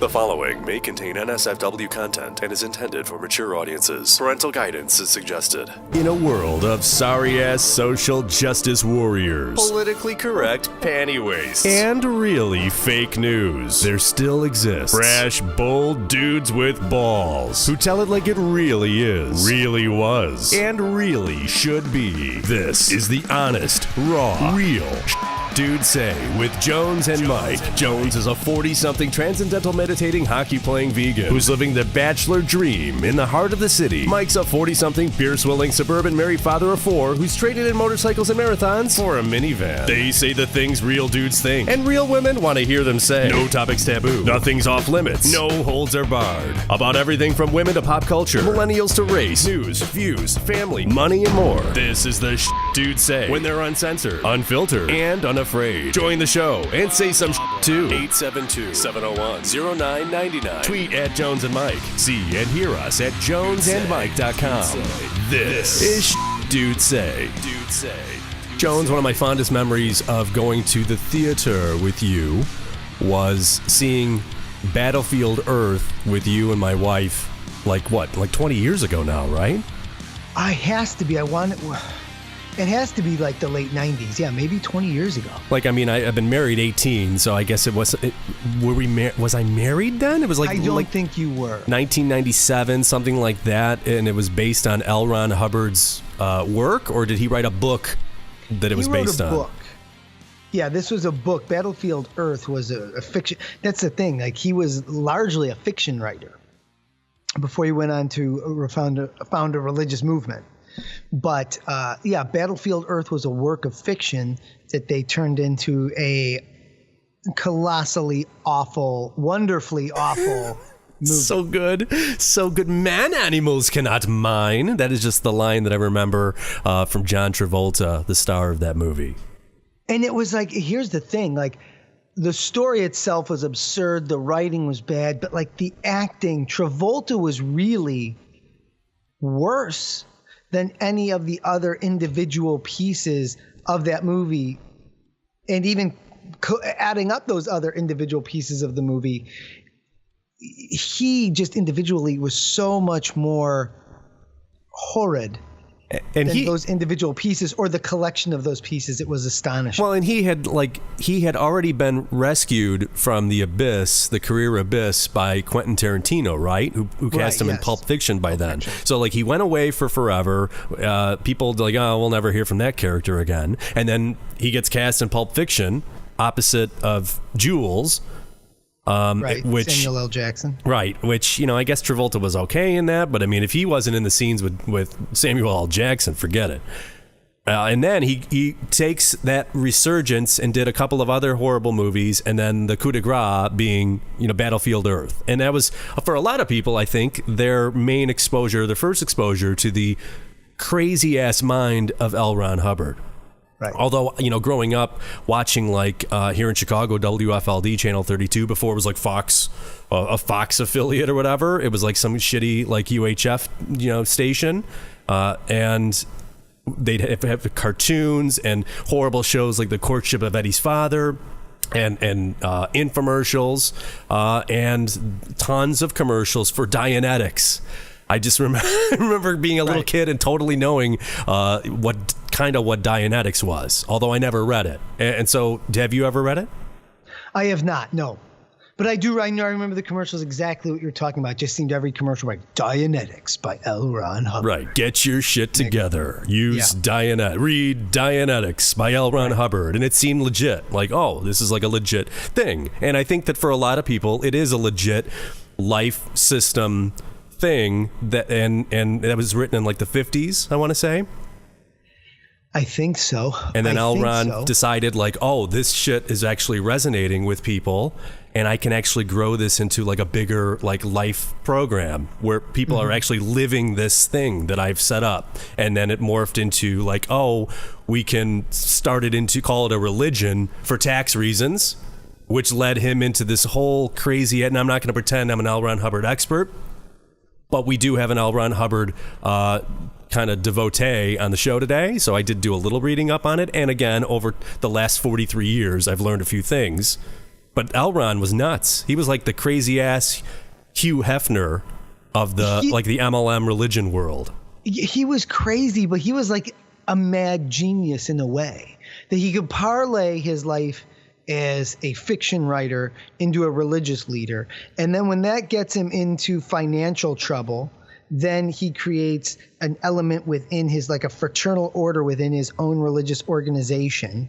The following may contain NSFW content and is intended for mature audiences. Parental guidance is suggested. In a world of sorry-ass social justice warriors, politically correct panty waists, and really fake news, there still exists brash, bold dudes with balls who tell it like it really is, really was, and really should be. This is the honest, raw, real Dude Say with Jones and Mike. Jones is a 40-something transcendental meditating hockey-playing vegan who's living the bachelor dream in the heart of the city. Mike's a 40-something beer-swilling suburban married father of four who's traded in motorcycles and marathons for a minivan. They say the things real dudes think, and real women want to hear them say. No topics taboo. Nothing's off limits. No holds are barred. About everything from women to pop culture, millennials to race, news, views, family, money, and more. This is the Dude Say when they're uncensored, unfiltered, and unafraid. Join the show and say some too. 872-701-0999. Tweet at Jones and Mike. See and hear us at jonesandmike.com. This is Dude Say. Dude Say. Jones, one of my fondest memories of going to the theater with you was seeing Battlefield Earth with you and my wife, like 20 years ago now, right? It has to be. It has to be like the late 90s. Yeah, maybe 20 years ago. I've been married 18, so I guess was I married then? It was I don't think you were. 1997, something like that, and it was based on L. Ron Hubbard's work, or did he write a book that it was based on? He wrote a book. Yeah, this was a book. Battlefield Earth was a fiction. That's the thing. Like, he was largely a fiction writer before he went on to found a religious movement. But Battlefield Earth was a work of fiction that they turned into a colossally awful, wonderfully awful movie. So good. Man animals cannot mine. That is just the line that I remember from John Travolta, the star of that movie. And it was like, here's the thing, like, the story itself was absurd, the writing was bad, but like the acting, Travolta was really worse than any of the other individual pieces of that movie. And even adding up those other individual pieces of the movie, he just individually was so much more horrid than those individual pieces or the collection of those pieces. It was astonishing. Well, and he had already been rescued from the abyss, the career abyss, by Quentin Tarantino, right? Who cast him in Pulp Fiction by then. So he went away for forever. People we'll never hear from that character again. And then he gets cast in Pulp Fiction opposite of Jules. Which Samuel L. Jackson. Right, which, I guess Travolta was okay in that, but if he wasn't in the scenes with Samuel L. Jackson, forget it. And then he takes that resurgence and did a couple of other horrible movies, and then the coup de grace being, Battlefield Earth. And that was, for a lot of people, I think, their main exposure, their first exposure to the crazy-ass mind of L. Ron Hubbard. Right. Although, growing up, watching here in Chicago, WFLD Channel 32, before it was Fox, a Fox affiliate or whatever, it was some shitty UHF, station. And they'd have cartoons and horrible shows like The Courtship of Eddie's Father and infomercials and tons of commercials for Dianetics. I just remember being a little kid and totally knowing what Dianetics was, although I never read it. And so, have you ever read it? I have not, no. But I remember the commercials, exactly what you're talking about. It just seemed every commercial like Dianetics by L. Ron Hubbard. Right. Get your shit together. Use read Dianetics by L. Ron Hubbard. And it seemed legit. This is a legit thing. And I think that for a lot of people, it is a legit life system thing that and that was written in the 50s, I want to say. I think so. And then L. Ron decided this shit is actually resonating with people, and I can actually grow this into a bigger life program where people are actually living this thing that I've set up. And then it morphed into we can start it into, call it a religion for tax reasons, which led him into this whole crazy, and I'm not going to pretend I'm an L. Ron Hubbard expert, but we do have an L. Ron Hubbard kind of devotee on the show today, so I did do a little reading up on it. And again, over the last 43 years, I've learned a few things But L. Ron was nuts. He was like the crazy ass Hugh Hefner of the MLM religion world. He was crazy, but he was like a mad genius in a way that he could parlay his life as a fiction writer into a religious leader. And then when that gets him into financial trouble, then he creates an element within his, like a fraternal order within his own religious organization,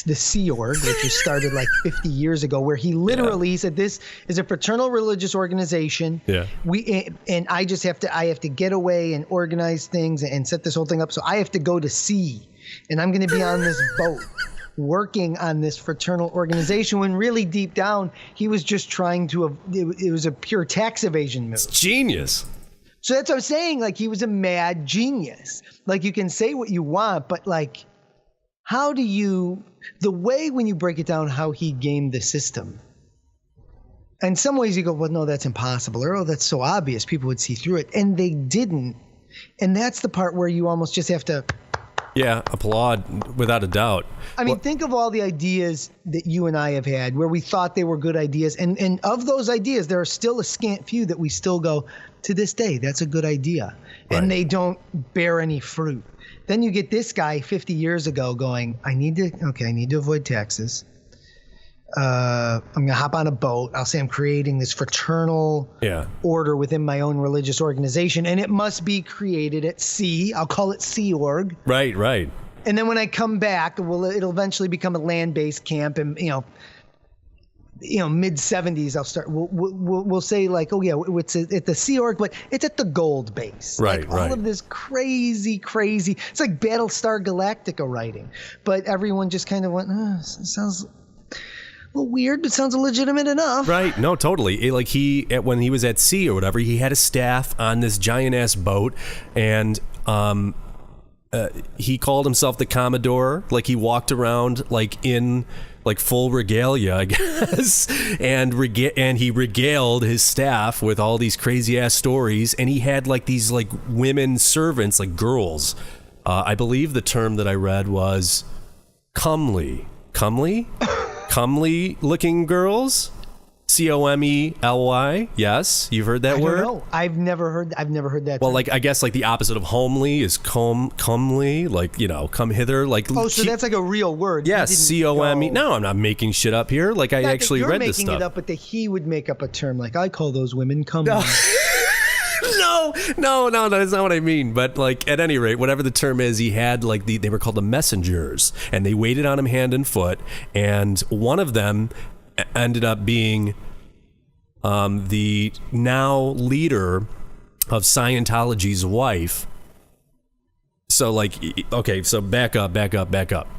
the Sea Org, which was started like 50 years ago, where he literally said, this is a fraternal religious organization. Yeah. I have to get away and organize things and set this whole thing up. So I have to go to sea, and I'm going to be on this boat working on this fraternal organization, when really deep down he was just trying to, it was a pure tax evasion move. It's genius. So that's what I'm saying. Like, he was a mad genius. Like, you can say what you want, but like, how do you, the way when you break it down, how he gamed the system, in some ways you go, well, no, that's impossible. Or, oh, that's so obvious. People would see through it. And they didn't. And that's the part where you almost just have to, applaud without a doubt. I mean, think of all the ideas that you and I have had where we thought they were good ideas. And of those ideas, there are still a scant few that we still go, to this day, that's a good idea. Right. And they don't bear any fruit. Then you get this guy 50 years ago going, I need to avoid taxes. I'm going to hop on a boat. I'll say I'm creating this fraternal order within my own religious organization, and it must be created at sea. I'll call it Sea Org. Right. And then when I come back, it'll eventually become a land-based camp, and mid 70s, I'll start. We'll say like, oh yeah, it's at the Sea Org, but it's at the Gold Base. Right. All of this crazy. It's like Battlestar Galactica writing, but everyone just kind of went, it sounds a little weird, but sounds legitimate enough. Right. No, totally. Like when he was at sea or whatever, he had a staff on this giant ass boat, and he called himself the Commodore. Like, he walked around like in like full regalia, I guess, and he regaled his staff with all these crazy ass stories, and he had like these like women servants, like girls. I believe the term that I read was comely looking girls. Comely. Yes, you've heard that word? No, I've never heard that. Well, term. like, I guess like the opposite of homely is comely, like, come hither, like. Oh, so that's like a real word. Yes, C-O-M-E. No, I'm not making shit up here. Like, I actually read this stuff. You're making it up, but that he would make up a term like, I call those women comely. No, that's not what I mean. But like, at any rate, whatever the term is, he had like they were called the messengers, and they waited on him hand and foot, and one of them ended up being the now leader of Scientology's wife. So like, okay, so back up.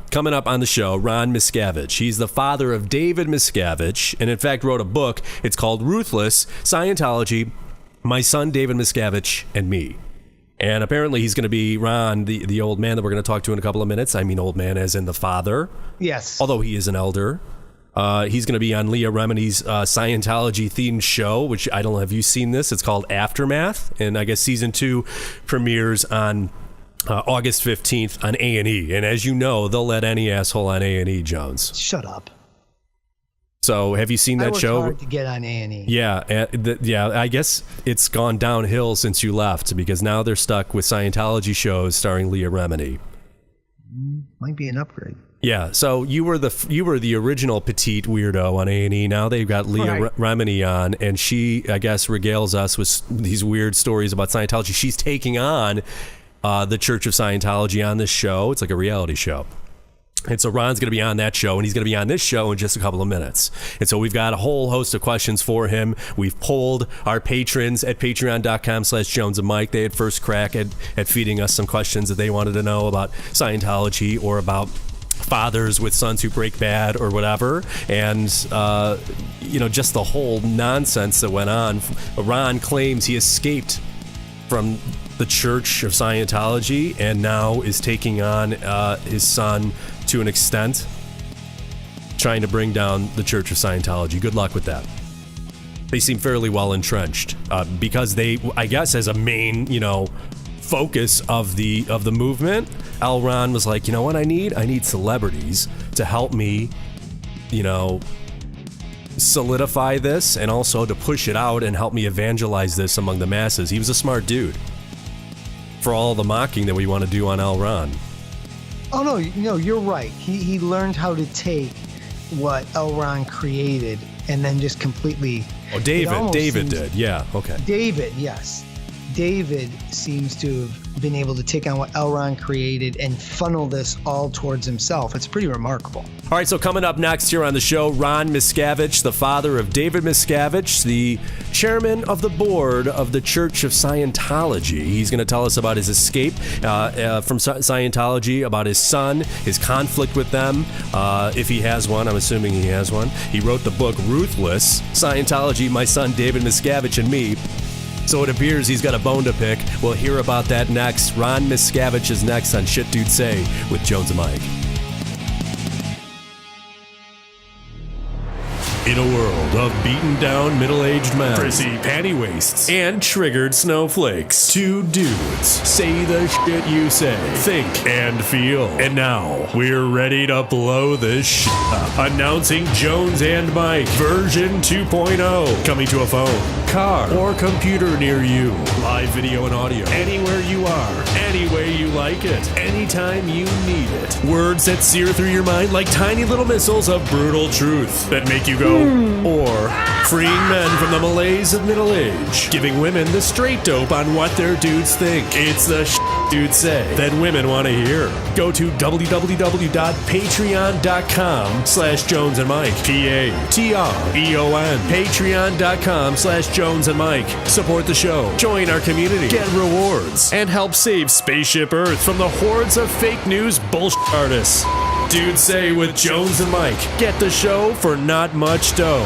Coming up on the show, Ron Miscavige. He's the father of David Miscavige, and in fact wrote a book. It's called Ruthless, Scientology, My Son David Miscavige, and Me. And apparently he's going to be Ron, the old man that we're going to talk to in a couple of minutes. I mean old man as in the father. Yes. Although he is an elder. He's going to be on Leah Remini's Scientology-themed show, which I don't know, have you seen this? It's called Aftermath, and I guess season 2 premieres on August 15th on A&E. And as you know, they'll let any asshole on A&E, Jones. Shut up. So have you seen that show? I worked hard to get on A&E. Yeah, I guess it's gone downhill since you left, because now they're stuck with Scientology shows starring Leah Remini. Might be an upgrade. Yeah, so you were the original petite weirdo on A&E. Now they've got Leah Remini on, and she, I guess, regales us with these weird stories about Scientology. She's taking on the Church of Scientology on this show. It's like a reality show. And so Ron's going to be on that show, and he's going to be on this show in just a couple of minutes. And so we've got a whole host of questions for him. We've polled our patrons at patreon.com/Jones and Mike. They had first crack at feeding us some questions that they wanted to know about Scientology or about fathers with sons who break bad or whatever, and just the whole nonsense that went on. Ron claims he escaped from the Church of Scientology and now is taking on his son to an extent, trying to bring down the Church of Scientology. Good luck with that. They seem fairly well entrenched because they, I guess, as a main focus of the movement, L. Ron was like, you know what I need? I need celebrities to help me, solidify this and also to push it out and help me evangelize this among the masses. He was a smart dude for all the mocking that we want to do on L. Ron. Oh, no, you're right. He learned how to take what L. Ron created and then just completely... Oh, David did. Yeah, okay. David, yes. David seems to have been able to take on what L. Ron created and funnel this all towards himself. It's pretty remarkable. All right, so coming up next here on the show, Ron Miscavige, the father of David Miscavige, the chairman of the board of the Church of Scientology. He's going to tell us about his escape from Scientology, about his son, his conflict with them, if he has one. I'm assuming he has one. He wrote the book Ruthless, Scientology, My Son David Miscavige and Me. So it appears he's got a bone to pick. We'll hear about that next. Ron Miscavige is next on Shit Dude Say with Jones and Mike. In a world of beaten down middle-aged men, prissy panty waists, and triggered snowflakes, two dudes say the shit you say, think, and feel. And now, we're ready to blow this shit up. Announcing Jones and Mike version 2.0, coming to a phone, car, or computer near you. Live video and audio, anywhere you are, any way you like it, anytime you need it. Words that sear through your mind like tiny little missiles of brutal truth that make you go, or freeing men from the malaise of middle age, giving women the straight dope on what their dudes think. It's the dudes say that women want to hear. Go to www.patreon.com/Jones and Mike, Patreon, patreon.com/Jones and Mike. Support the show, join our community, get rewards, and help save Spaceship Earth from the hordes of fake news bullshit artists. Dude Say with Jones and Mike. Get the show for not much dough.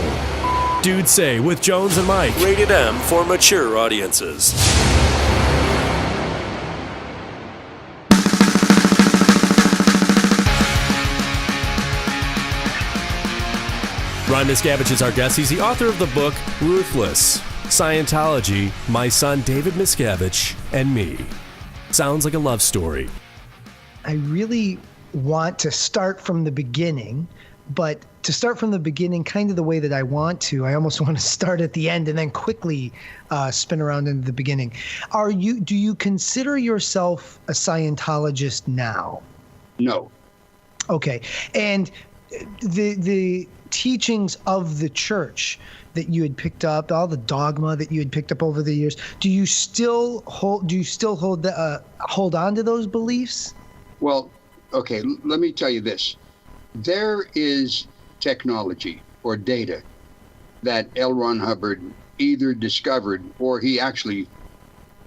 Dude Say with Jones and Mike. Rated M for mature audiences. Ron Miscavige is our guest. He's the author of the book Ruthless, Scientology, My Son David Miscavige and Me. Sounds like a love story. I really want to start from the beginning, but to start from the beginning kind of the way that I want to, I almost want to start at the end and then quickly spin around into the beginning. Do you consider yourself a Scientologist now? No. Okay. And the teachings of the church that you had picked up, all the dogma that you had picked up over the years, do you still hold on to those beliefs? Well, okay, let me tell you this. There is technology or data that L. Ron Hubbard either discovered or he actually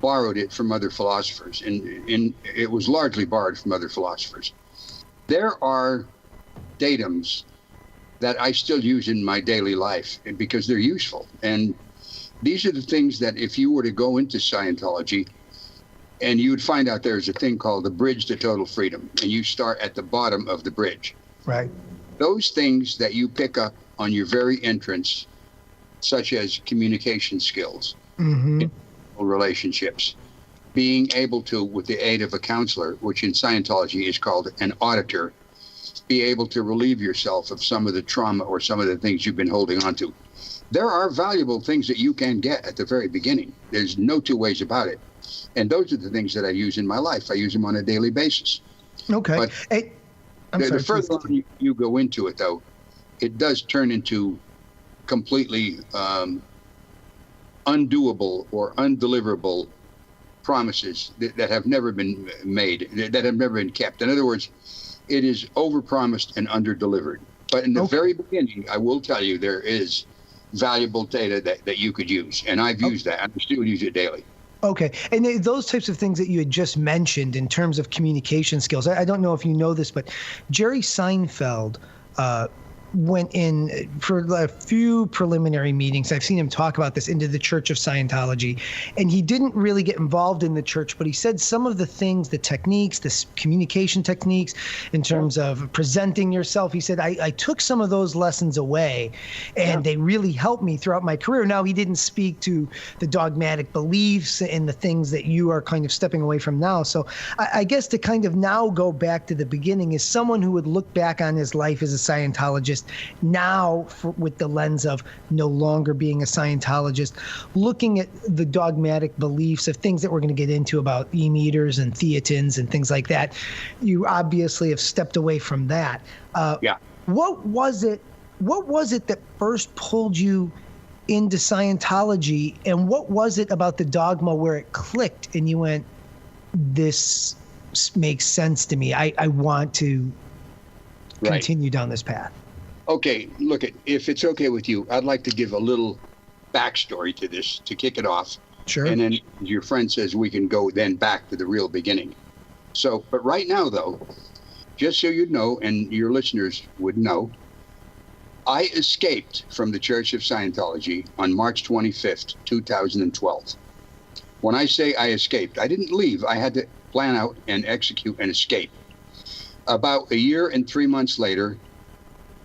borrowed it from other philosophers, and it was largely borrowed from other philosophers. There are datums that I still use in my daily life because they're useful. And these are the things that if you were to go into Scientology, and you would find out there's a thing called the bridge to total freedom, and you start at the bottom of the bridge. Right. Those things that you pick up on your very entrance, such as communication skills, relationships, being able to, with the aid of a counselor, which in Scientology is called an auditor, be able to relieve yourself of some of the trauma or some of the things you've been holding on to. There are valuable things that you can get at the very beginning. There's no two ways about it. And those are the things that I use in my life. I use them on a daily basis. Okay. But the further on you go into it, though, it does turn into completely undoable or undeliverable promises that have never been made, that have never been kept. In other words, it is overpromised and underdelivered. But in the very beginning, I will tell you, there is valuable data that you could use. And I've used that. I still use it daily. Okay. And those types of things that you had just mentioned in terms of communication skills, I don't know if you know this, but Jerry Seinfeld went in for a few preliminary meetings. I've seen him talk about this into the Church of Scientology, and he didn't really get involved in the church, but he said some of the things, the techniques, the communication techniques in terms of presenting yourself, he said, I took some of those lessons away and they really helped me throughout my career. Now, he didn't speak to the dogmatic beliefs and the things that you are kind of stepping away from now. So I guess to kind of now go back to the beginning is someone who would look back on his life as a Scientologist Scientologist. Now, with the lens of no longer being a Scientologist, looking at the dogmatic beliefs of things that we're going to get into about e-meters and theatins and things like that, you obviously have stepped away from that. What was it that first pulled you into Scientology, and what was it about the dogma where it clicked and you went, this makes sense to me, I want to continue down this path? Okay, look, if it's okay with you, I'd like to give a little backstory to this to kick it off. Sure. And then your friend says we can go then back to the real beginning. So, but right now, though, just so you'd know, and your listeners would know, I escaped from the Church of Scientology on March 25th, 2012. When I say I escaped, I didn't leave. I had to plan out and execute an escape. About a year and 3 months later,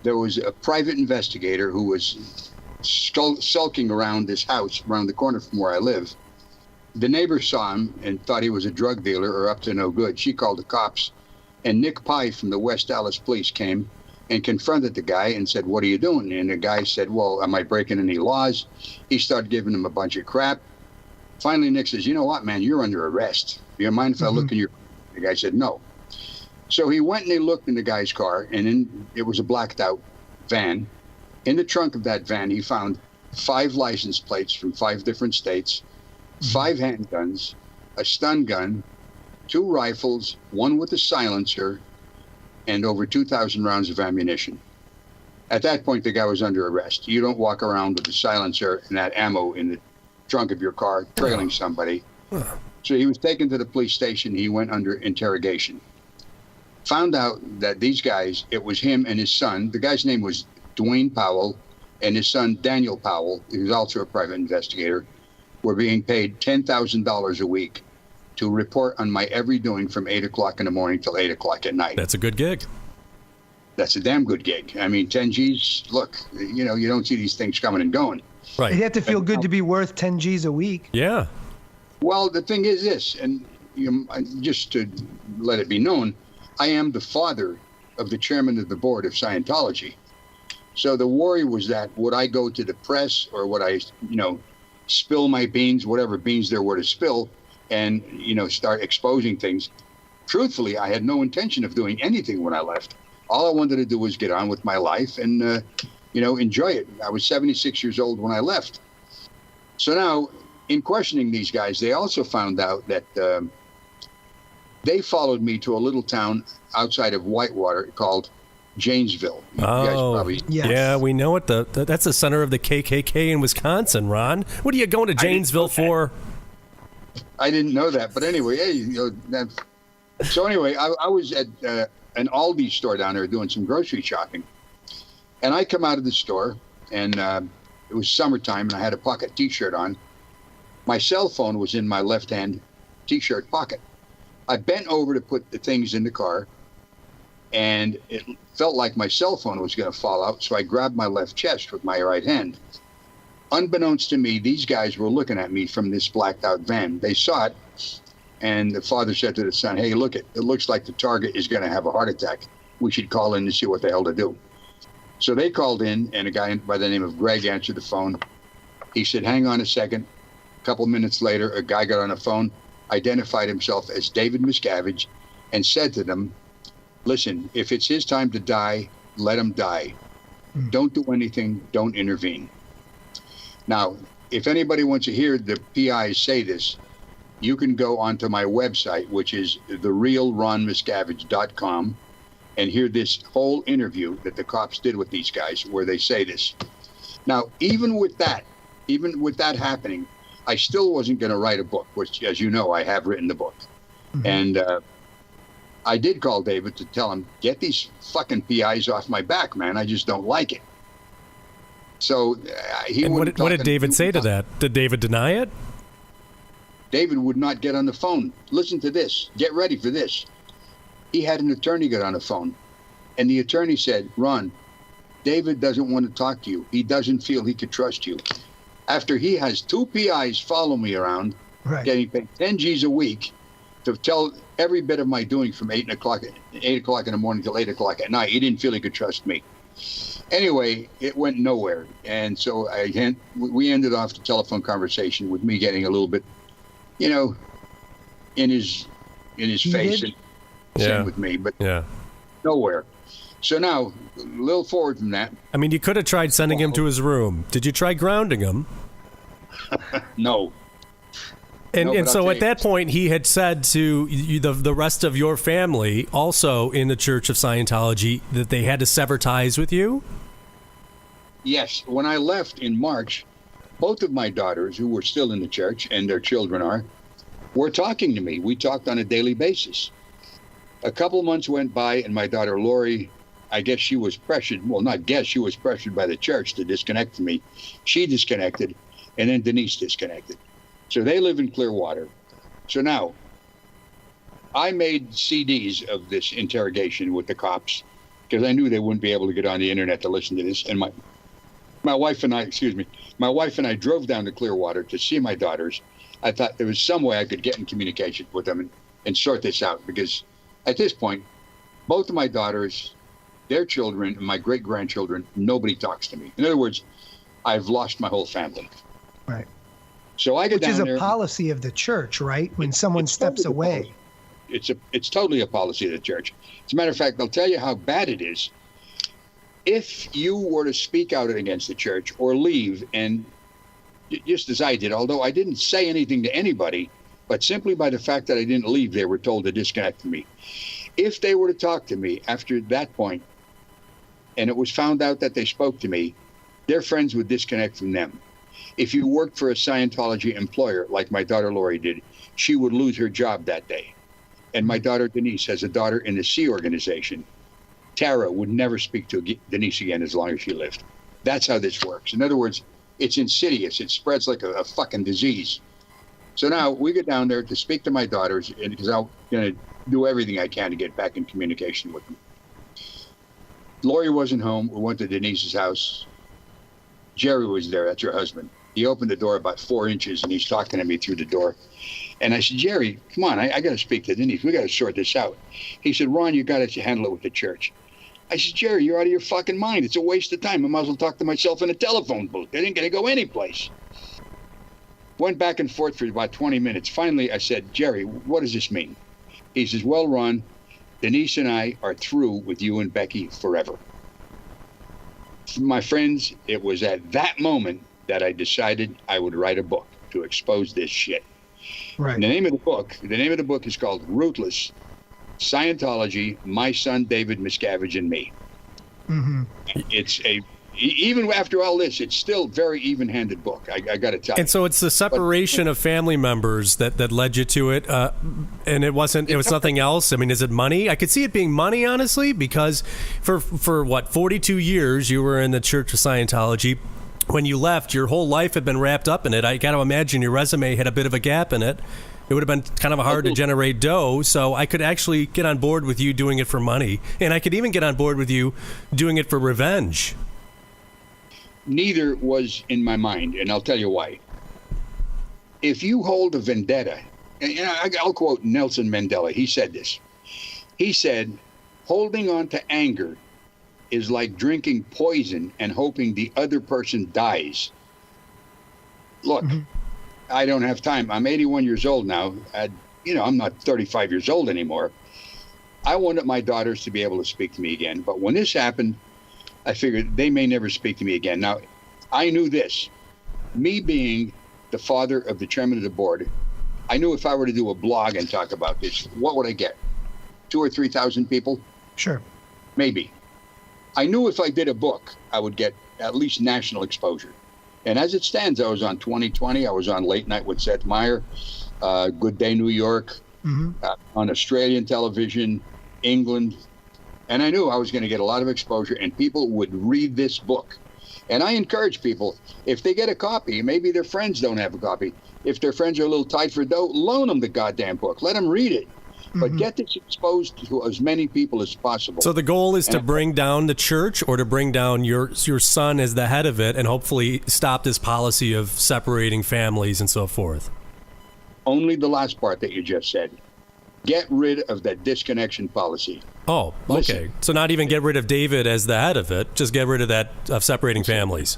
there was a private investigator who was sulking around this house around the corner from where I live. The neighbor saw him and thought he was a drug dealer or up to no good. She called the cops, and Nick Pye from the West Dallas Police came and confronted the guy and said, "What are you doing?" And the guy said, "Well, am I breaking any laws?" He started giving him a bunch of crap. Finally, Nick says, "You know what, man, you're under arrest. Do you mind if I look in your..." The guy said, "No." So he went and he looked in the guy's car, and it was a blacked out van. In the trunk of that van, he found 5 license plates from 5 different states, 5 handguns, a stun gun, 2 rifles, 1 with a silencer, and over 2,000 rounds of ammunition. At that point, the guy was under arrest. You don't walk around with a silencer and that ammo in the trunk of your car trailing somebody. So he was taken to the police station. He went under interrogation. Found out that these guys, it was him and his son. The guy's name was Dwayne Powell, and his son Daniel Powell, who's also a private investigator, were being paid $10,000 a week to report on my every doing from 8 o'clock in the morning till 8 o'clock at night. That's a good gig. That's a damn good gig. I mean, 10 G's, look, you know, you don't see these things coming and going. Right. You'd have to feel good to be worth 10 G's a week. Yeah. Well, the thing is this, and just to let it be known, I am the father of the chairman of the board of Scientology. So the worry was that would I go to the press, or would I, spill my beans, whatever beans there were to spill, and, start exposing things. Truthfully, I had no intention of doing anything when I left. All I wanted to do was get on with my life and, enjoy it. I was 76 years old when I left. So now, in questioning these guys, they also found out that they followed me to a little town outside of Whitewater called Janesville. You guys probably... Yes. Yeah, we know it. That's the center of the KKK in Wisconsin, Ron. What are you going to Janesville for? I didn't know that, but anyway, so anyway, I was at an Aldi store down there doing some grocery shopping, and I come out of the store, and it was summertime, and I had a pocket T-shirt on. My cell phone was in my left-hand T-shirt pocket. I bent over to put the things in the car, and it felt like my cell phone was going to fall out, so I grabbed my left chest with my right hand. Unbeknownst to me, these guys were looking at me from this blacked out van. They saw it, and the father said to the son, "Hey, look, it looks like the target is going to have a heart attack. We should call in to see what the hell to do." So they called in, and a guy by the name of Greg answered the phone. He said, "Hang on a second." A couple minutes later, a guy got on the phone, identified himself as David Miscavige, and said to them, "Listen, if it's his time to die, let him die. Don't do anything. Don't intervene." Now, if anybody wants to hear the PIs say this, you can go onto my website, which is therealronmiscavige.com, and hear this whole interview that the cops did with these guys where they say this. Now, even with that happening, I still wasn't going to write a book, which, as you know, I have written the book. Mm-hmm. And I did call David to tell him, get these fucking PIs off my back, man. I just don't like it. So what did David say to that? Did David deny it? David would not get on the phone. Listen to this. Get ready for this. He had an attorney get on the phone, and the attorney said, "Ron, David doesn't want to talk to you. He doesn't feel he could trust you." After he has 2 PIs follow me around, getting paid 10 G's a week to tell every bit of my doing from 8 o'clock in the morning till 8 o'clock at night, he didn't feel he could trust me. Anyway, it went nowhere. And so we ended off the telephone conversation with me getting a little bit, in his face and same with me, but nowhere. So now, a little forward from that. I mean, you could have tried sending him to his room. Did you try grounding him? No. And so at that point, he had said to the rest of your family, also in the Church of Scientology, that they had to sever ties with you? Yes. When I left in March, both of my daughters, who were still in the church, and their children were talking to me. We talked on a daily basis. A couple months went by, and my daughter Lori, I guess she was pressured. Well, not guess, she was pressured by the church to disconnect from me. She disconnected, and then Denise disconnected. So they live in Clearwater. So now, I made CDs of this interrogation with the cops because I knew they wouldn't be able to get on the internet to listen to this. And my wife and I drove down to Clearwater to see my daughters. I thought there was some way I could get in communication with them and sort this out, because at this point, both of my daughters, their children, and my great-grandchildren, nobody talks to me. In other words, I've lost my whole family. Right. So I get down there. Which is a policy of the church, right? When someone steps away. It's totally a policy of the church. As a matter of fact, I'll tell you how bad it is. If you were to speak out against the church or leave, and just as I did, although I didn't say anything to anybody, but simply by the fact that I didn't leave, they were told to disconnect from me. If they were to talk to me after that point, and it was found out that they spoke to me, their friends would disconnect from them. If you worked for a Scientology employer, like my daughter Lori did, she would lose her job that day. And my daughter Denise has a daughter in the Sea organization. Tara would never speak to Denise again as long as she lived. That's how this works. In other words, it's insidious. It spreads like a fucking disease. So now we get down there to speak to my daughters, because I'm going to do everything I can to get back in communication with them. Lori wasn't home. We went to Denise's house. Jerry was there. That's her husband. He opened the door about 4 inches, and he's talking to me through the door. And I said, Jerry, come on, I got to speak to Denise. We got to sort this out. He said, Ron, you got to handle it with the church. I said, Jerry, you're out of your fucking mind. It's a waste of time. I might as well talk to myself in a telephone booth. I didn't get to go anyplace. Went back and forth for about 20 minutes. Finally, I said, Jerry, what does this mean? He says, well, Ron, Denise and I are through with you and Becky forever. My friends, it was at that moment that I decided I would write a book to expose this shit. Right. And the name of the book is called Ruthless, Scientology, My Son David Miscavige and Me. Mm-hmm. Even after all this, it's still a very even-handed book. I got to tell you. And so it's the separation of family members that led you to it, and it was nothing else. I mean, is it money? I could see it being money, honestly, because for 42 years you were in the Church of Scientology. When you left, your whole life had been wrapped up in it. I got to imagine your resume had a bit of a gap in it. It would have been kind of hard to generate dough, so I could actually get on board with you doing it for money, and I could even get on board with you doing it for revenge. Neither was in my mind, and I'll tell you why. If you hold a vendetta, and I'll quote Nelson Mandela, he said this. He said, holding on to anger is like drinking poison and hoping the other person dies. Look, I don't have time. I'm 81 years old now. I'm not 35 years old anymore. I wanted my daughters to be able to speak to me again, but when this happened, I figured they may never speak to me again. Now, I knew this. Me being the father of the chairman of the board, I knew if I were to do a blog and talk about this, what would I get? 2,000 or 3,000 people? Sure. Maybe. I knew if I did a book, I would get at least national exposure. And as it stands, I was on 2020. I was on Late Night with Seth Meyers, Good Day New York, on Australian television, England. And I knew I was going to get a lot of exposure, and people would read this book. And I encourage people, if they get a copy, maybe their friends don't have a copy. If their friends are a little tight for dough, loan them the goddamn book. Let them read it. But get this exposed to as many people as possible. So the goal is to bring down the church, or to bring down your son as the head of it, and hopefully stop this policy of separating families and so forth? Only the last part that you just said. get rid of that disconnection policy. Oh, okay. Listen. So not even get rid of David as the head of it, just get rid of that, of separating families.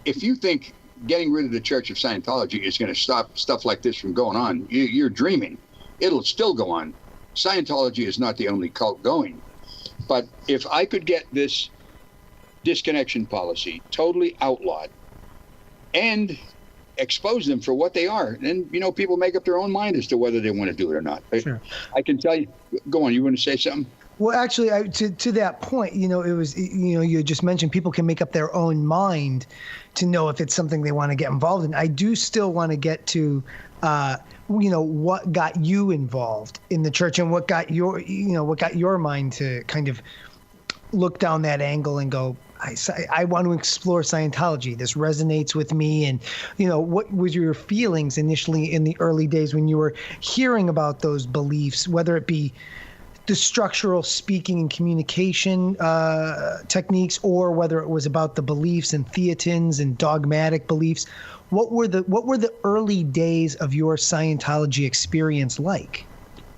If you think getting rid of the Church of Scientology is going to stop stuff like this from going on, you're dreaming. It'll still go on. Scientology is not the only cult going. But if I could get this disconnection policy totally outlawed and expose them for what they are, then, you know, people make up their own mind as to whether they want to do it or not. Sure. I can tell you. Go on. You want to say something? Well, actually, to that point, you know, it was, you know, you just mentioned people can make up their own mind to know if it's something they want to get involved in. I do still want to get to, you know, what got you involved in the church and what got your mind to kind of look down that angle and go, I want to explore Scientology. This resonates with me. And, you know, what was your feelings initially in the early days when you were hearing about those beliefs, whether it be the structural speaking and communication techniques, or whether it was about the beliefs and theatins and dogmatic beliefs? What were the early days of your Scientology experience like?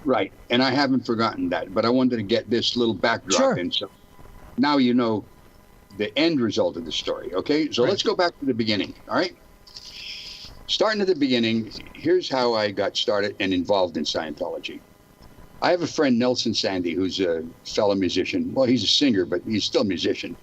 Right, and I haven't forgotten that, but I wanted to get this little backdrop in. So now you know the end result of the story. Okay, so Let's go back to the beginning. All right, starting at the beginning. Here's how I got started and involved in Scientology. I have a friend, Nelson Sandy, who's a fellow musician. Well, he's a singer, but he's still a musician.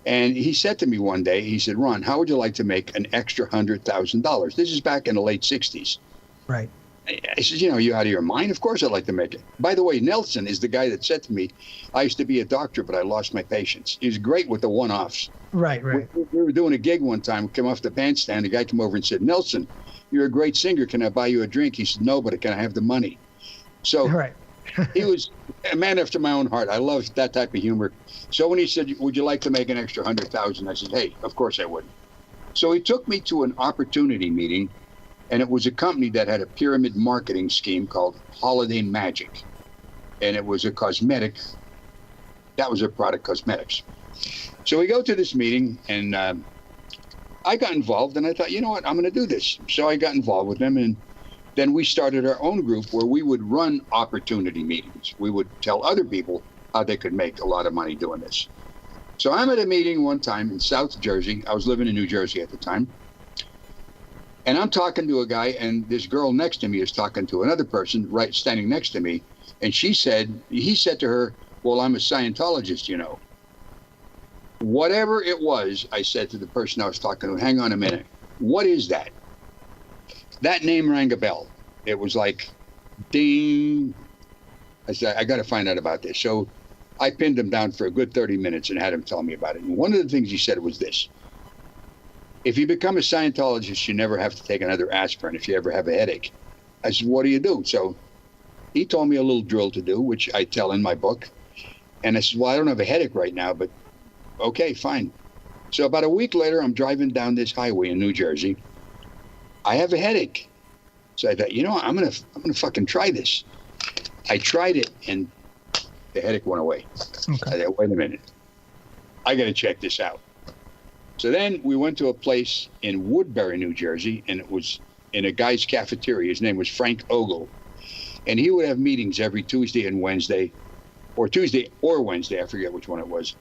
And he said to me one day, he said, "Ron, how would you like to make an extra $100,000? This is back in the late 60s. Right. I said, "You know, you out of your mind? Of course I'd like to make it." By the way, Nelson is the guy that said to me, "I used to be a doctor, but I lost my patience." He's great with the one-offs. Right. We were doing a gig one time. We came off the bandstand. The guy came over and said, "Nelson, you're a great singer. Can I buy you a drink?" He said, "No, but can I have the money?" So he was a man after my own heart. I loved that type of humor. So when he said, "Would you like to make an extra $100,000?" I said, "Hey, of course I would." So he took me to an opportunity meeting, and it was a company that had a pyramid marketing scheme called Holiday Magic. And it was a cosmetic. That was a product, cosmetics. So we go to this meeting, and I got involved, and I thought, you know what, I'm going to do this. So I got involved with them, and then we started our own group where we would run opportunity meetings. We would tell other people how they could make a lot of money doing this. So I'm at a meeting one time in South Jersey. I was living in New Jersey at the time. And I'm talking to a guy, and this girl next to me is talking to another person right standing next to me. And he said to her, "Well, I'm a Scientologist, you know." Whatever it was, I said to the person I was talking to, "Hang on a minute. What is that?" That name rang a bell. It was like, ding. I said, I got to find out about this. So I pinned him down for a good 30 minutes and had him tell me about it. And one of the things he said was this: if you become a Scientologist, you never have to take another aspirin if you ever have a headache. I said, "What do you do?" So he told me a little drill to do, which I tell in my book. And I said, "Well, I don't have a headache right now, but okay, fine." So about a week later, I'm driving down this highway in New Jersey. I have a headache. So I thought, you know what, I'm gonna fucking try this. I tried it, and the headache went away. Okay. I thought, wait a minute, I got to check this out. So then we went to a place in Woodbury, New Jersey, and it was in a guy's cafeteria. His name was Frank Ogle. And he would have meetings every Tuesday and Wednesday, or Tuesday or Wednesday, I forget which one it was,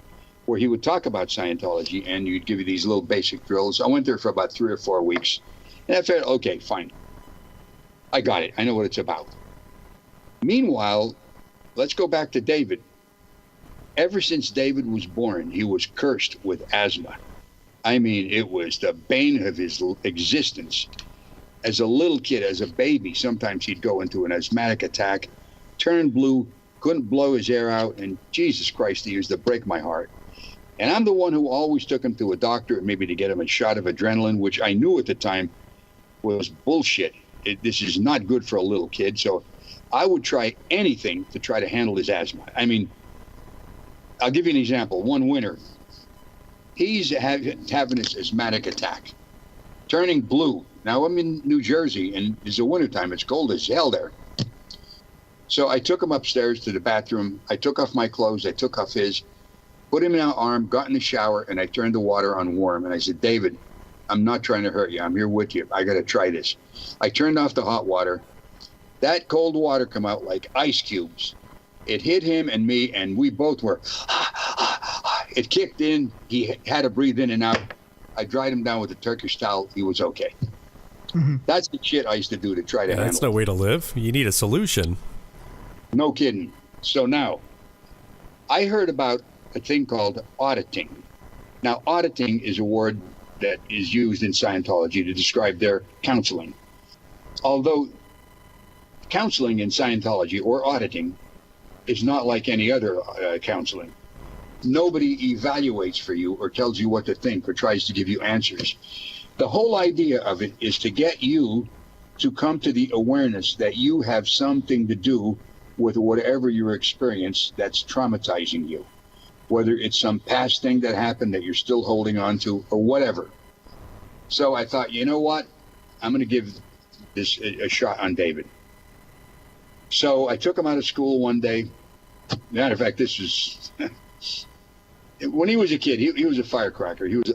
where he would talk about Scientology, and you'd give you these little basic drills. I went there for about 3 or 4 weeks. And I felt, okay, fine. I got it. I know what it's about. Meanwhile, let's go back to David. Ever since David was born, he was cursed with asthma. I mean, it was the bane of his existence. As a little kid, as a baby, sometimes he'd go into an asthmatic attack, turn blue, couldn't blow his air out, and Jesus Christ, he used to break my heart. And I'm the one who always took him to a doctor, maybe to get him a shot of adrenaline, which I knew at the time was bullshit. This is not good for a little kid. So I would try anything to try to handle his asthma. I mean, I'll give you an example. One winter, he's having this asthmatic attack, turning blue. Now I'm in New Jersey, and it's the wintertime. It's cold as hell there. So I took him upstairs to the bathroom. I took off my clothes. I took off his, put him in our arm, got in the shower, and I turned the water on warm. And I said, "David, I'm not trying to hurt you. I'm here with you. I got to try this." I turned off the hot water, That cold water come out like ice cubes. It hit him and me, and we both were. It kicked in. He had to breathe in and out. I dried him down with a Turkish towel. He was okay. Mm-hmm. That's the shit I used to do to try to handle. That's no way to live. You need a solution. No kidding. So now, I heard about a thing called auditing. Now, auditing is a word that is used in Scientology to describe their counseling. Although counseling in Scientology or auditing is not like any other counseling. Nobody evaluates for you or tells you what to think or tries to give you answers. The whole idea of it is to get you to come to the awareness that you have something to do with whatever your experience that's traumatizing you, whether it's some past thing that happened that you're still holding on to or whatever. So I thought, you know what? I'm going to give this a shot on David. So I took him out of school one day. Matter of fact, this was when he was a kid. He was a firecracker. He was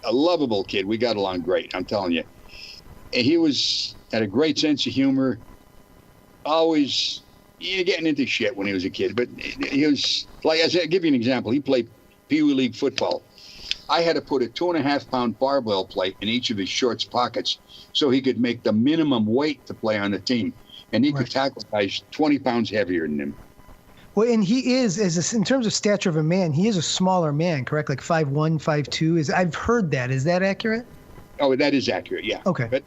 a lovable kid. We got along great, I'm telling you. And he had a great sense of humor. Always getting into shit when he was a kid. But he was, like I said, I'll give you an example. He played Pee Wee League football. I had to put a 2.5-pound barbell plate in each of his shorts pockets so he could make the minimum weight to play on the team. And he could tackle guys 20 pounds heavier than him. Well, and he is, in terms of stature of a man, he is a smaller man, correct? Like 5'1", 5'2". I've heard that. Is that accurate? Oh, that is accurate, yeah. Okay. But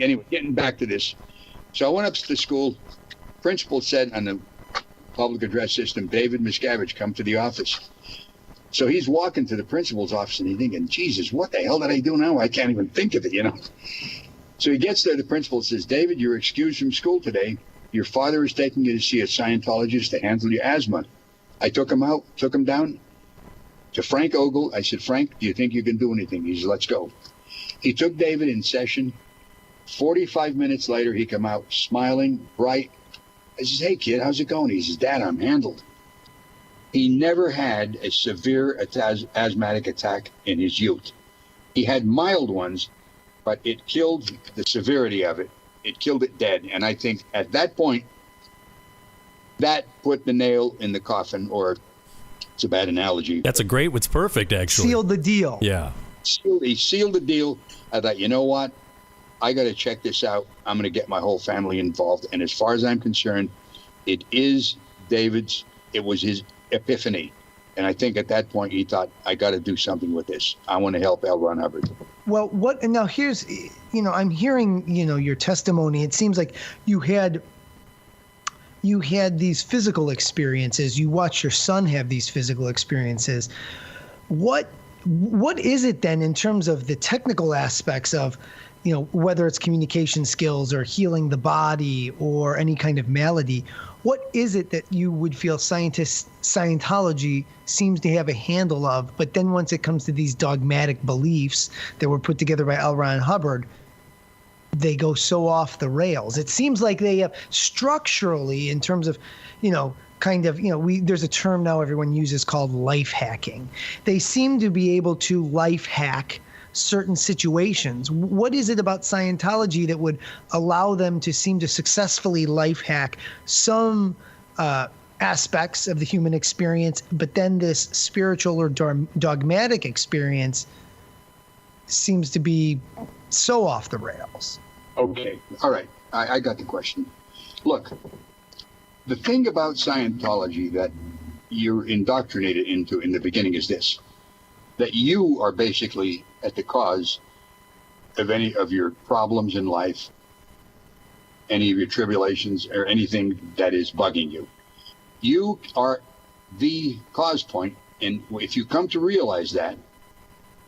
anyway, getting back to this. So I went up to the school. Principal said on the public address system, David Miscavige, come to the office. So he's walking to the principal's office and he's thinking, Jesus, what the hell did I do now? I can't even think of it, So he gets there. The principal says, David, you're excused from school today. Your father is taking you to see a Scientologist to handle your asthma. I took him out, took him down to Frank Ogle. I said, Frank, do you think you can do anything? He said, let's go. He took David in session. 45 minutes later, he came out smiling, bright. I says, hey, kid, how's it going? He says, Dad, I'm handled. He never had a severe asthmatic attack in his youth. He had mild ones, but it killed the severity of it. It killed it dead. And I think at that point, that put the nail in the coffin, or it's a bad analogy. It's perfect, actually. Sealed the deal. Yeah. He sealed the deal. I thought, you know what? I got to check this out. I'm going to get my whole family involved. And as far as I'm concerned, it was his epiphany. And I think at that point he thought, I got to do something with this. I want to help L. Ron Hubbard. Well, and now here's, I'm hearing, your testimony. It seems like you had these physical experiences. You watched your son have these physical experiences. What is it then in terms of the technical aspects of, whether it's communication skills or healing the body or any kind of malady? What is it that you would feel Scientology seems to have a handle of, but then once it comes to these dogmatic beliefs that were put together by L. Ron Hubbard, they go so off the rails? It seems like they have structurally, in terms of, there's a term now everyone uses called life hacking. They seem to be able to life hack certain situations. What is it about Scientology that would allow them to seem to successfully life hack some aspects of the human experience, but then this spiritual or dogmatic experience seems to be so off the rails? Okay. All right. I got the question. Look, the thing about Scientology that you're indoctrinated into in the beginning is this, that you are basically at the cause of any of your problems in life, any of your tribulations, or anything that is bugging you. You are the cause point, and if you come to realize that,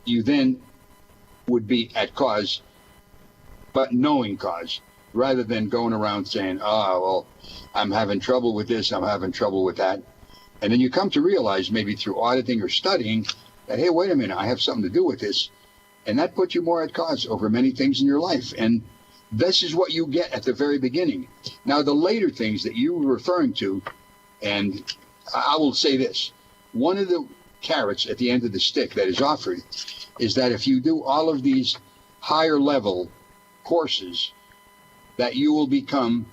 you then would be at cause, but knowing cause, rather than going around saying, well, I'm having trouble with this, I'm having trouble with that. And then you come to realize, maybe through auditing or studying, that, hey, wait a minute, I have something to do with this. And that puts you more at cause over many things in your life. And this is what you get at the very beginning. Now, the later things that you were referring to, and I will say this, one of the carrots at the end of the stick that is offered is that if you do all of these higher level courses, that you will become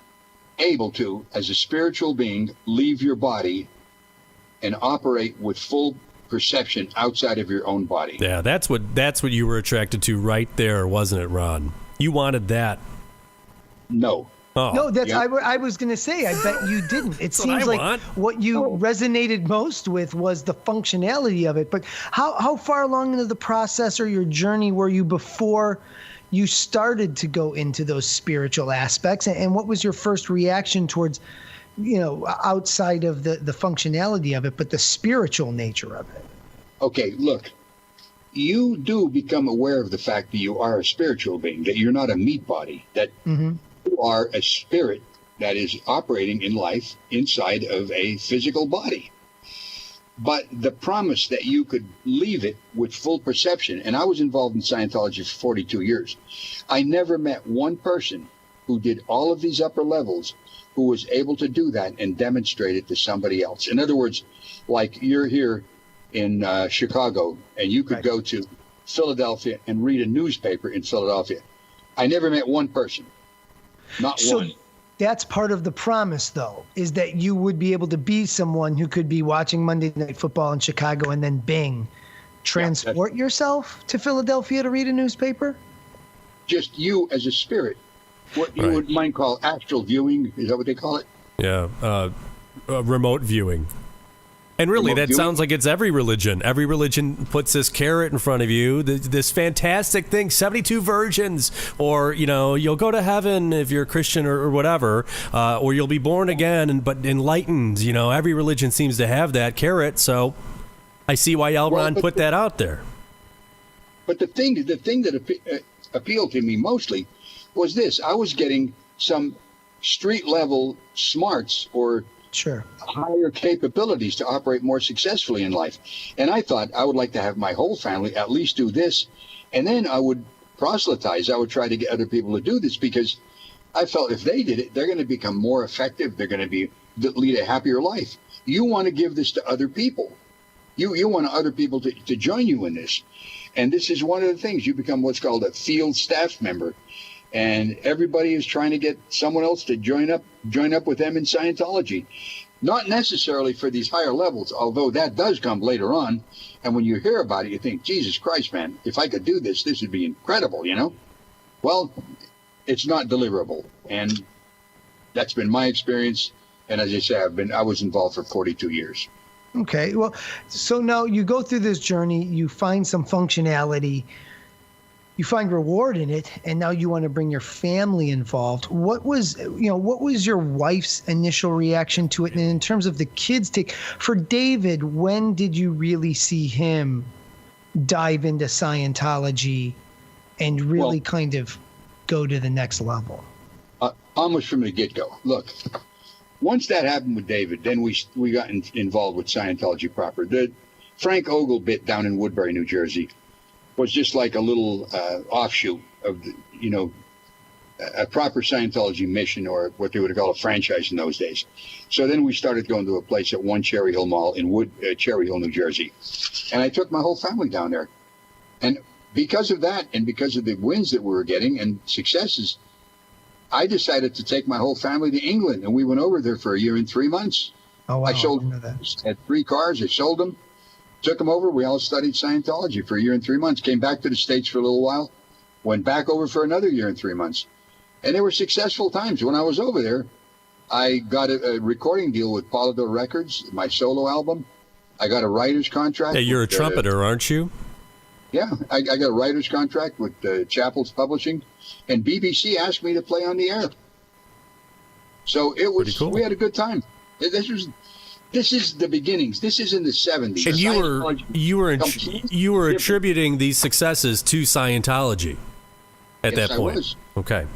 able to, as a spiritual being, leave your body and operate with full perception outside of your own body. Yeah, that's what you were attracted to right there, wasn't it, Ron? You wanted that. No. Oh. No, I was going to say, I bet you didn't. It seems like what you resonated most with was the functionality of it. But how far along into the process or your journey were you before you started to go into those spiritual aspects? And what was your first reaction towards, outside of the functionality of it, but the spiritual nature of it? Okay, look, you do become aware of the fact that you are a spiritual being, that you're not a meat body, that you are a spirit that is operating in life inside of a physical body. But the promise that you could leave it with full perception, and I was involved in Scientology for 42 years. I never met one person who did all of these upper levels who was able to do that and demonstrate it to somebody else. In other words, like you're here in Chicago, and you could go to Philadelphia and read a newspaper in Philadelphia. I never met one person. Not one. So that's part of the promise, though, is that you would be able to be someone who could be watching Monday Night Football in Chicago and then bing, transport yourself to Philadelphia to read a newspaper? Just you as a spirit. What you would might call astral viewing. Is that what they call it? Yeah, remote viewing. And really, that sounds like it's every religion. Every religion puts this carrot in front of you, this fantastic thing, 72 virgins, or, you'll go to heaven if you're a Christian or whatever, or you'll be born again, but enlightened. Every religion seems to have that carrot, so I see why L. Ron put that out there. But the thing that appealed to me mostly was this. I was getting some street-level smarts or higher capabilities to operate more successfully in life. And I thought I would like to have my whole family at least do this. And then I would proselytize. I would try to get other people to do this because I felt if they did it, they're going to become more effective. They're going to lead a happier life. You want to give this to other people. You want other people to join you in this. And this is one of the things. You become what's called a field staff member. And everybody is trying to get someone else to join up with them in Scientology. Not necessarily for these higher levels, although that does come later on. And when you hear about it, you think, Jesus Christ, man, if I could do this, this would be incredible, Well, it's not deliverable. And that's been my experience. And as I say, I was involved for 42 years. Okay. Well, so now you go through this journey, you find some functionality, you find reward in it, and now you want to bring your family involved. What was your wife's initial reaction to it? And in terms of the kids' take, for David, when did you really see him dive into Scientology and really kind of go to the next level? Almost from the get-go. Look, once that happened with David, then we got involved with Scientology proper. The Frank Ogle bit down in Woodbury, New Jersey, was just like a little offshoot of a proper Scientology mission, or what they would call a franchise in those days. So then we started going to a place at One Cherry Hill Mall in Cherry Hill, New Jersey. And I took my whole family down there. And because of that, and because of the wins that we were getting and successes, I decided to take my whole family to England. And we went over there for a year and 3 months. Oh, wow. I had 3 cars. I sold them. Took them over. We all studied Scientology for a year and 3 months. Came back to the States for a little while. Went back over for another year and 3 months. And they were successful times. When I was over there, I got a recording deal with Polydor Records, my solo album. I got a writer's contract. Hey, you're a trumpeter, aren't you? Yeah, I got a writer's contract with Chappell's Publishing. And BBC asked me to play on the air. So it was. Cool. We had a good time. This is the beginnings. This is in the 70s. And you were attributing these successes to Scientology at that point. I was. Okay.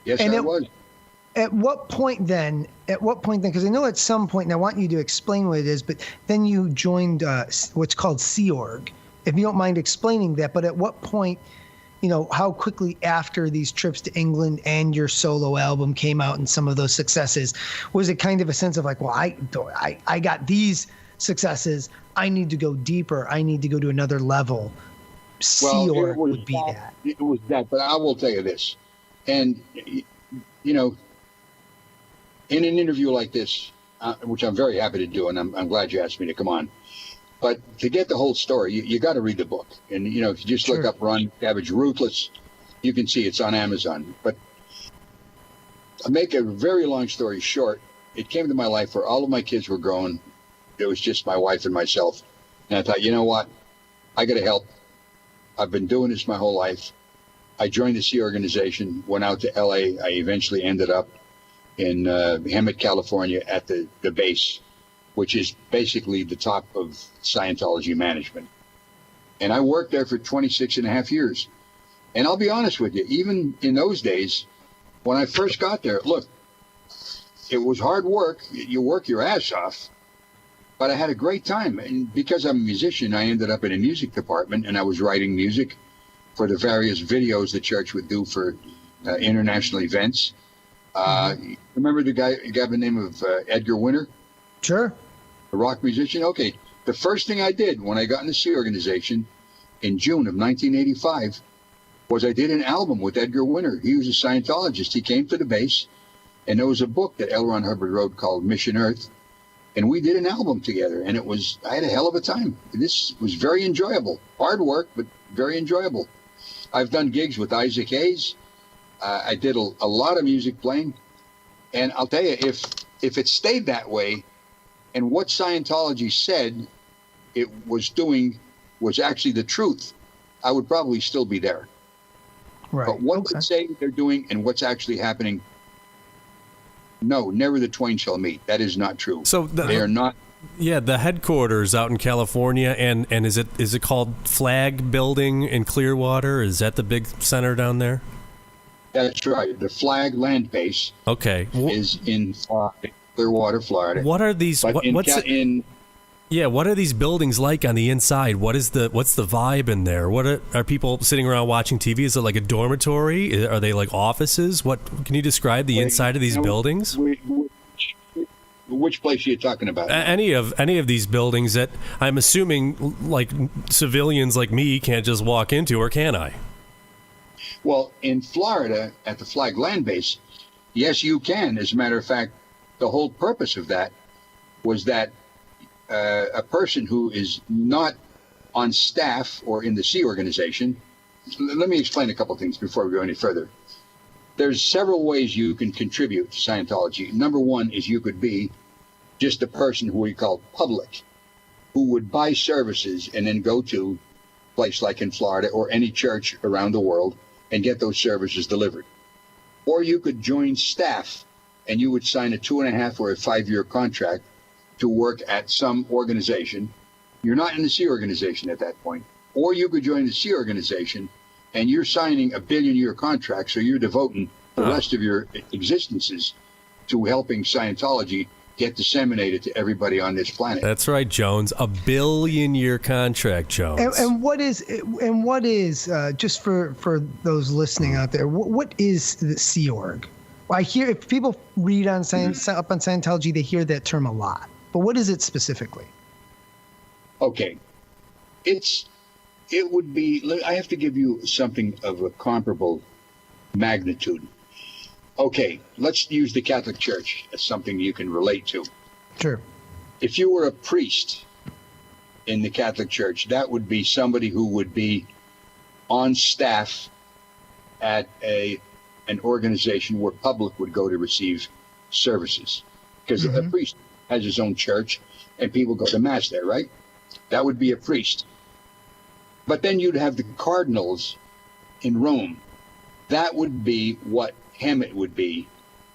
Yes, I was. At what point then, because I know at some point, and I want you to explain what it is, but then you joined what's called Sea Org. If you don't mind explaining that, but at what point, how quickly after these trips to England and your solo album came out and some of those successes, was it kind of a sense of like, well, I got these successes, I need to go deeper, I need to go to another level? Sea Org would be that. It was that, but I will tell you this. And, in an interview like this, which I'm very happy to do, and I'm glad you asked me to come on. But to get the whole story, you got to read the book. And, if you just look up Ron Miscavige, Ruthless, you can see it's on Amazon. But I'll make a very long story short. It came to my life where all of my kids were grown. It was just my wife and myself. And I thought, you know what? I got to help. I've been doing this my whole life. I joined the Sea organization, went out to L.A. I eventually ended up in Hemet, California at the base, which is basically the top of Scientology management. And I worked there for 26 and a half years. And I'll be honest with you, even in those days, when I first got there, look, it was hard work. You work your ass off. But I had a great time. And because I'm a musician, I ended up in a music department, and I was writing music for the various videos the church would do for international events. Remember the guy by the name of Edgar Winter? Sure. A rock musician? Okay. The first thing I did when I got in the Sea organization in June of 1985 was I did an album with Edgar Winter. He was a Scientologist. He came to the base, and there was a book that L. Ron Hubbard wrote called Mission Earth. And we did an album together, and I had a hell of a time. This was very enjoyable. Hard work, but very enjoyable. I've done gigs with Isaac Hayes. I did a lot of music playing. And I'll tell you, if it stayed that way, and what Scientology said it was doing was actually the truth, I would probably still be there. Right. But what they say they're doing and what's actually happening, no, never the twain shall meet. That is not true. So they are not. Yeah, the headquarters out in California, and is it called Flag Building in Clearwater? Is that the big center down there? That's right. The Flag Land Base. Okay. Is in Clearwater, Florida. What are these? What are these buildings like on the inside? What's the vibe in there? What are people sitting around watching TV? Is it like a dormitory? Are they like offices? What can you describe the inside of these buildings? Which place are you talking about? Any of these buildings that I'm assuming like civilians like me can't just walk into, or can I? Well, in Florida at the Flag Land Base, yes, you can. As a matter of fact, the whole purpose of that was that a person who is not on staff or in the Sea organization. Let me explain a couple things before we go any further. There's several ways you can contribute to Scientology. Number one is you could be just a person who we call public, who would buy services and then go to a place like in Florida or any church around the world and get those services delivered. Or you could join staff and you would sign a 2.5 or a 5-year contract to work at some organization. You're not in the Sea organization at that point. Or you could join the Sea organization and you're signing a billion-year contract, so you're devoting the rest of your existences to helping Scientology get disseminated to everybody on this planet. That's right, Jones. A billion-year contract, Jones. And what is just for those listening out there, what is the Sea Org? Well, I hear if people read on up on Scientology, they hear that term a lot. But what is it specifically? Okay. It would be, I have to give you something of a comparable magnitude. Okay, let's use the Catholic Church as something you can relate to. Sure. If you were a priest in the Catholic Church, that would be somebody who would be on staff at an organization where public would go to receive services. Because a priest has his own church and people go to mass there, right? That would be a priest. But then you'd have the cardinals in Rome. That would be what Hemet would be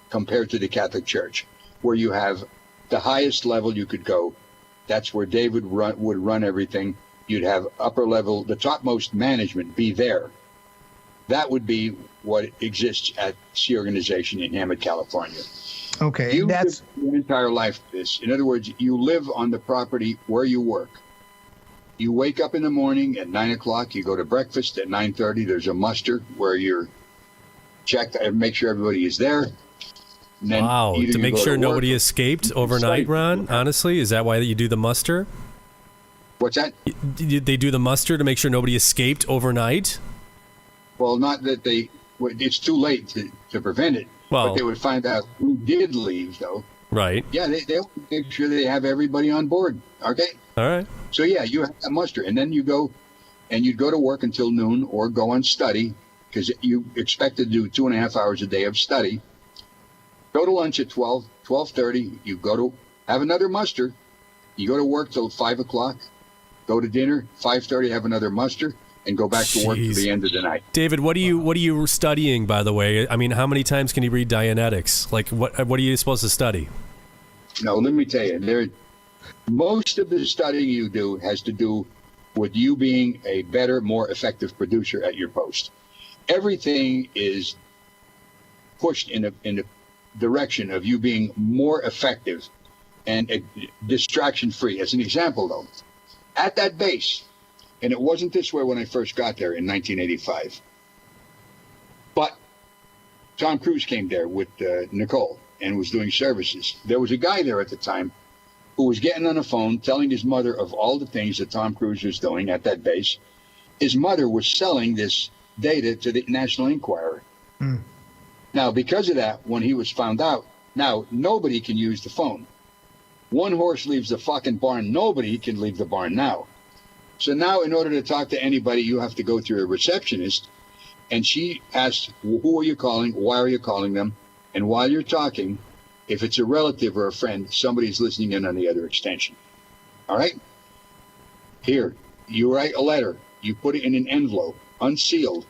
compared to the Catholic Church, where you have the highest level you could go. That's where David would run everything. You'd have upper level, the topmost management be there. That would be what exists at Sea Organization in Hemet, California. Okay, you live your entire life this. In other words, you live on the property where you work. You wake up in the morning at 9 o'clock. You go to breakfast at 9:30. There's a muster where you're checked and make sure everybody is there. And then to make sure nobody escaped overnight, Ron? Honestly, is that why you do the muster? What's that? They do the muster to make sure nobody escaped overnight? Well, not that it's too late to prevent it. But they would find out who did leave, though. Right. Yeah, they'll make sure they have everybody on board. Okay. All right. So yeah, you have a muster, and then you go, and you'd go to work until noon or go on study, because you expected to do 2.5 hours a day of study. Go to lunch at 12:30. You go to have another muster. You go to work till 5 o'clock. Go to dinner, 5:30. Have another muster, and go back to work to the end of the night. David, what are you studying, by the way? I mean, how many times can you read Dianetics? Like, what are you supposed to study? No, let me tell you. Most of the studying you do has to do with you being a better, more effective producer at your post. Everything is pushed in a direction of you being more effective and distraction-free. As an example, though, at that base, and it wasn't this way when I first got there in 1985, but Tom Cruise came there with Nicole and was doing services. There was a guy there at the time who was getting on the phone telling his mother of all the things that Tom Cruise was doing at that base. His mother was selling this data to the National Enquirer. Now, because of that, when he was found out, now nobody can use the phone. One horse leaves the fucking barn. Nobody can leave the barn now. So now, in order to talk to anybody, you have to go through a receptionist, and she asks, who are you calling? Why are you calling them? And while you're talking, if it's a relative or a friend, somebody's listening in on the other extension. All right? Here, you write a letter. You put it in an envelope, unsealed.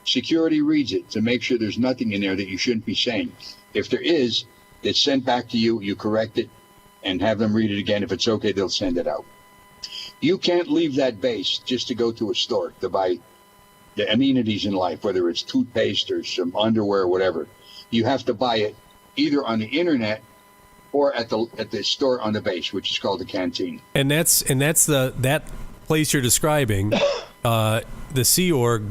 Security reads it to make sure there's nothing in there that you shouldn't be saying. If there is, it's sent back to you. You correct it and have them read it again. If it's okay, they'll send it out. You can't leave that base just to go to a store to buy the amenities in life, whether it's toothpaste or some underwear or whatever. You have to buy it either on the internet or at the store on the base, which is called the canteen. And that's that place you're describing, the Sea Org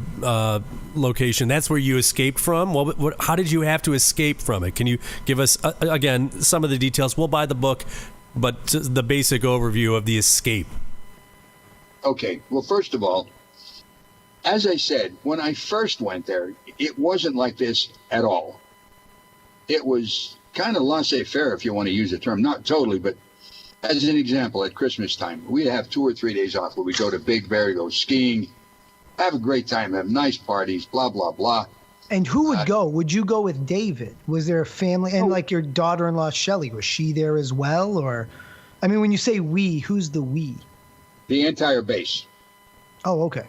location. That's where you escaped from. How did you have to escape from it? Can you give us again some of the details? We'll buy the book, but the basic overview of the escape. Okay. Well, first of all, as I said, when I first went there, it wasn't like this at all. It was kind of laissez-faire, if you want to use the term. Not totally, but as an example, at Christmas time, we'd have 2 or 3 days off where we go to Big Bear, go skiing, have a great time, have nice parties, blah, blah, blah. And who would go? Would you go with David? Was there a family? And like your daughter-in-law, Shelly, was she there as well? Or, I mean, when you say we, who's the we? The entire base. Oh, okay.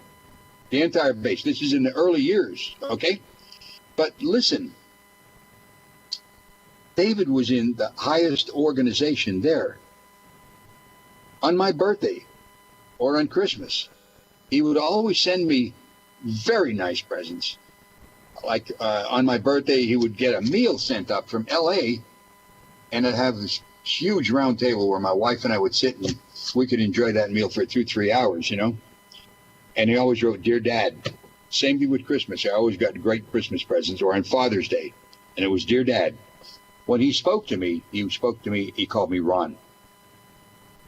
The entire base. This is in the early years, okay? But listen, David was in the highest organization there. On my birthday or on Christmas, he would always send me very nice presents. Like on my birthday, he would get a meal sent up from L.A., and I'd have this huge round table where my wife and I would sit and we could enjoy that meal for 2-3 hours, you know? And he always wrote, Dear Dad. Same thing with Christmas. I always got great Christmas presents, or on Father's Day. And it was, Dear Dad. When he spoke to me, he called me Ron.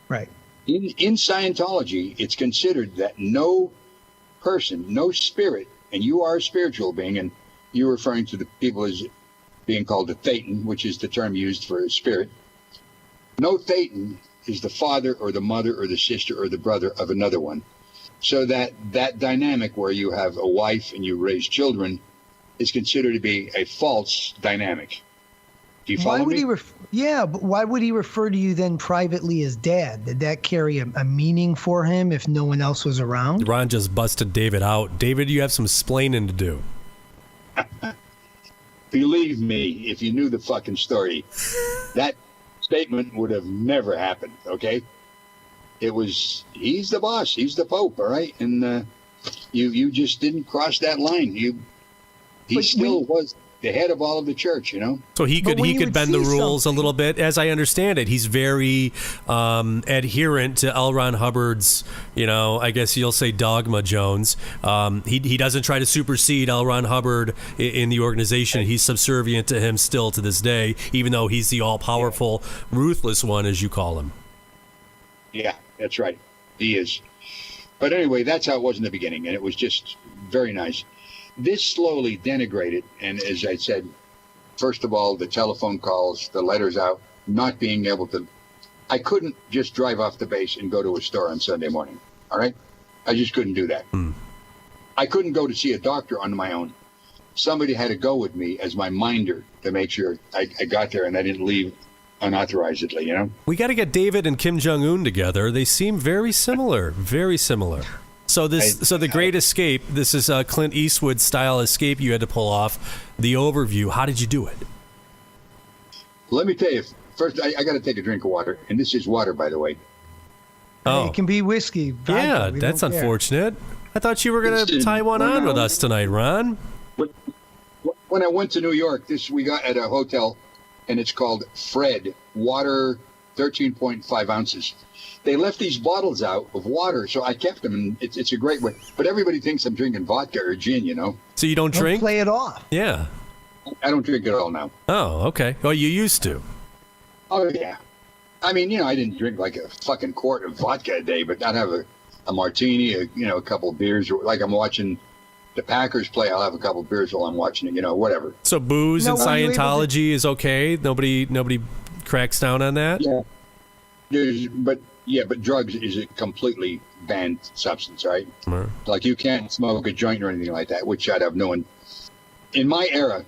Right. In Scientology, it's considered that no person, no spirit, and you are a spiritual being, and you're referring to the people as being called a thetan, which is the term used for a spirit. No thetan is the father or the mother or the sister or the brother of another one. So that dynamic where you have a wife and you raise children is considered to be a false dynamic. Do you follow me? But why would he refer to you then privately as Dad? Did that carry a meaning for him if no one else was around? Ron just busted David out. David, you have some splaining to do. Believe me, if you knew the fucking story, that statement would have never happened, okay? It was, he's the boss, he's the Pope, all right? And you just didn't cross that line. He still was the head of all of the church, you know? So he could bend the rules a little bit. As I understand it, he's very adherent to L. Ron Hubbard's, I guess you'll say dogma, Jones. He doesn't try to supersede L. Ron Hubbard in the organization. He's subservient to him still to this day, even though he's the all-powerful, ruthless one, as you call him. Yeah, that's right. He is. But anyway, that's how it was in the beginning, and it was just very nice. This slowly denigrated, and as I said, first of all, the telephone calls, the letters out, not being able to. I couldn't just drive off the base and go to a store on Sunday morning. All right? I just couldn't do that. I couldn't go to see a doctor on my own. Somebody had to go with me as my minder to make sure I got there and I didn't leave unauthorizedly, you know? We got to get David and Kim Jong-un together. They seem very similar, very similar. So the Great Escape, this is a Clint Eastwood style escape you had to pull off. The overview, how did you do it? Let me tell you, first I got to take a drink of water, and this is water, by the way. Oh, it can be whiskey. Vodka. Yeah, that's unfortunate. I thought you were going to tie one on with us tonight, Ron. When I went to New York, we got at a hotel, and it's called Fred, water, 13.5 ounces. They left these bottles out of water, so I kept them, and it's a great way. But everybody thinks I'm drinking vodka or gin, you know. So you don't drink? Play it off. Yeah. I don't drink at all now. Oh, okay. Well, you used to. Oh, yeah. I mean, I didn't drink like a fucking quart of vodka a day, but I'd have a martini, a couple of beers, or like I'm watching the Packers play, I'll have a couple of beers while I'm watching it, whatever. So booze and Scientology is okay? Nobody cracks down on that? Yeah. But drugs is a completely banned substance, right? Like you can't smoke a joint or anything like that, which I'd have known. In my era,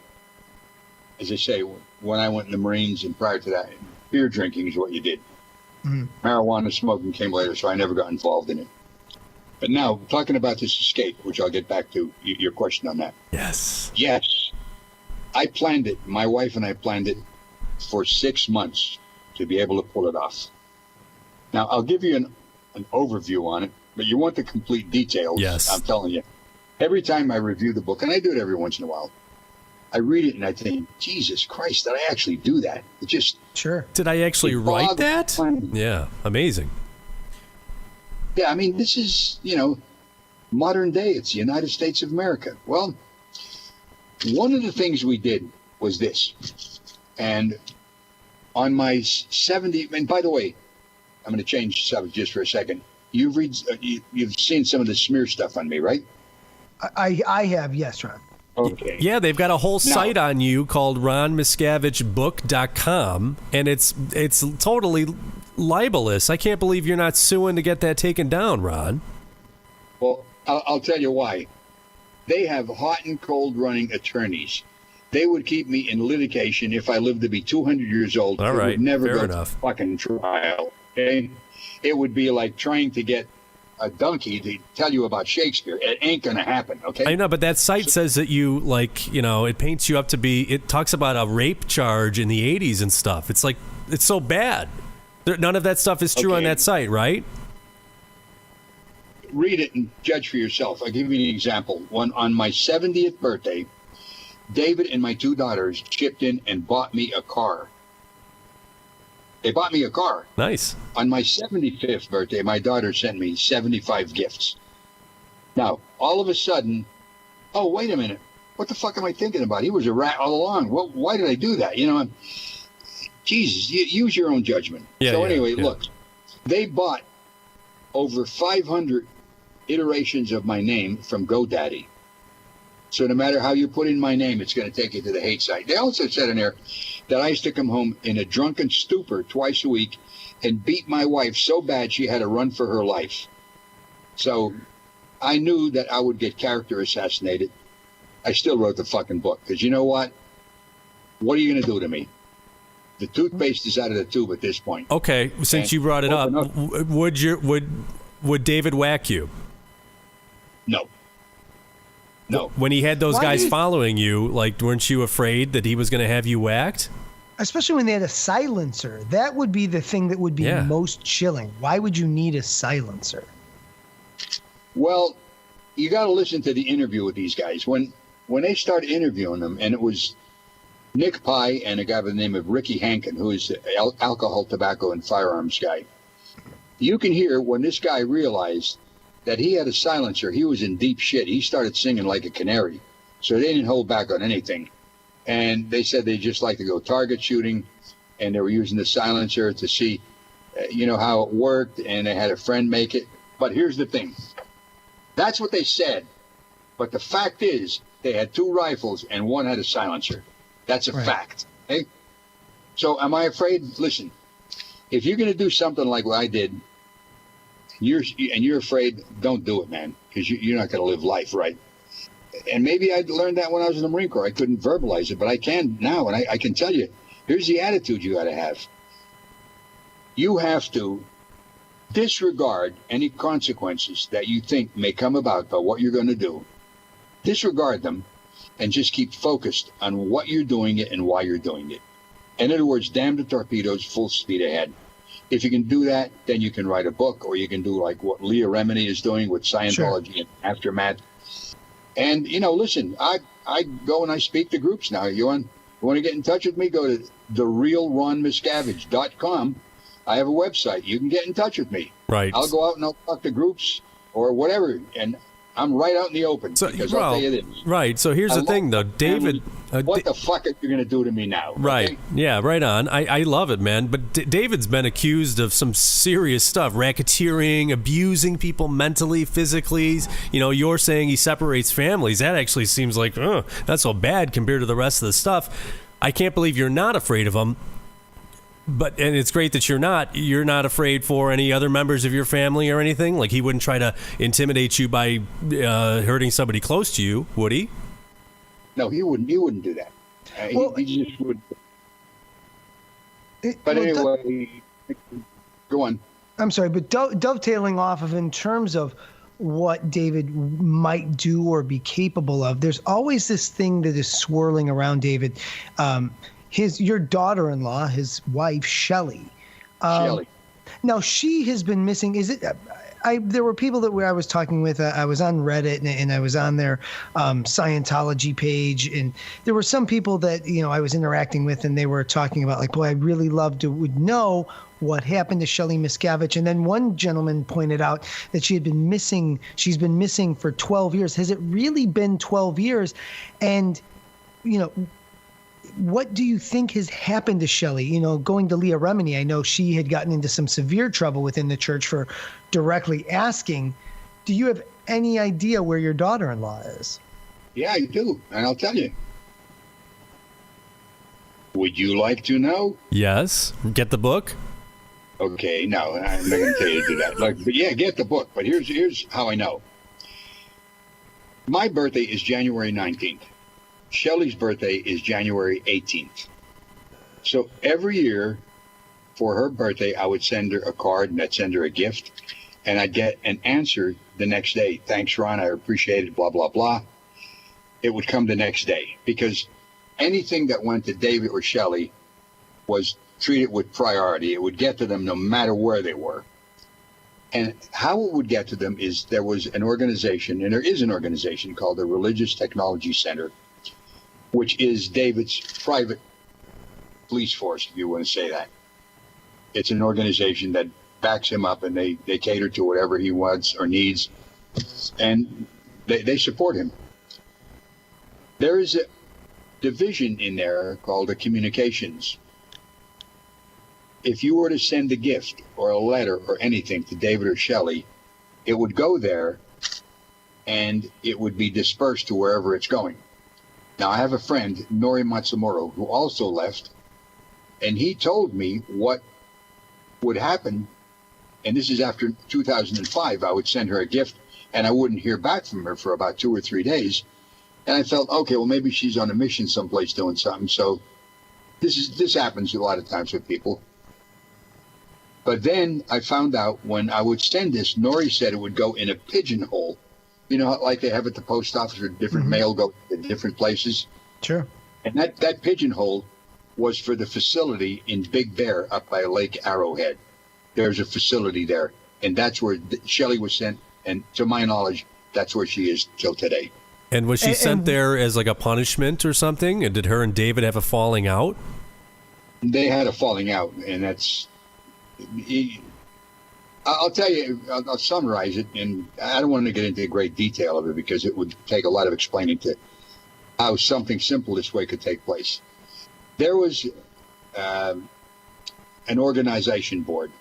as I say, when I went in the Marines and prior to that, beer drinking is what you did. Marijuana smoking came later, so I never got involved in it. But now, talking about this escape, which I'll get back to your question on that. Yes. I planned it. My wife and I planned it for 6 months to be able to pull it off. Now, I'll give you an overview on it, but you want the complete details. Yes. I'm telling you. Every time I review the book, and I do it every once in a while, I read it and I think, Jesus Christ, did I actually do that? It just... Sure. Did I actually write that? Yeah, amazing. Yeah, I mean, this is, modern day. It's the United States of America. Well, one of the things we did was this. And on my 70... And by the way, I'm going to change the subject just for a second. You've seen some of the smear stuff on me, right? I have, yes, Ron. Okay. Yeah, they've got a whole site on you called ronmiscavigebook.com, and it's totally libelous. I can't believe you're not suing to get that taken down, Ron. Well, I'll tell you why. They have hot and cold running attorneys. They would keep me in litigation if I lived to be 200 years old. All right, would never fair go enough. to fucking trial. Okay? It would be like trying to get a donkey to tell you about Shakespeare. It ain't going to happen, okay? I know, but that site says that you, it paints you up to be, it talks about a rape charge in the 80s and stuff. It's like, it's so bad. None of that stuff is true on that site, right? Read it and judge for yourself. I'll give you an example. On my 70th birthday, David and my 2 daughters chipped in and bought me a car. They bought me a car. Nice. On my 75th birthday, my daughter sent me 75 gifts. Now, all of a sudden, oh, wait a minute. What the fuck am I thinking about? He was a rat all along. Why did I do that? Jesus, use your own judgment. Look, they bought over 500 iterations of my name from GoDaddy. So no matter how you put in my name, it's going to take you to the hate site. They also said in there that I used to come home in a drunken stupor twice a week and beat my wife so bad she had to run for her life. So I knew that I would get character assassinated. I still wrote the fucking book because you know what? What are you going to do to me? The toothpaste is out of the tube at this point. Okay, since you brought it up, would David whack you? No. No. When he had those guys following you, weren't you afraid that he was going to have you whacked? Especially when they had a silencer. That would be the thing that would be most chilling. Why would you need a silencer? Well, you got to listen to the interview with these guys. When they started interviewing them, and it was Nick Pye and a guy by the name of Ricky Hankin, who is the alcohol, tobacco, and firearms guy. You can hear when this guy realized that he had a silencer, he was in deep shit. He started singing like a canary. So they didn't hold back on anything. And they said they just like to go target shooting, and they were using the silencer to see, how it worked, and they had a friend make it. But here's the thing. That's what they said. But the fact is, they had 2 rifles, and one had a silencer. That's a fact. Okay? So am I afraid? Listen, if you're going to do something like what I did, you're afraid, don't do it, man, because you're not going to live life right. And maybe I learned that when I was in the Marine Corps. I couldn't verbalize it, but I can now, and I can tell you, here's the attitude you got to have. You have to disregard any consequences that you think may come about by what you're going to do. Disregard them and just keep focused on what you're doing it and why you're doing it. In other words, damn the torpedoes, full speed ahead. If you can do that, then you can write a book, or you can do like what Leah Remini is doing with Scientology and Aftermath. And, listen, I go and I speak to groups now. You want to get in touch with me? Go to therealronmiscavige.com. I have a website. You can get in touch with me. Right. I'll go out and I'll talk to groups or whatever, and I'm right out in the open. So, because I'll tell you this. Right. So here's the thing, though, David. What the fuck are you going to do to me now? Right. Okay? Yeah, right on. I love it, man. But David's been accused of some serious stuff, racketeering, abusing people mentally, physically. You're saying he separates families. That actually seems like, not so bad compared to the rest of the stuff. I can't believe you're not afraid of him. And it's great that you're not afraid for any other members of your family or anything. Like, he wouldn't try to intimidate you by hurting somebody close to you, would he? No, he wouldn't do that. He just would. Anyway, go on. I'm sorry, but dovetailing off of, in terms of what David might do or be capable of, there's always this thing that is swirling around David. Your daughter-in-law, his wife, Shelly. Shelly. Now, she has been missing. Is it? There were people that I was talking with. I was on Reddit and I was on their Scientology page, and there were some people that I was interacting with, and they were talking about like, boy, I really would know what happened to Shelly Miscavige. And then one gentleman pointed out that she's been missing for 12 years. Has it really been 12 years? And what do you think has happened to Shelly? Going to Leah Remini, I know she had gotten into some severe trouble within the church for directly asking. Do you have any idea where your daughter-in-law is? Yeah, I do, and I'll tell you. Would you like to know? Yes. Get the book? Okay, no, I'm not going to tell you to do that. But yeah, get the book. But here's how I know. My birthday is January 19th. Shelly's birthday is January 18th. So every year for her birthday, I would send her a card and I'd send her a gift, and I'd get an answer the next day. Thanks, Ron. I appreciate it, blah, blah, blah. It would come the next day, because anything that went to David or Shelly was treated with priority. It would get to them no matter where they were. And how it would get to them is there was an organization, and there is an organization called the Religious Technology Center, which is David's private police force, if you want to say that. It's an organization that backs him up, and they cater to whatever he wants or needs, and they support him. There is a division in there called the communications. If you were to send a gift or a letter or anything to David or Shelly, it would go there, and it would be dispersed to wherever it's going. Now, I have a friend, Nori Matsumoro, who also left, and he told me what would happen, and this is after 2005. I would send her a gift, and I wouldn't hear back from her for about 2 or 3 days, and I felt, okay, well, maybe she's on a mission someplace doing something. So this happens a lot of times with people. But then I found out when I would send this, Nori said it would go in a pigeonhole. Like they have at the post office, where different mail go to different places. Sure. And that pigeonhole was for the facility in Big Bear up by Lake Arrowhead. There's a facility there, and that's where Shelly was sent. And to my knowledge, that's where she is till today. And was she sent there as like a punishment or something? And did her and David have a falling out? They had a falling out, and that's... I'll tell you, I'll summarize it, and I don't want to get into great detail of it because it would take a lot of explaining to how something simple this way could take place. There was an organization board.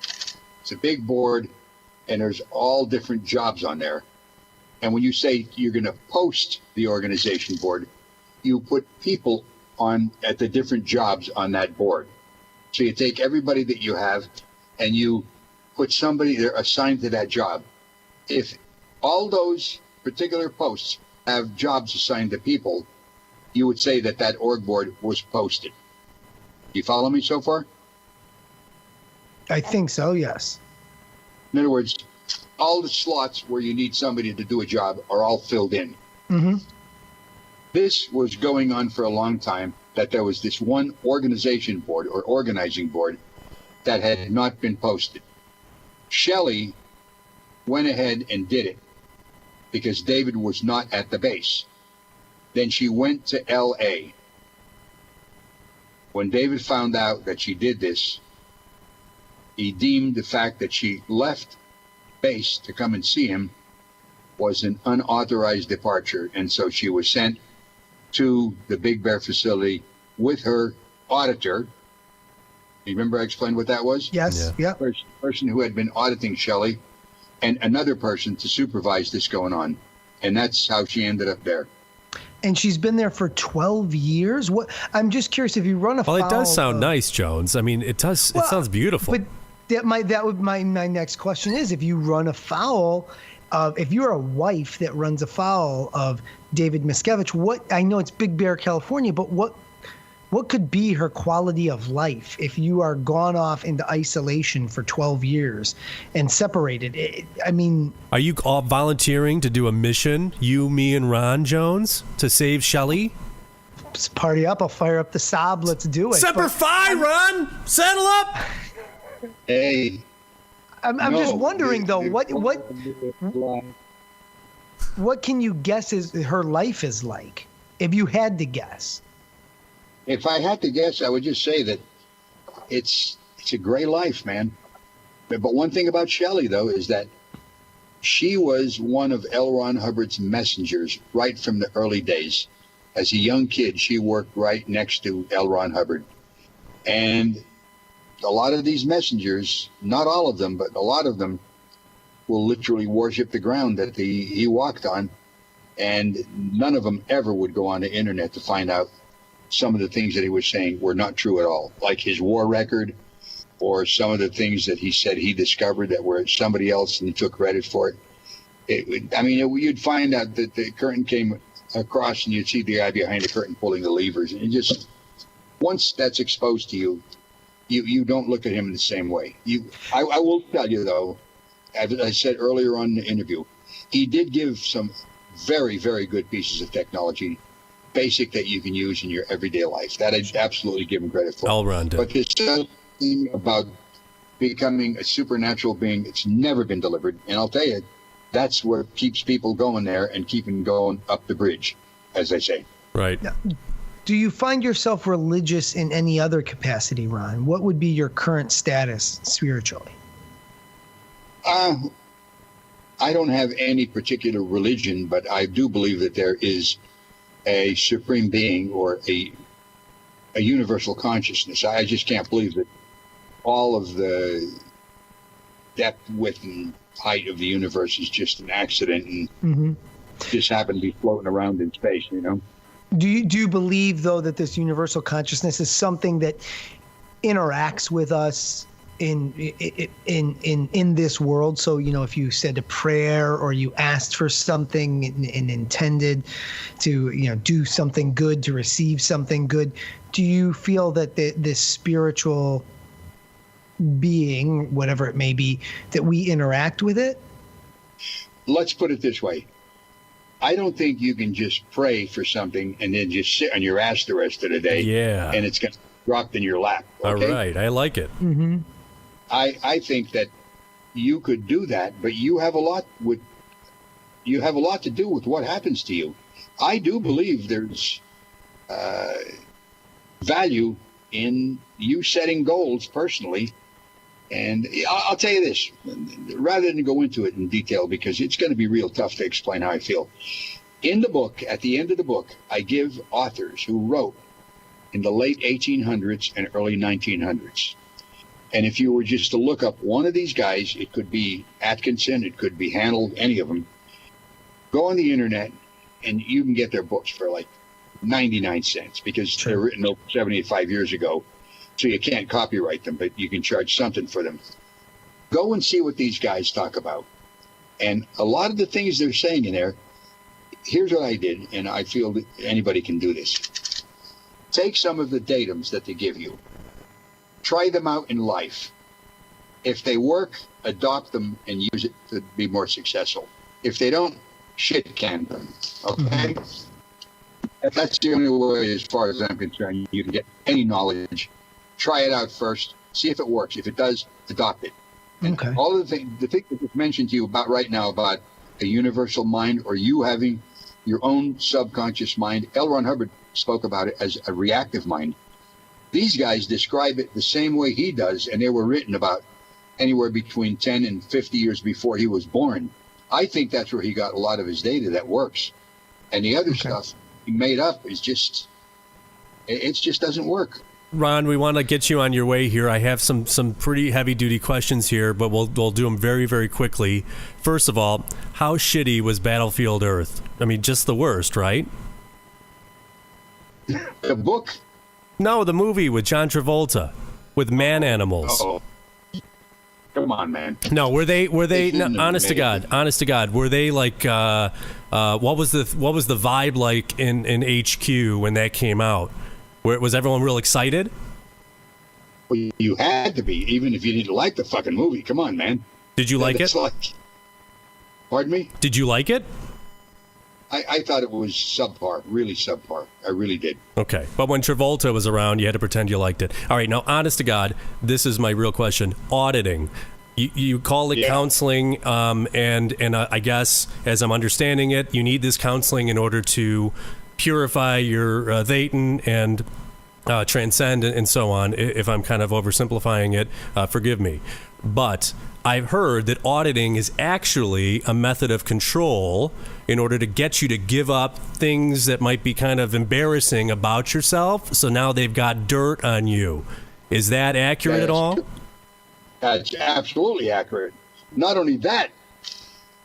It's a big board, and there's all different jobs on there. And when you say you're going to post the organization board, you put people at the different jobs on that board. So you take everybody that you have and you put somebody there assigned to that job. If all those particular posts have jobs assigned to people, you would say that that org board was posted. You follow me so far? I think so, yes. In other words, all the slots where you need somebody to do a job are all filled in. Mm-hmm. This was going on for a long time, that there was this one organization board or organizing board that had not been posted. Shelly went ahead and did it because David was not at the base. Then she went to LA. When David found out that she did this, he deemed the fact that she left base to come and see him was an unauthorized departure, and so she was sent to the Big Bear facility with her auditor. You remember I explained what that was? Yes. Yeah. Person who had been auditing Shelly, and another person to supervise this going on, and that's how she ended up there. And she's been there for 12 years. What? I'm just curious if you run a. Well, it does sound nice, Jones. I mean, it does. Well, it sounds beautiful. But my next question is, if you run afoul of, if you're a wife that runs afoul of David Miscavige, what? I know it's Big Bear, California, but what could be her quality of life if you are gone off into isolation for 12 years and separated? I mean, are you all volunteering to do a mission, you, me, and Ron Jones, to save Shelly? Let's party up. I'll fire up the Saab. Let's do it. Semper Fi, Ron! Settle up! Hey. I'm just wondering, though, what can you guess is her life is like, if you had to guess? If I had to guess, I would just say that it's a gray life, man. But one thing about Shelly, though, is that she was one of L. Ron Hubbard's messengers right from the early days. As a young kid, she worked right next to L. Ron Hubbard. And a lot of these messengers, not all of them, but a lot of them, will literally worship the ground that he walked on. And none of them ever would go on the internet to find out some of the things that he was saying were not true at all, like his war record, or some of the things that he said he discovered that were somebody else and he took credit for it. You'd find out that the curtain came across and you'd see the guy behind the curtain pulling the levers. And just, once that's exposed to you, you don't look at him in the same way. I will tell you, though, as I said earlier on in the interview, he did give some very, very good pieces of technology, basic, that you can use in your everyday life. That I'd absolutely give him credit for. All rounded. But this thing about becoming a supernatural being, it's never been delivered. And I'll tell you, that's what keeps people going there and keeping going up the bridge, as they say. Right. Now, do you find yourself religious in any other capacity, Ron? What would be your current status spiritually? I don't have any particular religion, but I do believe that there is a supreme being or a universal consciousness. I just can't believe that all of the depth, width, and height of the universe is just an accident and just happened to be floating around in space, you know? Do you believe, though, that this universal consciousness is something that interacts with us in this world? So, you know, if you said a prayer or you asked for something and intended to, you know, do something good, to receive something good, do you feel that this spiritual being, whatever it may be, that we interact with it? Let's put it this way. I don't think you can just pray for something and then just sit on your ass the rest of the day. Yeah. And it's going to drop in your lap. Okay? All right. I like it. Mm-hmm. I think that you could do that, but you have a lot to do with what happens to you. I do believe there's value in you setting goals personally. And I'll tell you this, rather than go into it in detail, because it's going to be real tough to explain how I feel. In the book, at the end of the book, I give authors who wrote in the late 1800s and early 1900s. And if you were just to look up one of these guys, it could be Atkinson, it could be Handel, any of them. Go on the internet and you can get their books for like 99 cents because they're written over 75 years ago. So you can't copyright them, but you can charge something for them. Go and see what these guys talk about. And a lot of the things they're saying in there, here's what I did, and I feel that anybody can do this. Take some of the datums that they give you. Try them out in life. If they work, adopt them and use it to be more successful. If they don't, shit can them. Okay? That's the only way, as far as I'm concerned, you can get any knowledge. Try it out first. See if it works. If it does, adopt it. And all of the things that was mentioned to you about right now about a universal mind or you having your own subconscious mind, L. Ron Hubbard spoke about it as a reactive mind. These guys describe it the same way he does, and they were written about anywhere between 10 and 50 years before he was born. I think that's where he got a lot of his data that works. And the other stuff he made up is just, it just doesn't work. Ron, we want to get you on your way here. I have some pretty heavy-duty questions here, but we'll do them very, very quickly. First of all, how shitty was Battlefield Earth? I mean, just the worst, right? The book? No, the movie with John Travolta, with man animals. Oh, come on, man. No, were they? No, honest to God, were they like? What was the vibe like in HQ when that came out? Was everyone real excited? Well, you had to be, even if you didn't like the fucking movie. Come on, man. Did you like it? Pardon me? Did you like it? I thought it was subpar, really subpar. I really did. Okay. But when Travolta was around, you had to pretend you liked it. All right. Now, honest to God, this is my real question. Auditing. You call it counseling, and I guess, as I'm understanding it, you need this counseling in order to purify your Thetan and transcend and so on. If I'm kind of oversimplifying it, forgive me. But I've heard that auditing is actually a method of control in order to get you to give up things that might be kind of embarrassing about yourself. So now they've got dirt on you. Is that accurate at all? That's absolutely accurate. Not only that,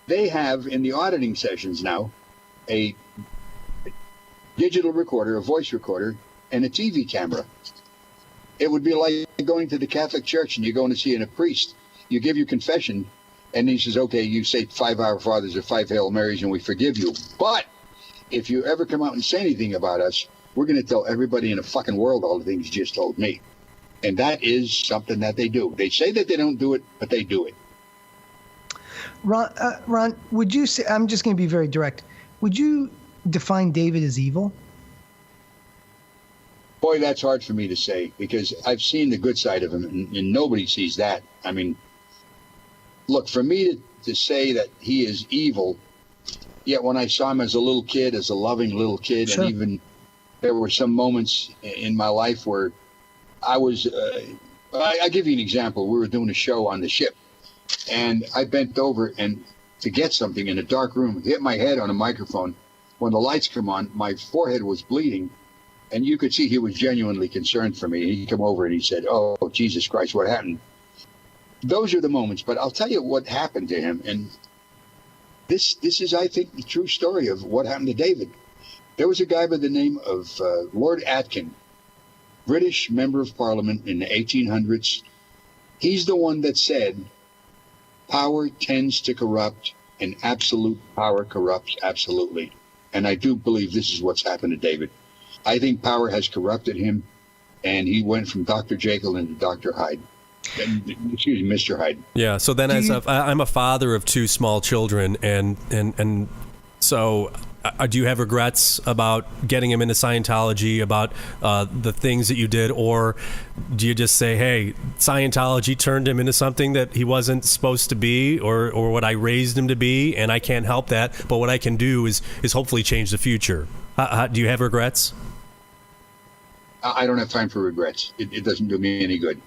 they have in the auditing sessions now a digital recorder, a voice recorder, and a TV camera. It would be like going to the Catholic Church and you're going to see a priest. You give your confession, and he says, okay, you say 5 Our Fathers or 5 Hail Marys, and we forgive you. But if you ever come out and say anything about us, we're going to tell everybody in the fucking world all the things you just told me. And that is something that they do. They say that they don't do it, but they do it. Ron, would you say, I'm just going to be very direct, would you define David as evil? Boy, that's hard for me to say because I've seen the good side of him, and nobody sees that. I mean, look, for me to say that he is evil, yet when I saw him as a little kid, as a loving little kid, and even there were some moments in my life where I was, I'll give you an example. We were doing a show on the ship, and I bent over and to get something in a dark room, hit my head on a microphone. When the lights come on, my forehead was bleeding, and you could see he was genuinely concerned for me. He'd come over and he said, oh, Jesus Christ, what happened? Those are the moments, but I'll tell you what happened to him, and this is, I think, the true story of what happened to David. There was a guy by the name of Lord Akin, British member of Parliament in the 1800s. He's the one that said, power tends to corrupt, and absolute power corrupts absolutely. And I do believe this is what's happened to David. I think power has corrupted him, and he went from Dr. Jekyll into Dr. Hyde. Excuse me, Mr. Hyde. Yeah, so then I'm a father of 2 small children, and so do you have regrets about getting him into Scientology, about the things that you did, or do you just say, hey, Scientology turned him into something that he wasn't supposed to be, or what I raised him to be, and I can't help that, but what I can do is hopefully change the future? Do you have regrets? I don't have time for regrets. It doesn't do me any good.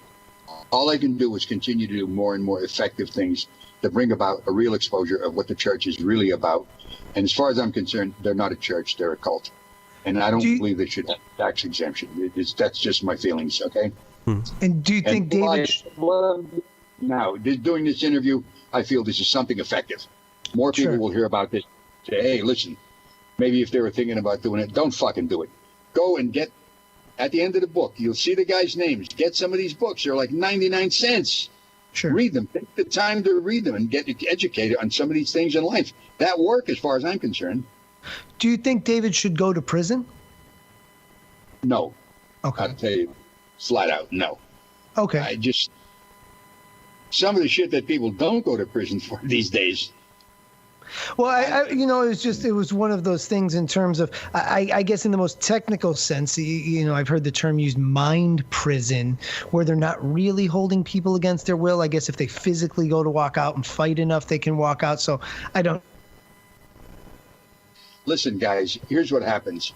All I can do is continue to do more and more effective things to bring about a real exposure of what the church is really about. And as far as I'm concerned, they're not a church, they're a cult. And I don't believe they should have tax exemption. That's just my feelings, okay? And do you think David... Now, doing this interview, I feel this is something effective. More people will hear about this. Say, hey, listen, maybe if they were thinking about doing it, don't fucking do it. go and get, at the end of the book, you'll see the guys' names. Get some of these books. They're like 99 cents. Sure. Read them. Take the time to read them and get educated on some of these things in life. That work, as far as I'm concerned. Do you think David should go to prison? No. Okay. I'll tell you flat out, no. Okay. Some of the shit that people don't go to prison for these days. Well, it was one of those things in terms of, I guess in the most technical sense, I've heard the term used, mind prison, where they're not really holding people against their will. I guess if they physically go to walk out and fight enough, they can walk out. So I don't. Listen, guys, here's what happens.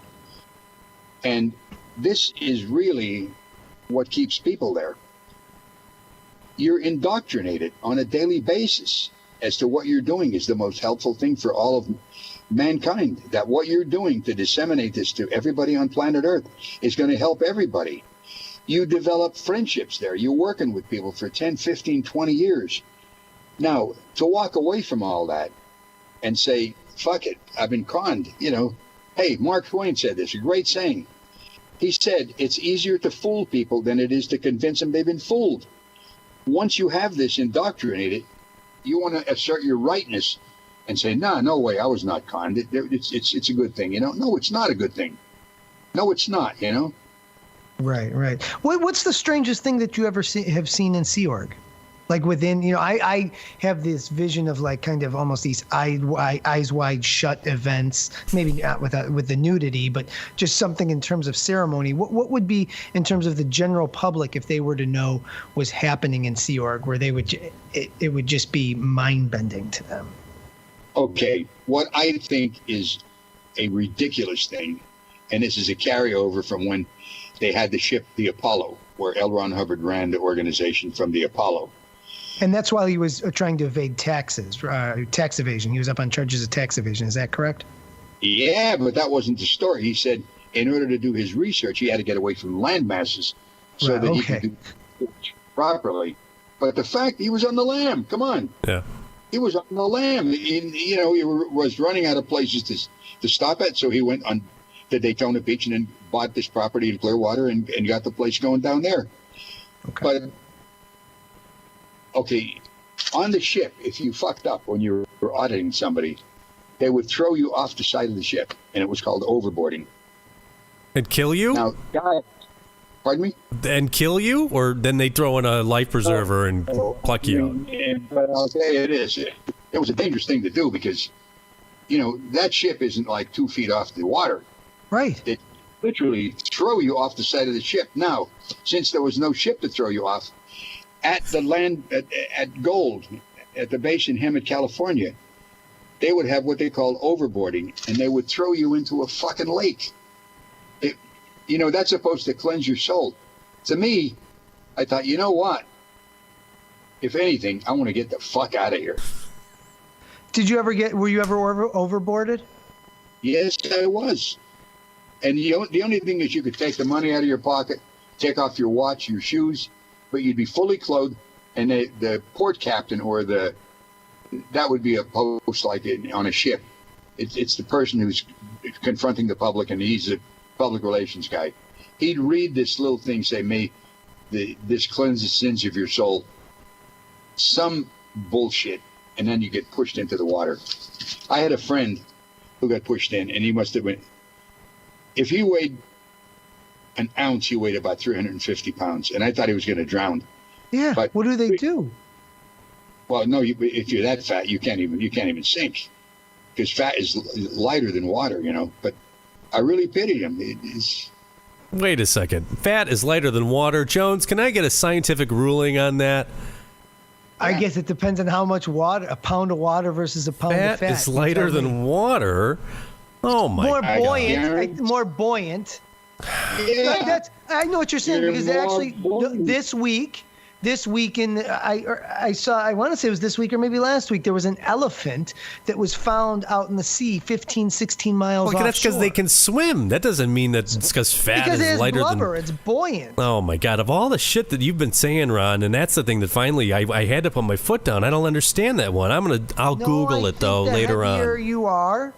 And this is really what keeps people there. You're indoctrinated on a daily basis as to what you're doing is the most helpful thing for all of mankind, that what you're doing to disseminate this to everybody on planet Earth is going to help everybody. You develop friendships there. You're working with people for 10, 15, 20 years. Now, to walk away from all that and say, fuck it, I've been conned, Hey, Mark Twain said this, a great saying. He said, it's easier to fool people than it is to convince them they've been fooled. Once you have this indoctrinated, you want to assert your rightness and say, no way, I was not conned. It's a good thing, No, it's not a good thing. No, it's not, Right. What's the strangest thing that you ever have seen in Sea Org? Like within, I have this vision of like kind of almost these eyes wide shut events, maybe not with the nudity, but just something in terms of ceremony. What would be in terms of the general public if they were to know was happening in Sea Org, where it would just be mind bending to them? Okay, what I think is a ridiculous thing, and this is a carryover from when they had the ship, the Apollo, where L. Ron Hubbard ran the organization from the Apollo. And that's while he was trying to evade taxes, tax evasion. He was up on charges of tax evasion. Is that correct? Yeah, but that wasn't the story. He said in order to do his research, he had to get away from land masses so that he could do it properly. But the fact he was on the lam, come on. Yeah. He was on the lam. He was running out of places to stop at, so he went on the Daytona Beach and then bought this property in Clearwater and got the place going down there. Okay. But okay, on the ship, if you fucked up when you were auditing somebody, they would throw you off the side of the ship, and it was called overboarding. And kill you? Now, pardon me? And kill you? Or then they throw in a life preserver and pluck you out? But I'll say it is. It was a dangerous thing to do because, that ship isn't like 2 feet off the water. Right. They literally throw you off the side of the ship. Now, since there was no ship to throw you off, at the land, at Gold, at the base in Hemet, California, they would have what they call overboarding, and they would throw you into a fucking lake. That's supposed to cleanse your soul. To me, I thought, you know what? If anything, I want to get the fuck out of here. Were you ever overboarded? Yes, I was. And the only thing is you could take the money out of your pocket, take off your watch, your shoes, but you'd be fully clothed, and the port captain or that would be a post like on a ship. It's the person who's confronting the public, and he's a public relations guy. He'd read this little thing, say, this cleanses sins of your soul. Some bullshit, and then you get pushed into the water. I had a friend who got pushed in, and he must have been, if he weighed an ounce, he weighed about 350 pounds, and I thought he was going to drown. Yeah. But what do they do? Well, no, if you're that fat, you can't even sink, because fat is lighter than water, But I really pitied him. Wait a second. Fat is lighter than water. Jones, can I get a scientific ruling on that? I guess it depends on how much water, a pound of water versus a pound of fat. Fat is lighter than water? Oh, my God. More buoyant. Yeah. I know what you're saying, because actually this week I saw, I want to say it was this week or maybe last week, there was an elephant that was found out in the sea 15, 16 miles offshore. That's because they can swim. That doesn't mean that it's because fat is lighter than... blubber. It's buoyant. Oh, my God. Of all the shit that you've been saying, Ron, and that's the thing that finally I had to put my foot down. I don't understand that one. I'll Google it, though, later on. The heavier you are,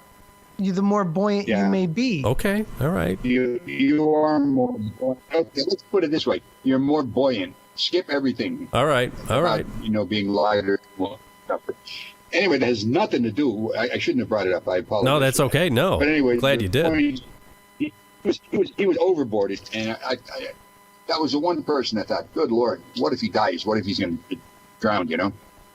the more buoyant you may be. Okay, all right. You are more buoyant. Okay, let's put it this way. You're more buoyant. Skip everything. All right. Being lighter. Well, anyway, that has nothing to do. I shouldn't have brought it up. I apologize. No, that's okay. No. But anyway, glad you did. He was overboarded, and I that was the one person that thought, good Lord, what if he dies? What if he's going to drown,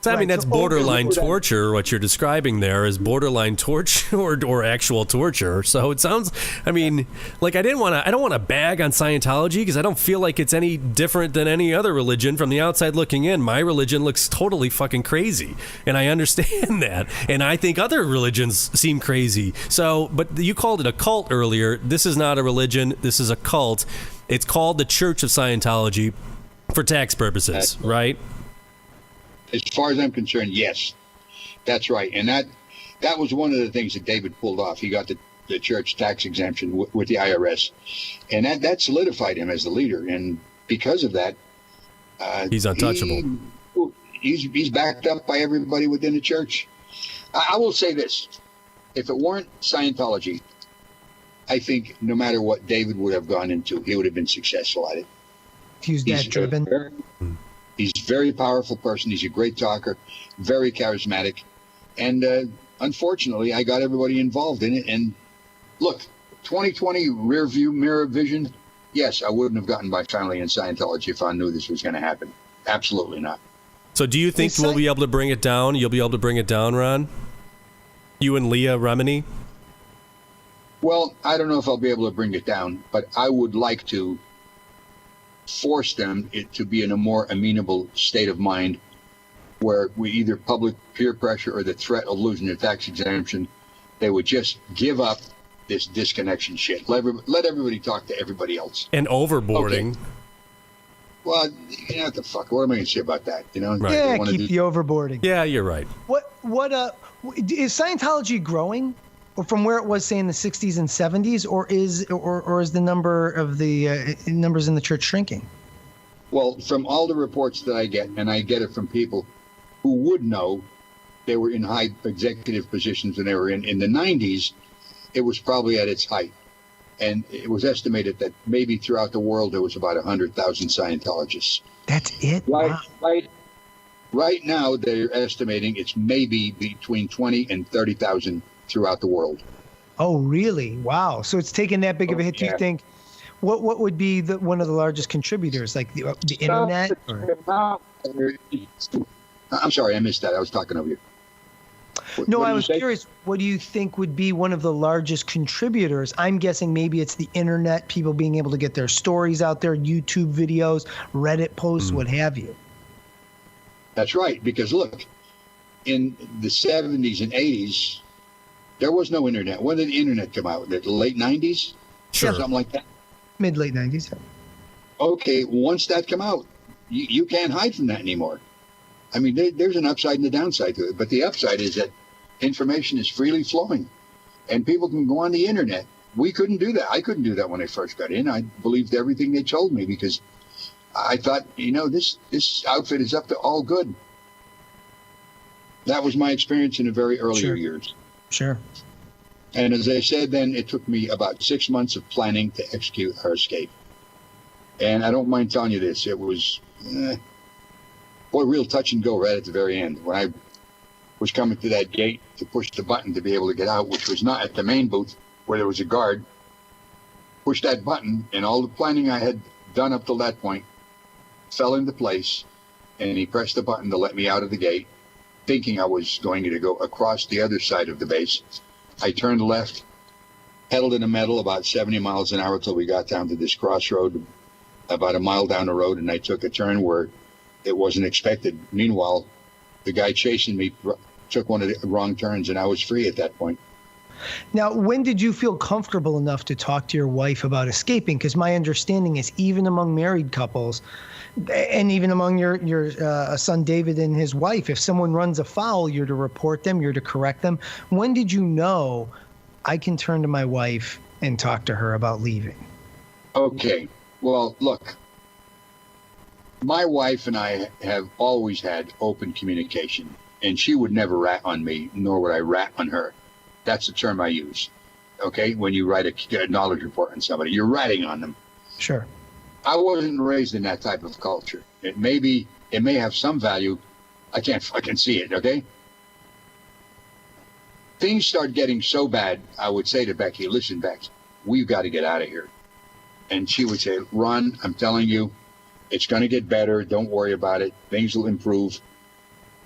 So, I mean, that's borderline torture. What you're describing there is borderline torture or actual torture. So it sounds, I mean, like I don't want to bag on Scientology because I don't feel like it's any different than any other religion from the outside looking in. My religion looks totally fucking crazy. And I understand that. And I think other religions seem crazy. So, but you called it a cult earlier. This is not a religion. This is a cult. It's called the Church of Scientology for tax purposes, right? As far as I'm concerned, yes, that's right. And that was one of the things that David pulled off. He got the church tax exemption with the IRS, and that solidified him as the leader. And because of that, he's untouchable. He's backed up by everybody within the church. I will say this: if it weren't Scientology, I think no matter what David would have gone into, he would have been successful at it. He's that driven. He's a very powerful person. He's a great talker, very charismatic. And unfortunately, I got everybody involved in it. And look, 2020 rear view mirror vision. Yes, I wouldn't have gotten my family in Scientology if I knew this was going to happen. Absolutely not. So do you think we'll be able to bring it down? You'll be able to bring it down, Ron? You and Leah Remini? Well, I don't know if I'll be able to bring it down, but I would like to force them to be in a more amenable state of mind where we either public peer pressure or the threat of losing their tax exemption, they would just give up this disconnection shit. Let everybody talk to everybody else. And overboarding. Okay. Well, what the fuck? What am I going to say about that? Right. Yeah, keep the overboarding. Yeah, you're right. What is Scientology growing? From where it was, say, in the 60s and 70s, or is the number of the numbers in the church shrinking? Well, from all the reports that I get, and I get it from people who would know, they were in high executive positions when they were in the 90s, it was probably at its height. And it was estimated that maybe throughout the world there was about 100,000 Scientologists. That's it? Right now, they're estimating it's maybe between 20 and 30,000 throughout the world. Oh, really? Wow. So it's taken that big of a hit. Do you think what would be one of the largest contributors, like the internet? I'm sorry, I missed that. I was talking over you. No, I was curious. What do you think would be one of the largest contributors? I'm guessing maybe it's the internet, people being able to get their stories out there, YouTube videos, Reddit posts, what have you. That's right. Because look, in the 70s and 80s, there was no internet. When did the internet come out? The late 90s? Sure. Something like that. Mid-late 90s. Okay, once that come out, you can't hide from that anymore. I mean, there's an upside and a downside to it. But the upside is that information is freely flowing. And people can go on the internet. We couldn't do that. I couldn't do that when I first got in. I believed everything they told me because I thought, this outfit is up to all good. That was my experience in the very earlier years. Sure. And as I said then, it took me about 6 months of planning to execute her escape. And I don't mind telling you this. It was, real touch and go right at the very end. When I was coming to that gate to push the button to be able to get out, which was not at the main booth where there was a guard, pushed that button, and all the planning I had done up till that point fell into place, and he pressed the button to let me out of the gate, thinking I was going to go across the other side of the base. I turned left, pedaled in the metal about 70 miles an hour till we got down to this crossroad, about a mile down the road, and I took a turn where it wasn't expected. Meanwhile, the guy chasing me took one of the wrong turns, and I was free at that point. Now, when did you feel comfortable enough to talk to your wife about escaping? Because my understanding is even among married couples, and even among your son David and his wife, if someone runs afoul, you're to report them, you're to correct them. When did you know I can turn to my wife and talk to her about leaving? Okay. Well, look, my wife and I have always had open communication, and she would never rat on me, nor would I rat on her. That's the term I use. Okay, when you write a knowledge report on somebody, you're writing on them. Sure. I wasn't raised in that type of culture. It may have some value. I can't fucking see it, okay? Things start getting so bad, I would say to Becky, listen, Bex, we've got to get out of here. And she would say, Ron, I'm telling you, it's going to get better. Don't worry about it. Things will improve.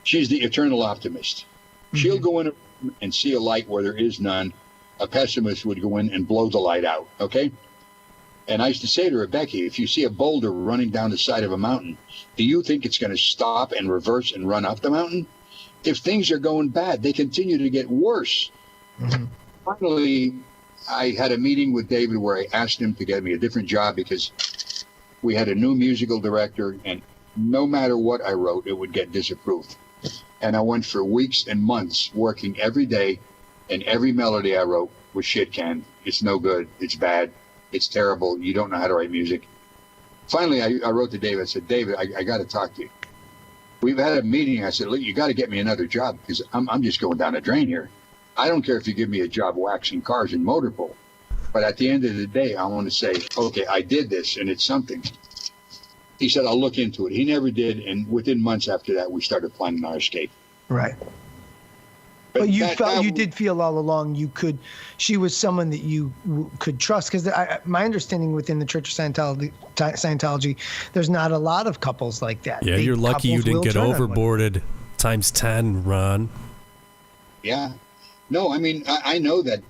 She's the eternal optimist. Mm-hmm. She'll go in and see a light where there is none. A pessimist would go in and blow the light out, okay? And I used to say to her, Becky, if you see a boulder running down the side of a mountain, do you think it's going to stop and reverse and run up the mountain? If things are going bad, they continue to get worse. Mm-hmm. Finally, I had a meeting with David where I asked him to get me a different job because we had a new musical director, and no matter what I wrote, it would get disapproved. And I went for weeks and months working every day, and every melody I wrote was shit canned. It's no good. It's bad. It's terrible. You don't know how to write music. Finally, I wrote to David. I said, David, I got to talk to you. We've had a meeting. I said, look, you got to get me another job because I'm just going down a drain here. I don't care if you give me a job waxing cars in motor pool. But at the end of the day, I want to say, okay, I did this and it's something. He said, I'll look into it. He never did. And within months after that, we started planning our escape. Right. But you did feel all along she was someone that you could trust, because my understanding within the Church of Scientology, there's not a lot of couples like that. Yeah, you're lucky you didn't get overboarded times 10, Ron. Yeah. No, I mean, I know that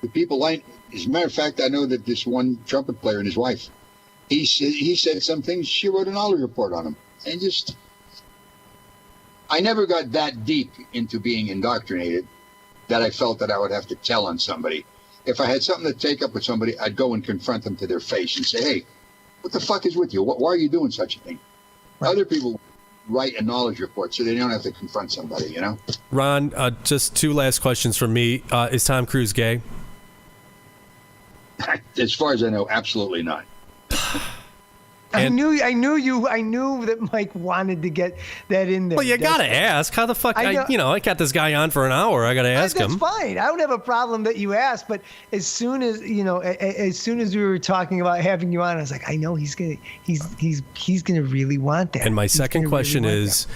the people as a matter of fact, I know that this one trumpet player and his wife, he said some things, she wrote an knowledge report on him. And I never got that deep into being indoctrinated that I felt that I would have to tell on somebody. If I had something to take up with somebody, I'd go and confront them to their face and say, hey, what the fuck is with you? Why are you doing such a thing? Right. Other people write a knowledge report so they don't have to confront somebody, you know? Ron, just two last questions from me. Is Tom Cruise gay? As far as I know, absolutely not. I knew that Mike wanted to get that in there. Well, you gotta ask. How the fuck? I got this guy on for an hour. I gotta ask him. That's fine. I don't have a problem that you asked. But as soon as we were talking about having you on, I was like, I know he's gonna really want that. And my second question is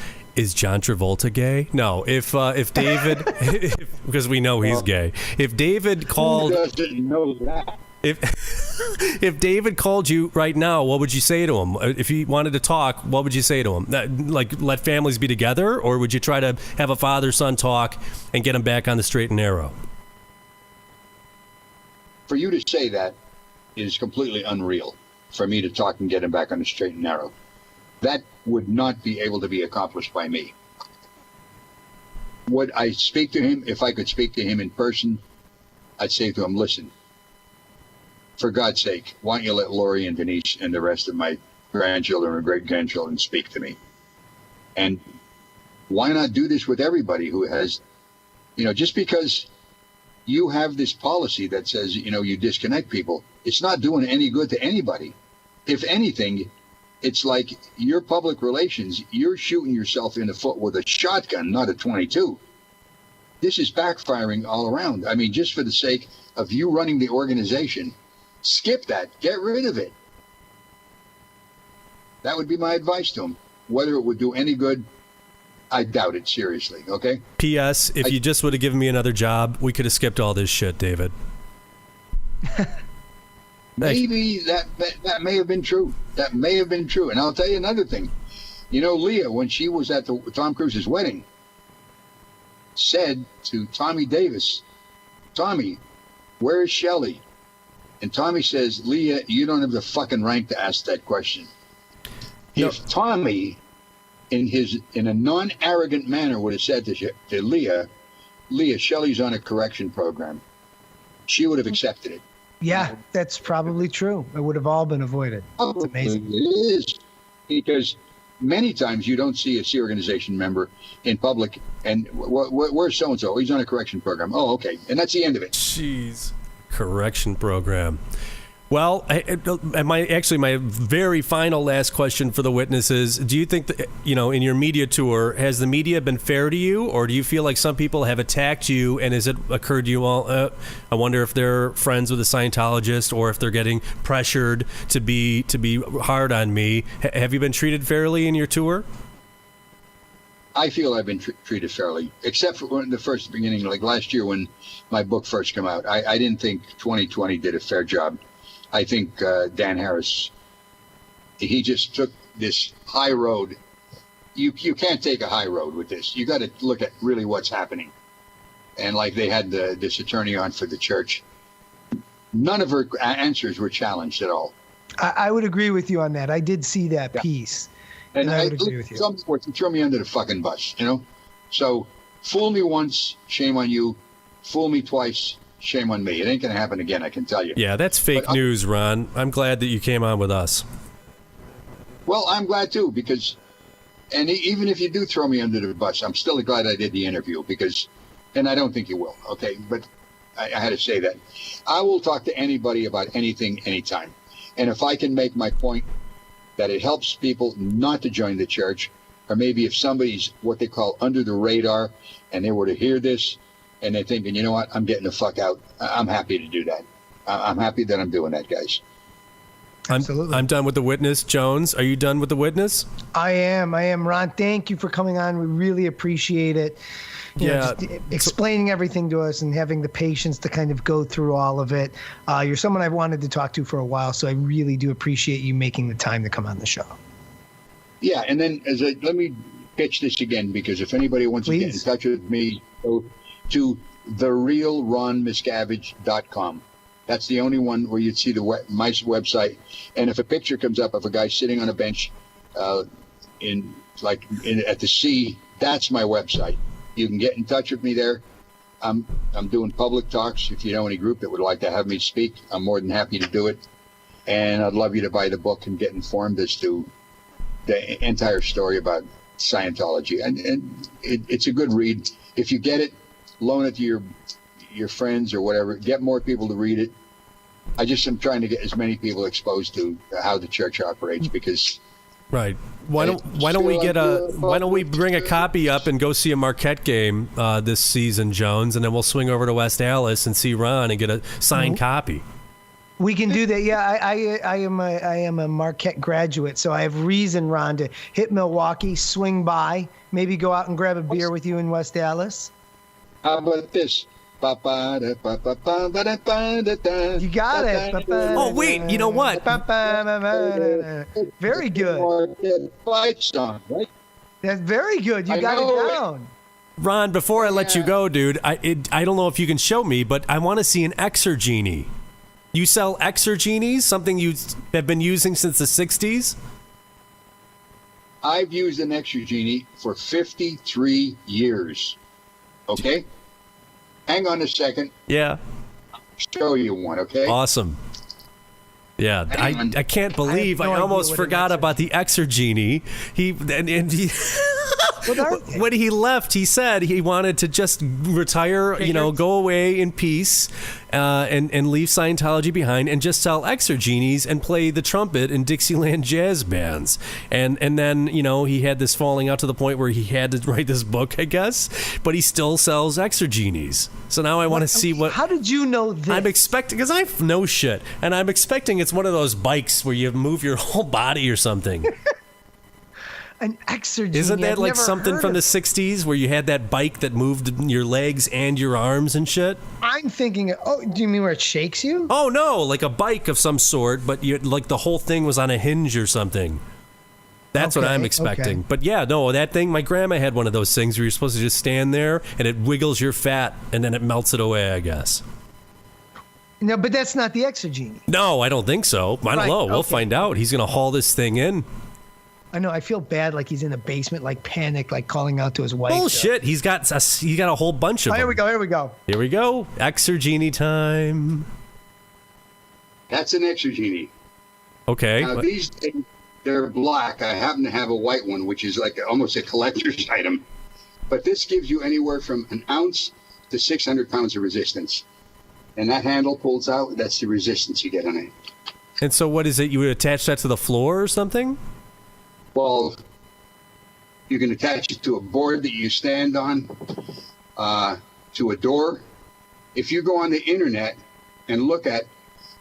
John Travolta gay? No. If David, because we know he's gay. If David called, who doesn't know that? If David called you right now, what would you say to him? If he wanted to talk, what would you say to him? Like, let families be together, or would you try to have a father-son talk and get him back on the straight and narrow? For you to say that is completely unreal. For me to talk and get him back on the straight and narrow, that would not be able to be accomplished by me. Would I speak to him? If I could speak to him in person, I'd say to him, listen, for God's sake, why don't you let Lori and Denise and the rest of my grandchildren or great-grandchildren speak to me? And why not do this with everybody who has, just because you have this policy that says, you disconnect people, it's not doing any good to anybody. If anything, it's like your public relations, you're shooting yourself in the foot with a shotgun, not a .22. This is backfiring all around. I mean, just for the sake of you running the organization, skip that. Get rid of it. That would be my advice to him. Whether it would do any good, I doubt it, seriously, okay? P.S. If you just would have given me another job, we could have skipped all this shit, David. Maybe that may have been true. That may have been true. And I'll tell you another thing. Leah, when she was at Tom Cruise's wedding, said to Tommy Davis, Tommy, where is Shelly? And Tommy says, Leah, you don't have the fucking rank to ask that question. No. If Tommy, in a non-arrogant manner, would have said to Leah, Shelly's on a correction program, she would have accepted it. Yeah, that's probably true. It would have all been avoided. It's amazing. It is. Because many times you don't see a C organization member in public, and where's so-and-so? He's on a correction program. Oh, okay. And that's the end of it. Jeez. Correction program. Well, my very final last question for the witnesses, do you think that, in your media tour, has the media been fair to you, or do you feel like some people have attacked you, and has it occurred to you all, I wonder if they're friends with a Scientologist or if they're getting pressured to be hard on me? Have you been treated fairly in your tour? I feel I've been treated fairly, except for in the first beginning, like last year when my book first came out. I didn't think 2020 did a fair job. I think Dan Harris, he just took this high road. You can't take a high road with this. You got to look at really what's happening. And like they had this attorney on for the church. None of her answers were challenged at all. I would agree with you on that. I did see that piece. And I would agree with you. Some sports, you throw me under the fucking bus, So fool me once, shame on you. Fool me twice, shame on me. It ain't going to happen again, I can tell you. Yeah, that's fake news, Ron. I'm glad that you came on with us. Well, I'm glad too, because, and even if you do throw me under the bus, I'm still glad I did the interview because, and I don't think you will, okay? But I had to say that. I will talk to anybody about anything, anytime. And if I can make my point that it helps people not to join the church, or maybe if somebody's what they call under the radar and they were to hear this, and they're thinking, you know what, I'm getting the fuck out. I'm happy to do that. I'm happy that I'm doing that, guys. Absolutely. I'm done with The Witness. Jones, are you done with The Witness? I am. Ron, thank you for coming on. We really appreciate it. Just explaining everything to us and having the patience to kind of go through all of it. You're someone I've wanted to talk to for a while, so I really do appreciate you making the time to come on the show. Yeah, and then let me pitch this again, because if anybody wants to get in touch with me, go to therealronmiscavige.com. That's the only one where you'd see my website. And if a picture comes up of a guy sitting on a bench at the sea, that's my website. You can get in touch with me there. I'm doing public talks. If you know any group that would like to have me speak, I'm more than happy to do it. And I'd love you to buy the book and get informed as to the entire story about Scientology. And it's a good read. If you get it, loan it to your friends or whatever. Get more people to read it. I just am trying to get as many people exposed to how the church operates, because right. Why don't we bring a copy up and go see a Marquette game this season, Jones, and then we'll swing over to West Allis and see Ron and get a signed copy. We can do that. Yeah, I am a Marquette graduate, so I have reason, Ron, to hit Milwaukee, swing by, maybe go out and grab a beer with you in West Allis. How about this? You got it. Oh, wait, you know what? Very good. That's very good. You got it down. Ron, before I let you go, dude, I don't know if you can show me, but I want to see an exergenie. You sell exergenies, something you have been using since the 60s? I've used an exergenie for 53 years. Okay? Hang on a second. Yeah. I'll show you one, okay? Awesome. Yeah, I can't believe I almost forgot about the exergenie. When he left, he said he wanted to just retire, go away in peace, and leave Scientology behind and just sell exergenies and play the trumpet in Dixieland jazz bands. And then, he had this falling out to the point where he had to write this book, I guess, but he still sells exergenies. So now I want to see what... How did you know this? I'm expecting, because I know shit, and I'm expecting it's one of those bikes where you move your whole body or something. An exergenie. Isn't that like something from the 60s where you had that bike that moved your legs and your arms and shit? I'm thinking, do you mean where it shakes you? Oh, no, like a bike of some sort, but like the whole thing was on a hinge or something. That's what I'm expecting. Okay. But yeah, no, that thing, my grandma had one of those things where you're supposed to just stand there and it wiggles your fat and then it melts it away, I guess. No, but that's not the exergenie. No, I don't think so. I don't know. We'll find out. He's going to haul this thing in. I know. I feel bad, like he's in the basement, like panic, like calling out to his wife. Bullshit. He's got a whole bunch of them. Here we go. Here we go. Exergenie time. That's an exergenie. Okay. Now, these things, they're black. I happen to have a white one, which is like almost a collector's item. But this gives you anywhere from an ounce to 600 pounds of resistance. and that handle pulls out, that's the resistance you get on it. And so what is it? You would attach that to the floor or something? Well, you can attach it to a board that you stand on, to a door. If you go on the internet and look at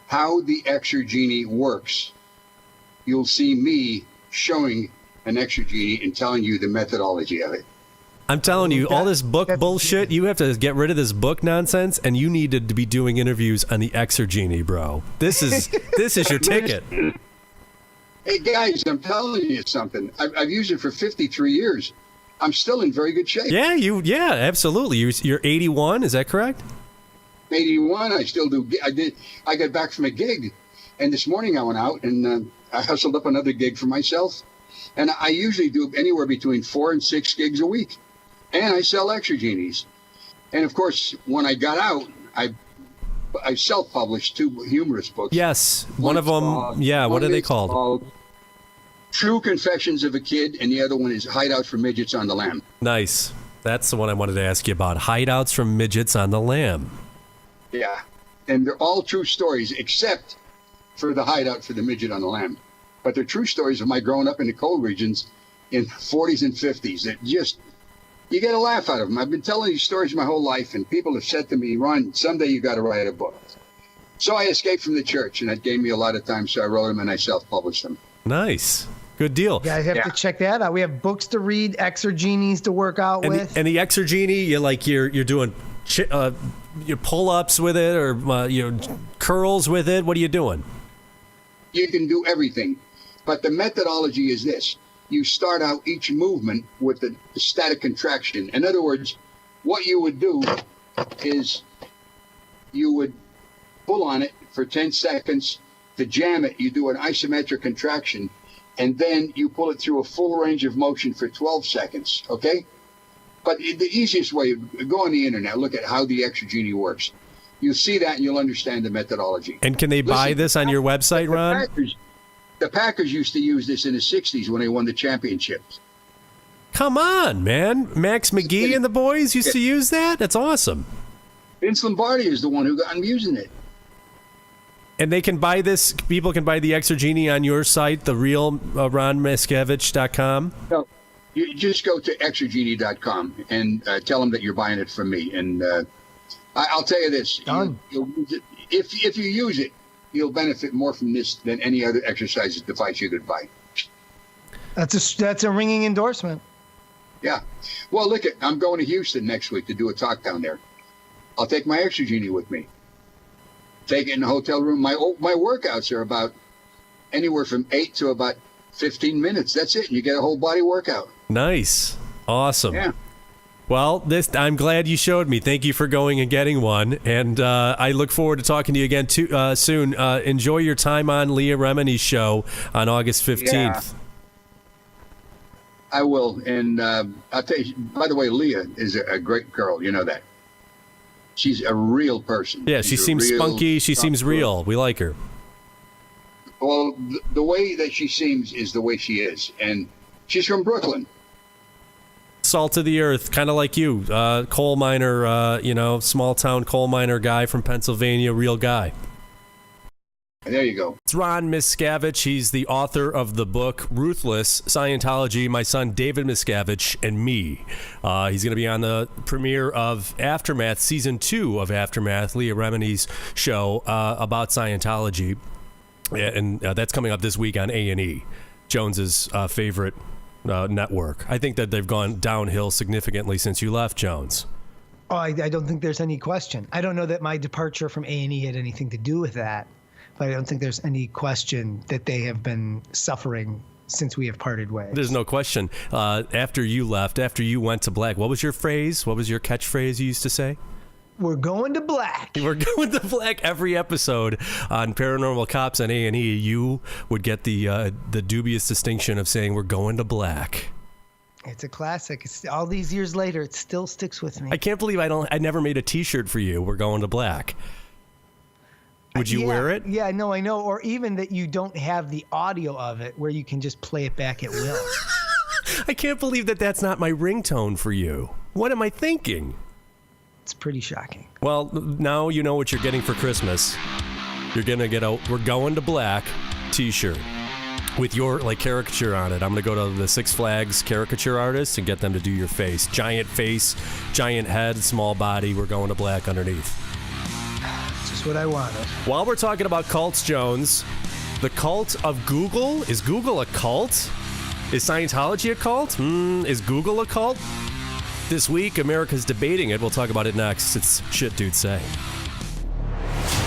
how the exergenie works, you'll see me showing an exergenie and telling you the methodology of it. I'm telling you, all this book bullshit, you have to get rid of this book nonsense, and you need to be doing interviews on the exergenie, bro. This is your ticket. Hey, guys, I'm telling you something. I've used it for 53 years. I'm still in very good shape. Yeah, absolutely. You're 81, is that correct? 81, I still do. I got back from a gig, and this morning I went out and I hustled up another gig for myself. And I usually do anywhere between 4 and 6 gigs a week. And I sell exergenies. And of course, when I got out, I self-published 2 humorous books. Yes, one of them. What are they called? True Confessions of a Kid, and the other one is Hideouts for Midgets on the Lam. Nice. That's the one I wanted to ask you about. Hideouts from Midgets on the Lam. Yeah, and they're all true stories, except for the hideout for the midget on the Lam. But they're true stories of my growing up in the coal regions in 40s and 50s. That just, you get a laugh out of them. I've been telling these stories my whole life, and people have said to me, Ron, someday you got to write a book. So I escaped from the church, and that gave me a lot of time, so I wrote them and I self-published them. Nice. Good deal. You guys have to check that out. We have books to read, exergenies to work out with. And the exergenie, you're doing your pull-ups with it, or curls with it. What are you doing? You can do everything. But the methodology is this. You start out each movement with the static contraction. In other words, what you would do is you would pull on it for 10 seconds. To jam it, you do an isometric contraction, and then you pull it through a full range of motion for 12 seconds, okay? But the easiest way, go on the internet, look at how the exergenie works. You'll see that and you'll understand the methodology. And can they buy this on your website, Ron? The Packers used to use this in the 60s when they won the championships. Come on, man. Max McGee and the boys used to use that? That's awesome. Vince Lombardi is the one who got them using it. And they can buy this, people can buy the exergenie on your site, the real RonMiscavige.com? No, you just go to exergenie.com and tell them that you're buying it from me. And I'll tell you this. If you use it, you'll benefit more from this than any other exercise device you could buy. That's a ringing endorsement. Yeah. Well, look, I'm going to Houston next week to do a talk down there. I'll take my exergenie with me. Take it in the hotel room. My workouts are about anywhere from 8 to about 15 minutes. That's it. And you get a whole body workout. Nice. Awesome. Yeah. Well, I'm glad you showed me. Thank you for going and getting one. And I look forward to talking to you again soon. Enjoy your time on Leah Remini's show on August 15th. Yeah. I will. And I'll tell you, by the way, Leah is a great girl. You know that. She's a real person. Yeah, she seems spunky. She seems real. We like her. Well, the way that she seems is the way she is. And she's from Brooklyn. Salt of the earth, kind of like you. Coal miner, small town coal miner guy from Pennsylvania, real guy. There you go. It's Ron Miscavige. He's the author of the book Ruthless, Scientology, my son David Miscavige, and me. He's going to be on the premiere of Aftermath, Season 2 of Aftermath, Leah Remini's show about Scientology. And that's coming up this week on A&E, Jones's favorite network. I think that they've gone downhill significantly since you left, Jones. Oh, I don't think there's any question. I don't know that my departure from A&E had anything to do with that. But I don't think there's any question that they have been suffering since we have parted ways. There's no question. After you left, after you went to black, what was your phrase? What was your catchphrase you used to say? We're going to black. We're going to black. Every episode on Paranormal Cops on A&E, you would get the dubious distinction of saying we're going to black. It's a classic. It's, all these years later, it still sticks with me. I can't believe I never made a T-shirt for you. We're going to black. Would you wear it? Yeah, no, I know. Or even that you don't have the audio of it where you can just play it back at will. I can't believe that that's not my ringtone for you. What am I thinking? It's pretty shocking. Well, now you know what you're getting for Christmas. You're going to get a We're Going to Black t-shirt with your caricature on it. I'm going to go to the Six Flags caricature artist and get them to do your face. Giant face, giant head, small body. We're going to black underneath. Just what I wanted. While we're talking about cults, Jones, the cult of Google. Is Google a cult? Is Scientology a cult? Is Google a cult? This week, America's debating it. We'll talk about it next. It's Shit Dudes Say.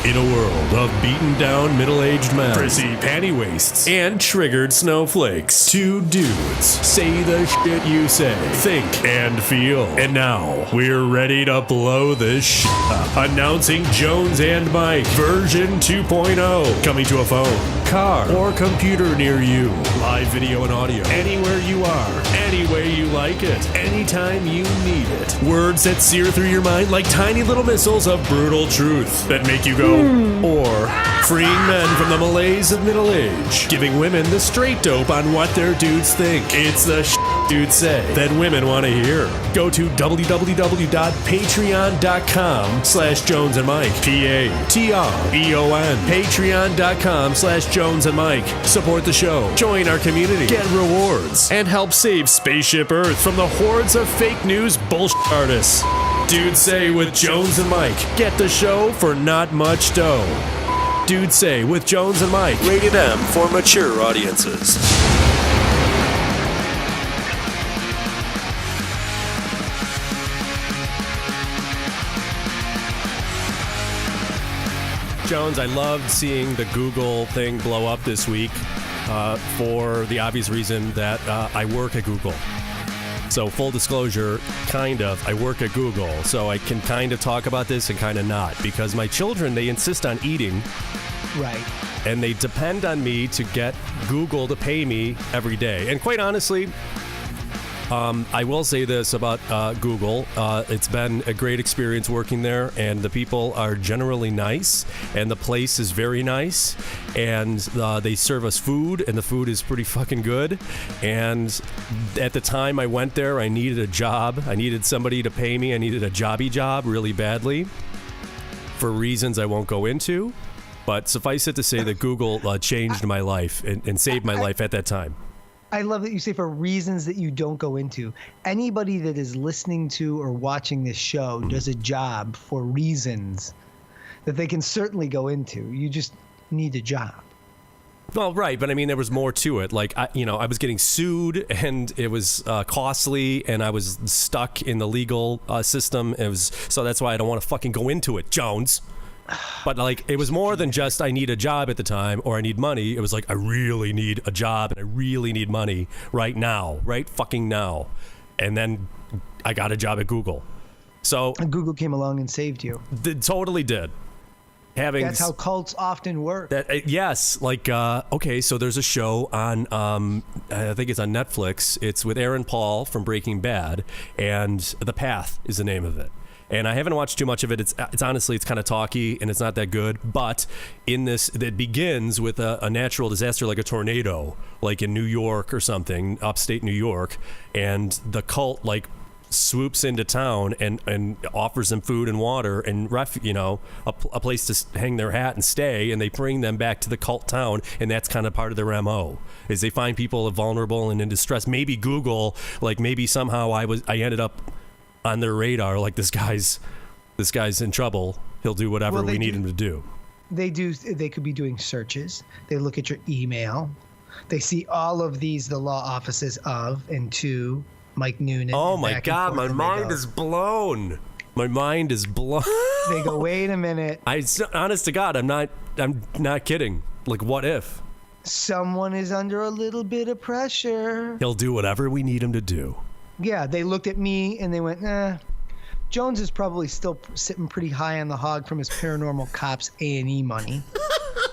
In a world of beaten down middle-aged men, prissy panty waists, and triggered snowflakes, two dudes say the shit you say, think, and feel. And now, we're ready to blow this shit up. Announcing Jones and Mike, version 2.0, coming to a phone, car, or computer near you. Live video and audio, anywhere you are, any way you like it, anytime you need it. Words that sear through your mind like tiny little missiles of brutal truth that make you go, or freeing men from the malaise of middle age, giving women the straight dope on what their dudes think. It's the dudes say that women want to hear. Go to www.patreon.com/Jones and Mike. Patreon. Patreon.com/Jones and Mike. Support the show. Join our community. Get rewards. And help save Spaceship Earth from the hordes of fake news bullshit artists. Dudes Say with Jones and Mike. Get the show for not much dough. Dudes Say with Jones and Mike. Rated M for mature audiences. Jones, I loved seeing the Google thing blow up this week for the obvious reason that I work at Google. So full disclosure, I work at Google, so I can kind of talk about this and kind of not, because my children, they insist on eating. Right. And they depend on me to get Google to pay me every day. And quite honestly, I will say this about Google. It's been a great experience working there, and the people are generally nice, and the place is very nice, and they serve us food, and the food is pretty fucking good. And at the time I went there, I needed a job. I needed somebody to pay me. I needed a jobby job really badly for reasons I won't go into. But suffice it to say that Google changed my life and saved my life at that time. I love that you say for reasons that you don't go into. Anybody that is listening to or watching this show does a job for reasons that they can certainly go into. You just need a job. Well, right, but I mean, there was more to it. I was getting sued, and it was costly, and I was stuck in the legal system. So that's why I don't want to fucking go into it, Jones. But it was more than just I need a job at the time or I need money. It was I really need a job and I really need money right now, right fucking now. And then I got a job at Google. And Google came along and saved you. It totally did. That's how cults often work. Yes. Okay, so there's a show on, I think it's on Netflix. It's with Aaron Paul from Breaking Bad, and The Path is the name of it. And I haven't watched too much of it. It's honestly, it's kind of talky and it's not that good. But in this, it begins with a natural disaster like a tornado, like in New York or something, upstate New York. And the cult swoops into town and offers them food and water and a place to hang their hat and stay. And they bring them back to the cult town. And that's kind of part of their MO, is they find people vulnerable and in distress. Maybe Google, maybe somehow I ended up on their radar, this guy's in trouble. He'll do whatever we need him to do. They could be doing searches. They look at your email. They see all of these, the law offices of and to Mike Noonan. Oh my God, my mind is blown. My mind is blown. They go, wait a minute. Honest to God, I'm not kidding. What if? Someone is under a little bit of pressure. He'll do whatever we need him to do. Yeah, they looked at me and they went, Jones is probably still sitting pretty high on the hog from his Paranormal Cops A&E money.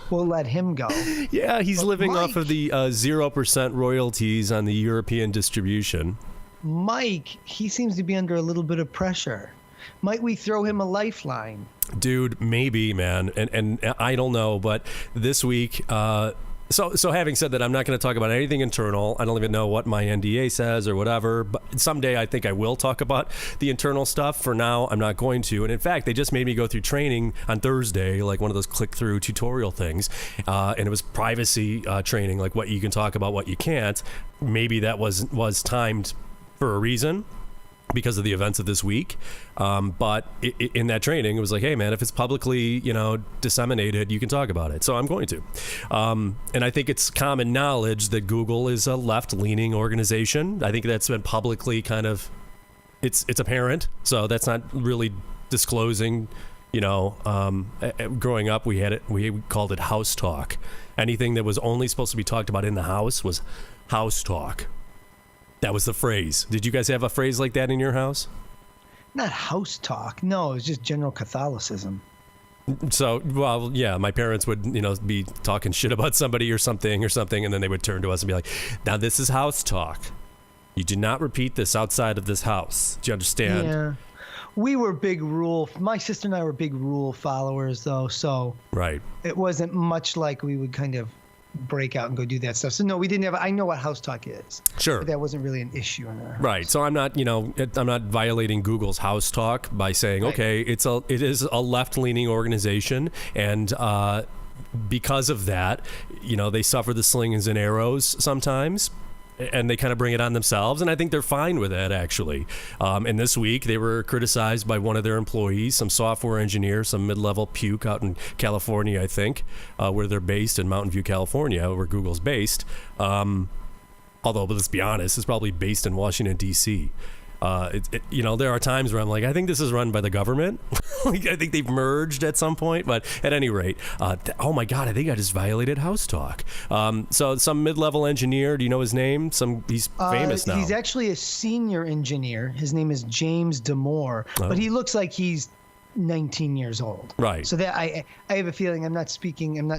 We'll let him go. Yeah, he's living off of the 0% royalties on the European distribution. Mike, he seems to be under a little bit of pressure. Might we throw him a lifeline? Dude, maybe, man. And I don't know, but this week, So having said that, I'm not going to talk about anything internal. I don't even know what my NDA says or whatever. But someday I think I will talk about the internal stuff. For now, I'm not going to. And in fact, they just made me go through training on Thursday, like one of those click-through tutorial things. And it was privacy training, like what you can talk about, what you can't. Maybe that was timed for a reason, because of the events of this week. But in that training, it was like, hey, man, if it's publicly, disseminated, you can talk about it. So I'm going to. And I think it's common knowledge that Google is a left-leaning organization. I think that's been publicly kind of, it's apparent. So that's not really disclosing, growing up, we called it house talk. Anything that was only supposed to be talked about in the house was house talk. That was the phrase. Did you guys have a phrase like that in your house? Not house talk. No, it was just general Catholicism. So, well, yeah, my parents would, be talking shit about somebody or something, and then they would turn to us and be like, now this is house talk. You do not repeat this outside of this house. Do you understand? Yeah. We were my sister and I were big rule followers, though, so right. It wasn't much like we would kind of break out and go do that stuff. So no, we didn't have. I know what house talk is. Sure, but that wasn't really an issue in our house. Right. So I'm not, I'm not violating Google's house talk by saying, right, okay, it is a left-leaning organization, and because of that, they suffer the slings and arrows sometimes. And they kind of bring it on themselves, and I think they're fine with that, actually. And this week, they were criticized by one of their employees, some software engineer, some mid-level puke out in California, I think, where they're based in Mountain View, California, where Google's based. Although, but let's be honest, it's probably based in Washington, D.C. There are times where I'm like, I think this is run by the government. I think they've merged at some point, but at any rate, oh my God, I think I just violated house talk. So some mid-level engineer, do you know his name? He's famous now. He's actually a senior engineer. His name is James Damore, but he looks like he's 19 years old. Right. So that I have a feeling, I'm not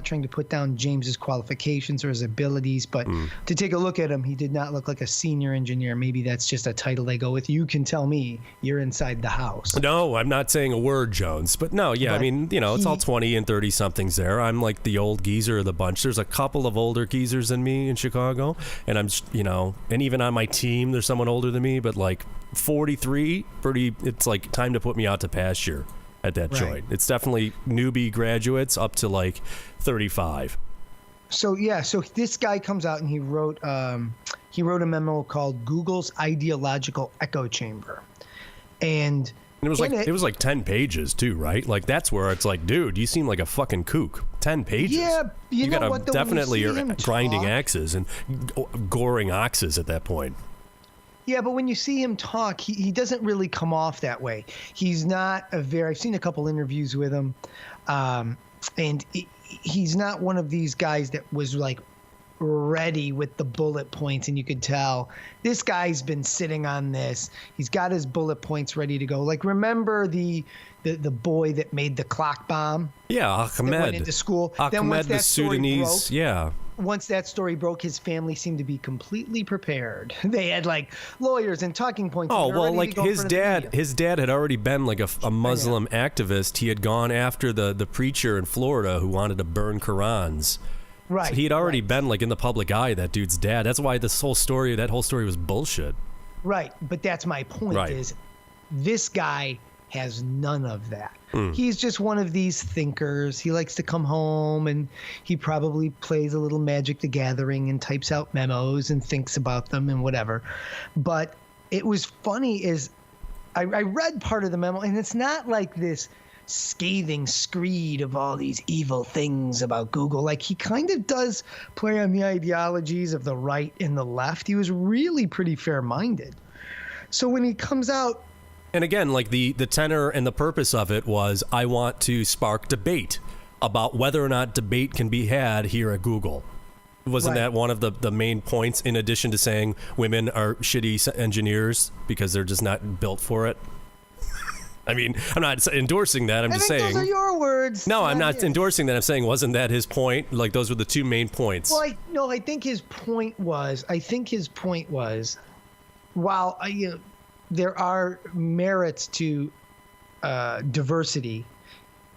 trying to put down James's qualifications or his abilities, but to take a look at him, he did not look like a senior engineer. Maybe that's just a title they go with. You can tell me, you're inside the house. No, I'm not saying a word, Jones. But no, yeah, but I mean, it's all 20 and 30 somethings there. I'm like the old geezer of the bunch. There's a couple of older geezers than me in Chicago, and I'm, and even on my team, there's someone older than me, but like 43, it's like time to put me out to pasture at that joint. It's definitely newbie graduates up to like 35. So this guy comes out and he wrote a memo called Google's Ideological Echo Chamber. And it was like 10 pages too, right? Like that's where it's like, dude, you seem like a fucking kook. 10 pages. Yeah, you know gotta what, definitely you're grinding axes and goring oxes at that point. Yeah, but when you see him talk, he doesn't really come off that way. He's not I've seen a couple interviews with him, and he's not one of these guys that was like ready with the bullet points, and you could tell this guy's been sitting on this. He's got his bullet points ready to go. Like, remember the boy that made the clock bomb? Yeah, Ahmed. That went into school. Ahmed, the Sudanese, yeah. Once that story broke, his family seemed to be completely prepared. They had like lawyers and talking points. Oh, well, like his dad had already been like a Muslim activist. He had gone after the preacher in Florida who wanted to burn Qurans. Right. So he had already been like in the public eye, that dude's dad. That's why that whole story was bullshit. Right. But that's my point is this guy has none of that. He's just one of these thinkers. He likes to come home and he probably plays a little Magic the Gathering and types out memos and thinks about them and whatever. But it was funny is I read part of the memo, and it's not like this scathing screed of all these evil things about Google. Like, he kind of does play on the ideologies of the right and the left. He was really pretty fair-minded. So when he comes out, and again, like the tenor and the purpose of it was, I want to spark debate about whether or not debate can be had here at Google. Wasn't that one of the main points, in addition to saying women are shitty engineers because they're just not built for it? I mean, I'm not endorsing that. I'm just saying. Those are your words. No, I'm not endorsing that. I'm saying, wasn't that his point? Like, those were the two main points. Well, I think his point was, while there are merits to diversity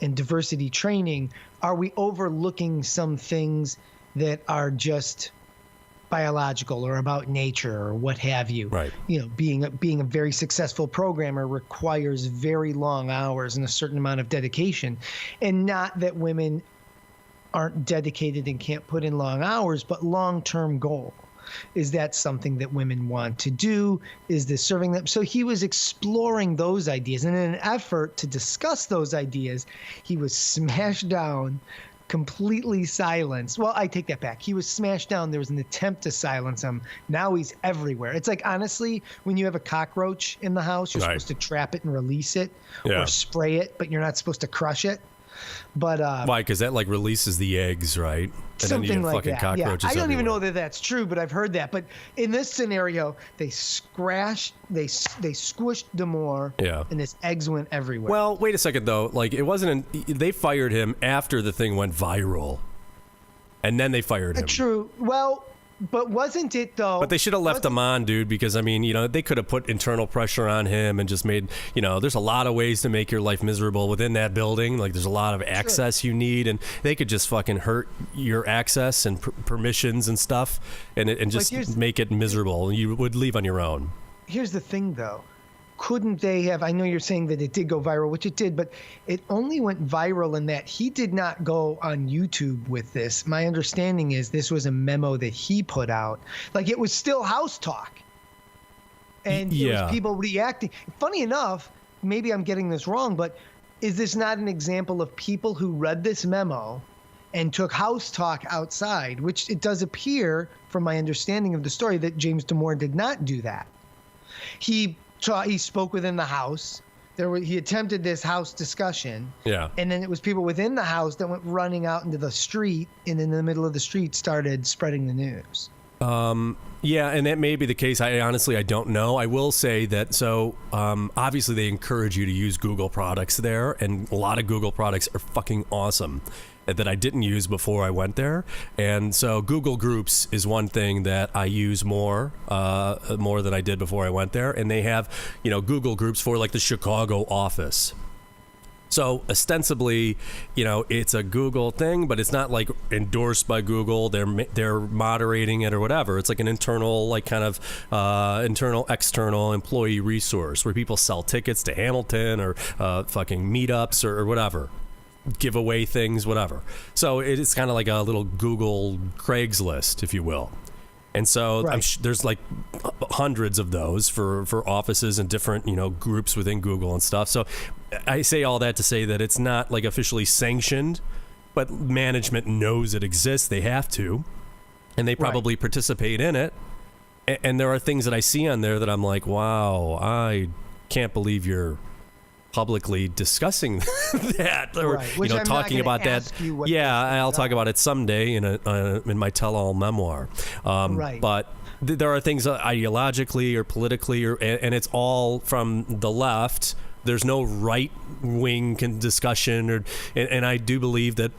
and diversity training, are we overlooking some things that are just biological or about nature or what have you. Right. You know, being a very successful programmer requires very long hours and a certain amount of dedication. And not that women aren't dedicated and can't put in long hours, but long-term goal. Is that something that women want to do? Is this serving them? So he was exploring those ideas. And in an effort to discuss those ideas, he was smashed down, completely silenced. Well, I take that back. He was smashed down. There was an attempt to silence him. Now he's everywhere. It's like, honestly, when you have a cockroach in the house, you're supposed to trap it and release it or spray it, but you're not supposed to crush it. But why? Because that like releases the eggs, right? And something then you get like fucking that. cockroaches I don't everywhere. even know that that's true, but I've heard that. But in this scenario, they squished Damore, and his eggs went everywhere. Well, wait a second though. Like it wasn't. They fired him after the thing went viral, and then they fired him. True. Well. But wasn't it though? But they should have left him on, dude, because I mean, you know, they could have put internal pressure on him and just made, you know, there's a lot of ways to make your life miserable within that building. Like there's a lot of access you need, and they could just fucking hurt your access and permissions and stuff, and just make it miserable. And you would leave on your own. Here's the thing, though. Couldn't they have? I know you're saying that it did go viral, which it did, but it only went viral in that he did not go on YouTube with this. My understanding is this was a memo that he put out. Like it was still house talk. And it was people reacting. Funny enough, maybe I'm getting this wrong, but is this not an example of people who read this memo and took house talk outside, which it does appear, from my understanding of the story, that James Damore did not do that. He spoke within the house. He attempted this house discussion. Yeah. And then it was people within the house that went running out into the street, and in the middle of the street started spreading the news. Yeah, and that may be the case. I honestly don't know. I will say that, so obviously they encourage you to use Google products there, and a lot of Google products are fucking awesome that I didn't use before I went there. And so Google Groups is one thing that I use more than I did before I went there. And they have, you know, Google Groups for like the Chicago office. So ostensibly, you know, it's a Google thing, but it's not like endorsed by Google. They're moderating it or whatever. It's like an internal, like kind of external employee resource where people sell tickets to Hamilton or fucking meetups or whatever. Give away things, whatever. So it's kind of like a little Google Craigslist, if you will. And so there's like hundreds of those for offices and different, you know, groups within Google and stuff. So I say all that to say that it's not like officially sanctioned, but management knows it exists. They have to, and they probably participate in it. And there are things that I see on there that I'm like, wow, I can't believe you're publicly discussing that, or you know, talking about that. I'll talk about it someday in my tell-all memoir. But there are things ideologically or politically, and it's all from the left. There's no right-wing discussion, and I do believe that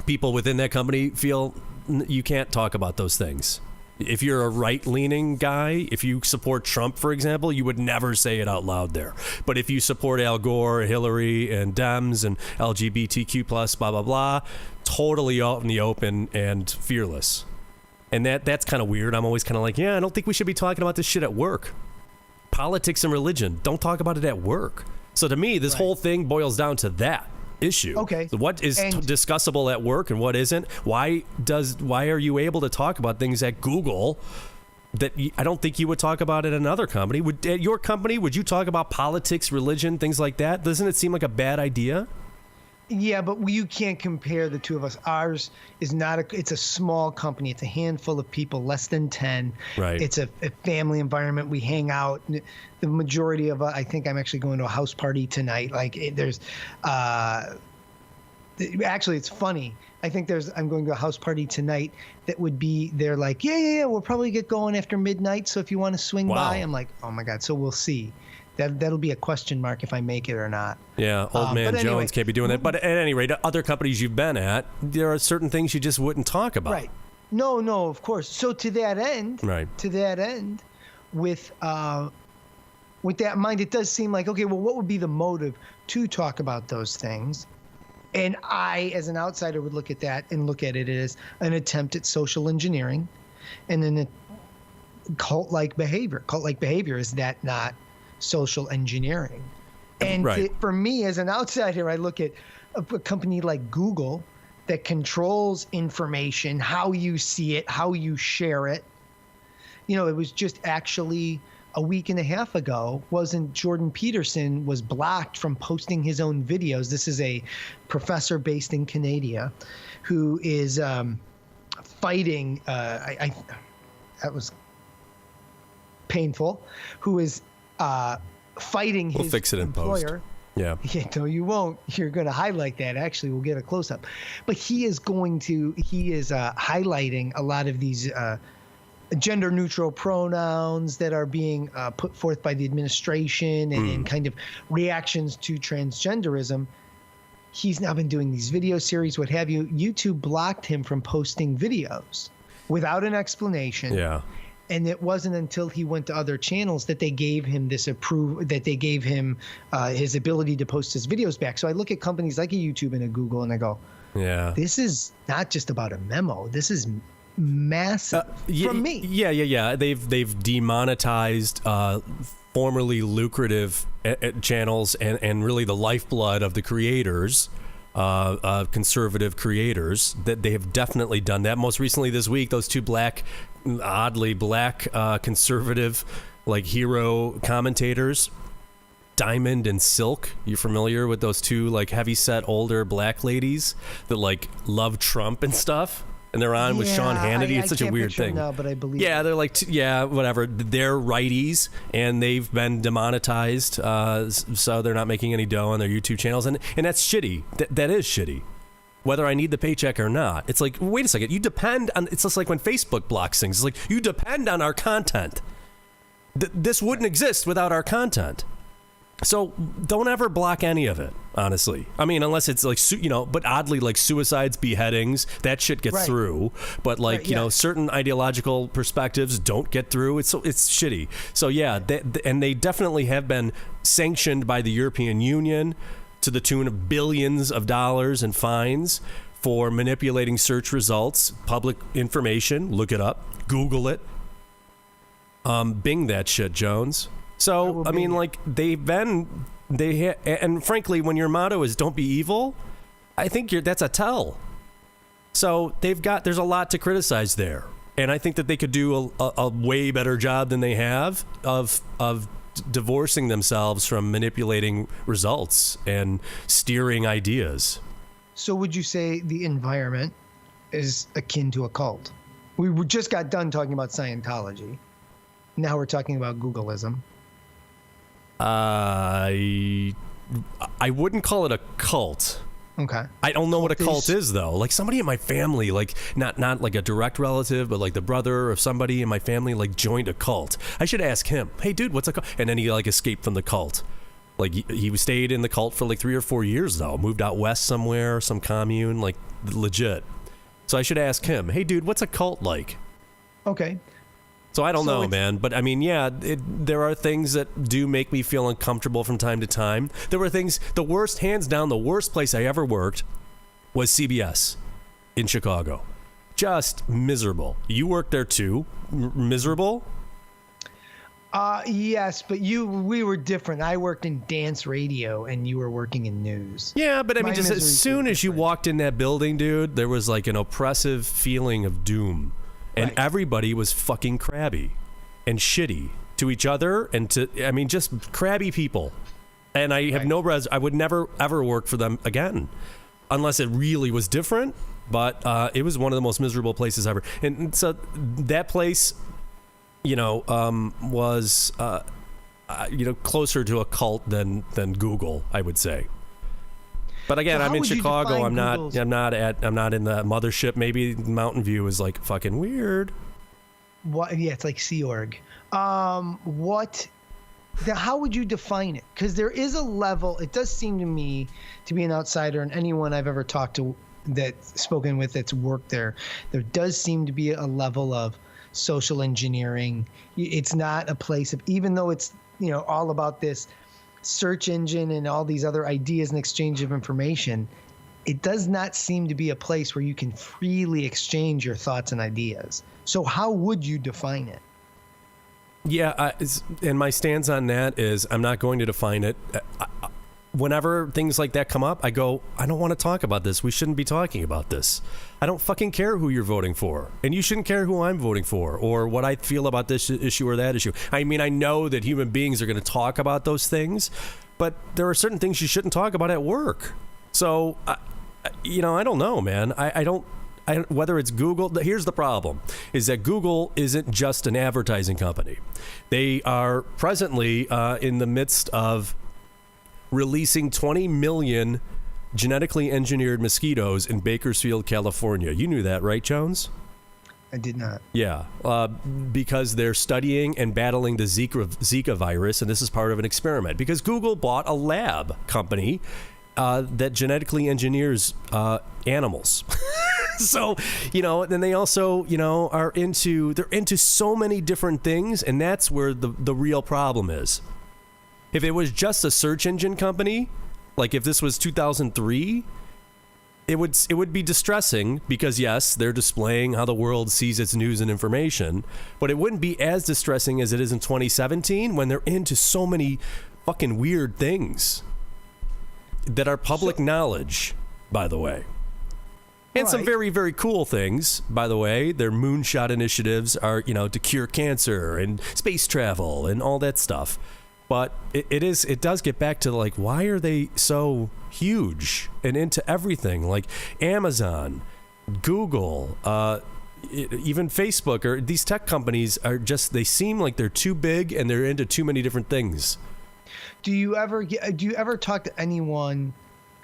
people within that company feel you can't talk about those things. If you're a right-leaning guy, if you support Trump, for example, you would never say it out loud there. But if you support Al Gore, Hillary, and Dems, and LGBTQ+, blah, blah, blah, totally out in the open and fearless. And that's kind of weird. I'm always kind of like, I don't think we should be talking about this shit at work. Politics and religion, don't talk about it at work. So to me, this whole thing boils down to that issue. Okay. So what is discussable at work and what isn't? Why are you able to talk about things at Google that I don't think you would talk about at another company? At your company, would you talk about politics, religion, things like that? Doesn't it seem like a bad idea? Yeah, but you can't compare the two of us. Ours is it's a small company. It's a handful of people, less than 10. Right. It's a family environment. We hang out. The majority of I think I'm actually going to a house party tonight. Like there's, actually it's funny. I think I'm going to a house party tonight that would be, they're like, yeah, we'll probably get going after midnight. So if you want to swing by, I'm like, oh my God. So we'll see. That'll be a question mark if I make it or not. Yeah, old man Jones can't be doing that. But at any rate, other companies you've been at, there are certain things you just wouldn't talk about. Right. No, of course. So to that end, with that in mind, it does seem like, okay, well, what would be the motive to talk about those things? And I, as an outsider, would look at that and look at it as an attempt at social engineering and then a cult-like behavior. Cult-like behavior, is that not social engineering? And for me, as an outsider, I look at a company like Google that controls information, how you see it, how you share it. You know, it was just actually a week and a half ago, wasn't Jordan Peterson was blocked from posting his own videos. This is a professor based in Canada who is fighting, that was painful, who is fighting his fix it in employer. Post. Yeah. No, you won't. You're going to highlight that. Actually, we'll get a close up. But he is highlighting a lot of these gender neutral pronouns that are being put forth by the administration and kind of reactions to transgenderism. He's now been doing these video series, what have you. YouTube blocked him from posting videos without an explanation. Yeah. And it wasn't until he went to other channels that they gave him his ability to post his videos back. So I look at companies like a YouTube and a Google and I go, yeah, this is not just about a memo. This is massive from me. Yeah. They've demonetized formerly lucrative channels and really the lifeblood of the creators, conservative creators. That they have definitely done that. Most recently this week, those two oddly black conservative like hero commentators, Diamond and Silk. You familiar with those two like heavyset older black ladies that like love Trump and stuff? And they're on with Sean Hannity. It's such a weird thing. Now, but I believe they're like, whatever. They're righties, and they've been demonetized, so they're not making any dough on their YouTube channels, and that's shitty. That is shitty. Whether I need the paycheck or not. It's like, wait a second. You depend on. It's just like when Facebook blocks things. It's like you depend on our content. This wouldn't exist without our content. So don't ever block any of it, honestly. I mean, unless it's like, but oddly, like suicides, beheadings, that shit gets through. But like, certain ideological perspectives don't get through. It's shitty. So yeah, and they definitely have been sanctioned by the European Union to the tune of billions of dollars in fines for manipulating search results, public information. Look it up, Google it, Bing that shit, Jones. So, I mean, like, and frankly, when your motto is don't be evil, I think that's a tell. So there's a lot to criticize there. And I think that they could do a way better job than they have of divorcing themselves from manipulating results and steering ideas. So would you say the environment is akin to a cult? We just got done talking about Scientology. Now we're talking about Googleism. I wouldn't call it a cult. Okay. I don't know what a cult is though. Like somebody in my family, like not like a direct relative, but like the brother of somebody in my family, like joined a cult. I should ask him, hey dude, what's a cult? And then he like escaped from the cult. Like he stayed in the cult for like 3 or 4 years though. Moved out west somewhere, some commune, like legit. So I should ask him, hey dude, what's a cult like? Okay. So I don't know, man. But I mean, yeah, there are things that do make me feel uncomfortable from time to time. There were things, hands down, the worst place I ever worked was CBS in Chicago. Just miserable. You worked there too? Miserable? Yes, but we were different. I worked in dance radio and you were working in news. Yeah, but I mean, just as soon as you walked in that building, dude, there was like an oppressive feeling of doom. And everybody was fucking crabby and shitty to each other and just crabby people. And I have I would never, ever work for them again unless it really was different. But it was one of the most miserable places ever. And so that place, was, closer to a cult than Google, I would say. But again, I'm in Chicago. I'm not in the mothership. Maybe Mountain View is like fucking weird. What? Yeah, it's like Sea Org. How would you define it? Because there is a level. It does seem to me, to be an outsider, and anyone I've ever talked to spoken with that's worked there does seem to be a level of social engineering. It's not a place of, even though it's all about this search engine and all these other ideas and exchange of information, it does not seem to be a place where you can freely exchange your thoughts and ideas. So how would you define it? Yeah, and my stance on that is I'm not going to define it. Whenever things like that come up, I go, I don't want to talk about this. We shouldn't be talking about this. I don't fucking care who you're voting for. And you shouldn't care who I'm voting for or what I feel about this issue or that issue. I mean, I know that human beings are going to talk about those things, but there are certain things you shouldn't talk about at work. So, I don't know, man. I don't, whether it's Google, here's the problem, is that Google isn't just an advertising company. They are presently in the midst of releasing 20 million genetically engineered mosquitoes in Bakersfield, California. You knew that, right, Jones? I did not. Yeah, because they're studying and battling the Zika virus, and this is part of an experiment. Because Google bought a lab company that genetically engineers animals. So, then they also, they're into so many different things, and that's where the real problem is. If it was just a search engine company, like if this was 2003, it would be distressing because, yes, they're displaying how the world sees its news and information, but it wouldn't be as distressing as it is in 2017 when they're into so many fucking weird things that are public knowledge, by the way. And some very, very cool things, by the way. Their moonshot initiatives are, to cure cancer and space travel and all that stuff. But it does get back to, like, why are they so huge and into everything? Like Amazon, Google, even Facebook, or these tech companies are just, they seem like they're too big and they're into too many different things. Do you ever talk to anyone?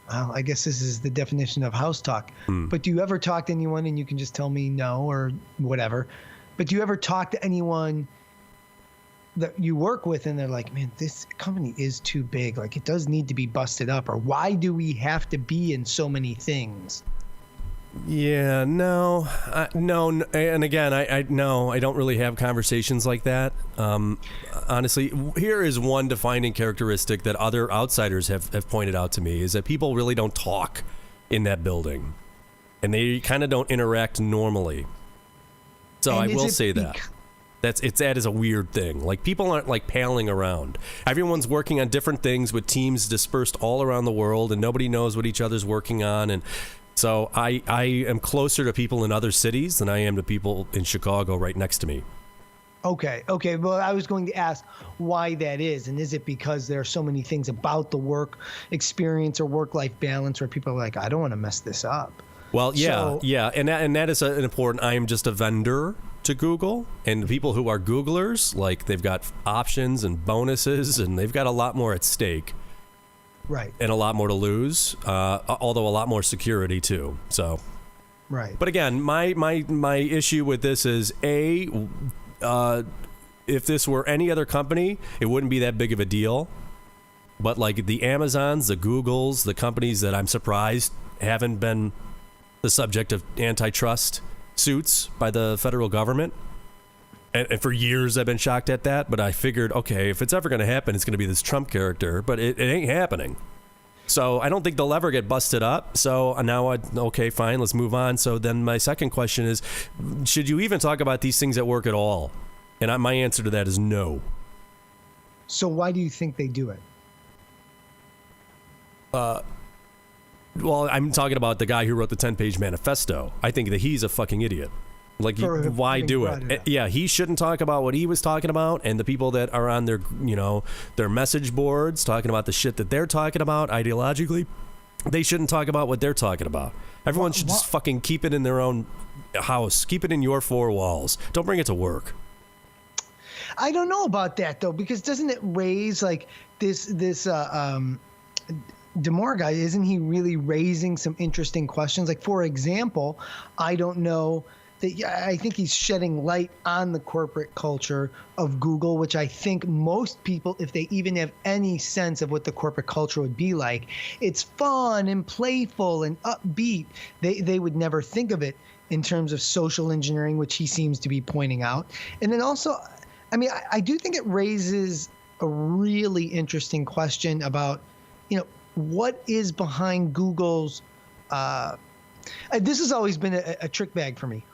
Well, I guess this is the definition of house talk. But do you ever talk to anyone, and you can just tell me no or whatever, but do you ever talk to anyone that you work with and they're like, man, this company is too big, like it does need to be busted up, or why do we have to be in so many things? Yeah, no, and again, I don't really have conversations like that. Honestly, here is one defining characteristic that other outsiders have pointed out to me, is that people really don't talk in that building, and they kind of don't interact normally. So I will say that. That is a weird thing. Like, people aren't like palling around. Everyone's working on different things with teams dispersed all around the world, and nobody knows what each other's working on. And so I am closer to people in other cities than I am to people in Chicago right next to me. Okay. Well, I was going to ask why that is. And is it because there are so many things about the work experience or work-life balance where people are like, I don't want to mess this up? Well, yeah. And that is an important, I am just a vendor to Google, and people who are Googlers, like, they've got options and bonuses, and they've got a lot more at stake. Right. And a lot more to lose, although a lot more security too. So, right. But again, my issue with this is, if this were any other company, it wouldn't be that big of a deal. But like the Amazons, the Googles, the companies that I'm surprised haven't been the subject of antitrust suits by the federal government. And for years I've been shocked at that, but I figured, okay, if it's ever going to happen, it's going to be this Trump character, but it ain't happening. So I don't think they'll ever get busted up. So now, okay, fine, let's move on. So then my second question is, should you even talk about these things at work at all? And my answer to that is no. So why do you think they do it? Well, I'm talking about the guy who wrote the 10-page manifesto. I think that he's a fucking idiot. Like, why do it? Yeah, he shouldn't talk about what he was talking about, and the people that are on their, their message boards talking about the shit that they're talking about ideologically, they shouldn't talk about what they're talking about. Everyone should just fucking keep it in their own house. Keep it in your four walls. Don't bring it to work. I don't know about that, though, because doesn't it raise, like, this Damore guy, isn't he really raising some interesting questions? Like, for example, I don't know that I think he's shedding light on the corporate culture of Google, which I think most people, if they even have any sense of what the corporate culture would be like, it's fun and playful and upbeat. They would never think of it in terms of social engineering, which he seems to be pointing out. And then also, I mean, I do think it raises a really interesting question about, what is behind Google's this has always been a trick bag for me.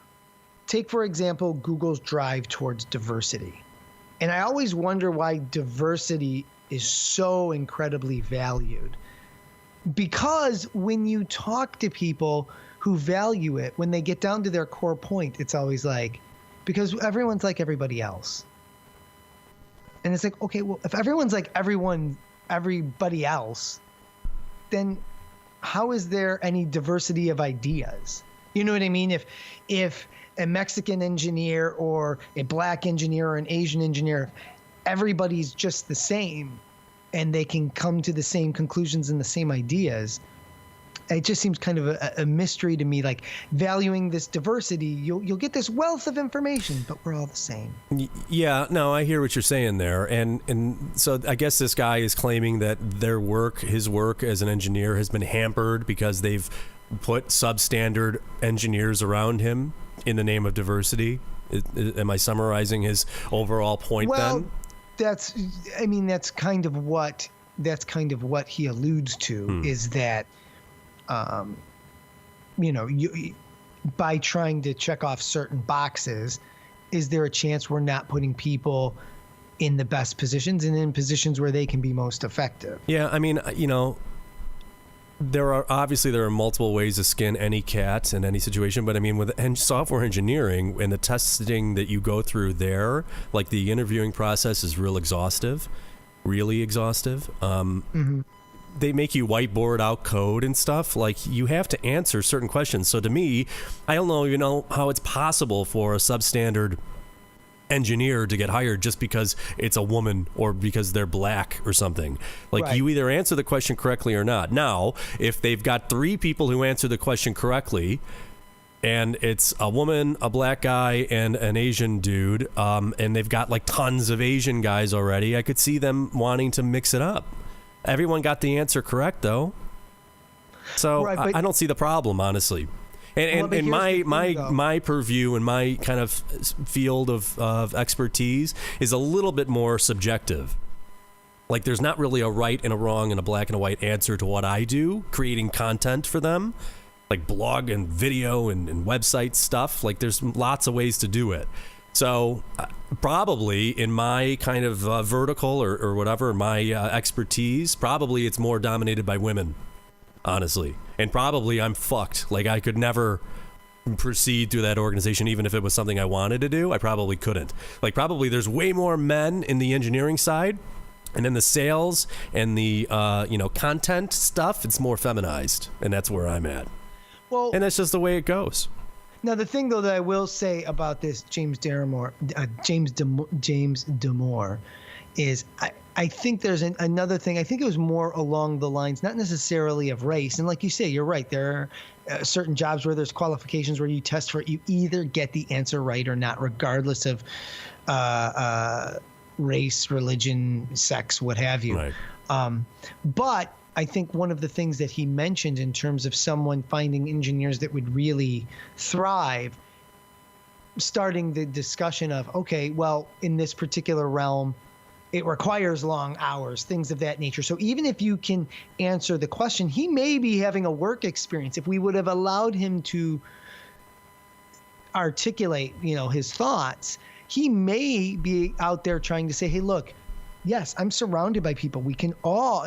Take, for example, Google's drive towards diversity. And I always wonder why diversity is so incredibly valued. Because when you talk to people who value it, when they get down to their core point, it's always like, because everyone's like everybody else. And it's like, okay, well, if everyone's like everybody else, then how is there any diversity of ideas? You know what I mean? If a Mexican engineer or a black engineer or an Asian engineer, everybody's just the same and they can come to the same conclusions and the same ideas, it just seems kind of a mystery to me. Like, valuing this diversity, you'll get this wealth of information, but we're all the same. Yeah, no, I hear what you're saying there. And so I guess this guy is claiming that his work as an engineer has been hampered because they've put substandard engineers around him in the name of diversity. Am I summarizing his overall point then? That's kind of what he alludes to, is that, by trying to check off certain boxes, is there a chance we're not putting people in the best positions and in positions where they can be most effective? Yeah, I mean, there are multiple ways to skin any cat in any situation, but I mean, with software engineering and the testing that you go through there, like the interviewing process is really exhaustive. They make you whiteboard out code and stuff. Like, you have to answer certain questions. So to me, I don't know how it's possible for a substandard engineer to get hired just because it's a woman or because they're black or something. Like, right. You either answer the question correctly or not. Now, if they've got 3 people who answer the question correctly, and it's a woman, a black guy, and an Asian dude, and they've got like tons of Asian guys already, I could see them wanting to mix it up. Everyone got the answer correct, though. So right, I don't see the problem, honestly. And my purview and my kind of field of expertise is a little bit more subjective. Like, there's not really a right and a wrong and a black and a white answer to what I do, creating content for them, like blog and video and website stuff. Like, there's lots of ways to do it. So probably in my kind of vertical or whatever, my expertise, probably it's more dominated by women. Honestly. And probably I'm fucked. Like, I could never proceed through that organization, even if it was something I wanted to do. I probably couldn't. Like, probably there's way more men in the engineering side, and then the sales and the content stuff, it's more feminized, and that's where I'm at. Well, and that's just the way it goes. Now, the thing, though, that I will say about this James Damore, is I think there's another thing. I think it was more along the lines, not necessarily of race. And like you say, you're right. There are certain jobs where there's qualifications where you test for it. You either get the answer right or not, regardless of race, religion, sex, what have you. Right. But I think one of the things that he mentioned in terms of someone finding engineers that would really thrive, starting the discussion of, okay, well, in this particular realm, it requires long hours, things of that nature. So even if you can answer the question, he may be having a work experience. If we would have allowed him to articulate, his thoughts, he may be out there trying to say, hey, look, yes, I'm surrounded by people. We can all,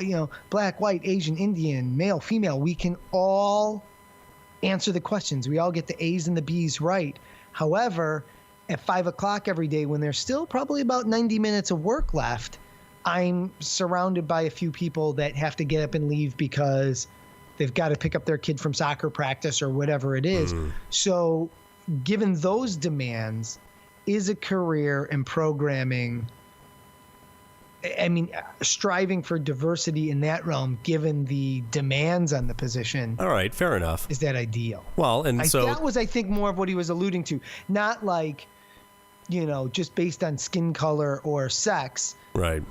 black, white, Asian, Indian, male, female, we can all answer the questions. We all get the A's and the B's right. However, at 5 o'clock every day, when there's still probably about 90 minutes of work left, I'm surrounded by a few people that have to get up and leave because they've got to pick up their kid from soccer practice or whatever it is. So given those demands, is a career in programming, striving for diversity in that realm, given the demands on the position. All right, fair enough. Is that ideal? Well, that was, I think, more of what he was alluding to. Not like, just based on skin color or sex. Right.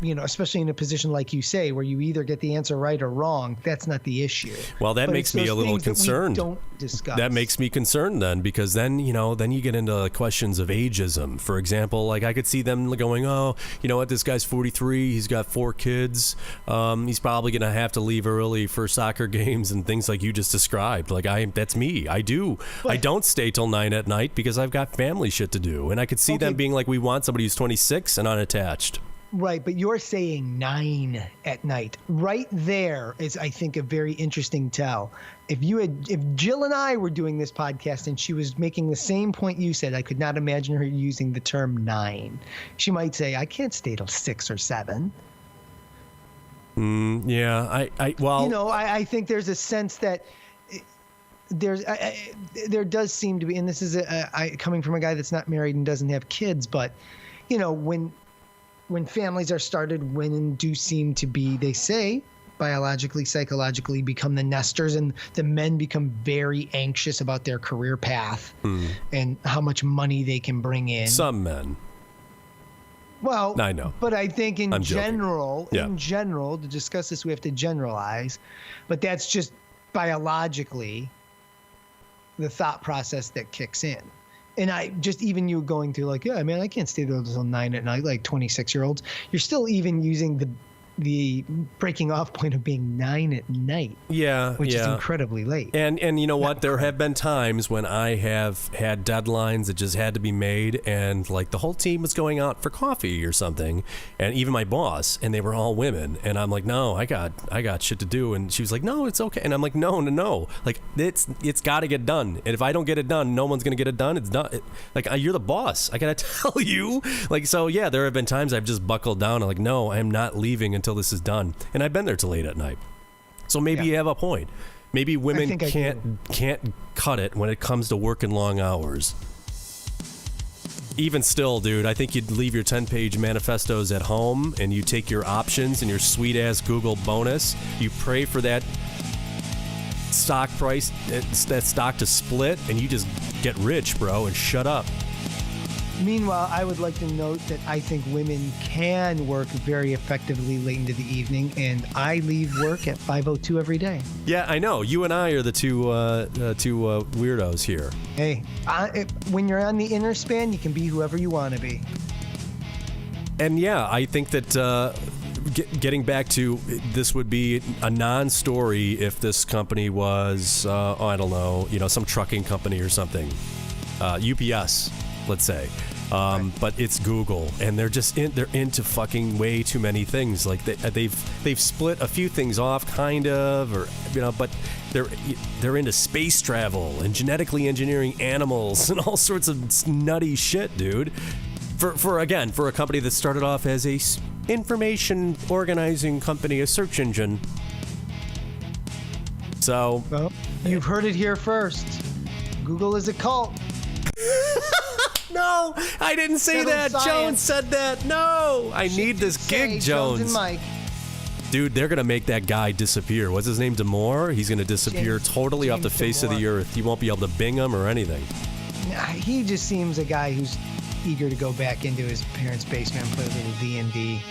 especially in a position like you say, where you either get the answer right or wrong, that's not the issue. Well, that makes me a little concerned. That we don't discuss. That makes me concerned then, because then you get into questions of ageism. For example, like I could see them going, oh, you know what, this guy's 43, he's got 4 kids, he's probably going to have to leave early for soccer games and things like you just described. Like that's me. I don't stay till 9 at night because I've got family shit to do. And I could see them being like, we want somebody who's 26 and unattached. Right, but you're saying 9 at night. Right there is, I think, a very interesting tell. If Jill and I were doing this podcast and she was making the same point you said, I could not imagine her using the term 9. She might say, I can't stay till 6 or 7. Yeah, I think there's a sense that there does seem to be, and this is coming from a guy that's not married and doesn't have kids, but when families are started, women do seem to be, they say, biologically, psychologically become the nesters, and the men become very anxious about their career path and how much money they can bring in. Some men. Well, I know. But I think in general, to discuss this, we have to generalize. But that's just biologically the thought process that kicks in. And even you going through like, yeah, man, I can't stay there until 9 at night, like 26-year-olds. You're still even using the breaking off point of being 9 at night. Yeah, which is incredibly late. And you know what? There have been times when I have had deadlines that just had to be made, and like the whole team was going out for coffee or something, and even my boss, and they were all women, and I'm like, no, I got shit to do, and she was like, no, it's okay, and I'm like, no, like it's got to get done, and if I don't get it done, no one's gonna get it done. It's not like you're the boss. I gotta tell you, like, so yeah, there have been times I've just buckled down and like, no, I'm not leaving until this is done, and I've been there till late at night. So maybe you have a point. Maybe women can't cut it when it comes to working long hours. Even still, dude, I think you'd leave your 10-page manifestos at home and you take your options and your sweet-ass Google bonus. You pray for that stock price, that stock to split, and you just get rich, bro, and shut up. Meanwhile, I would like to note that I think women can work very effectively late into the evening, and I leave work at 5:02 every day. Yeah, I know. You and I are the two weirdos here. Hey, when you're on the inner span, you can be whoever you want to be. And yeah, I think that getting back to this would be a non-story if this company was, I don't know, some trucking company or something. UPS. Let's say, but it's Google, and they're into fucking way too many things. Like they've split a few things off, kind of, or but they're into space travel and genetically engineering animals and all sorts of nutty shit, dude. For a company that started off as a information organizing company, a search engine. So, well, you've heard it here first. Google is a cult. No, I didn't say that. Science. Jones said that. No, I need this gig, Jones. And Mike. Dude, they're going to make that guy disappear. What's his name? Damore? He's going to disappear totally off the face of the earth. You won't be able to bing him or anything. He just seems a guy who's eager to go back into his parents' basement and play a little D&D.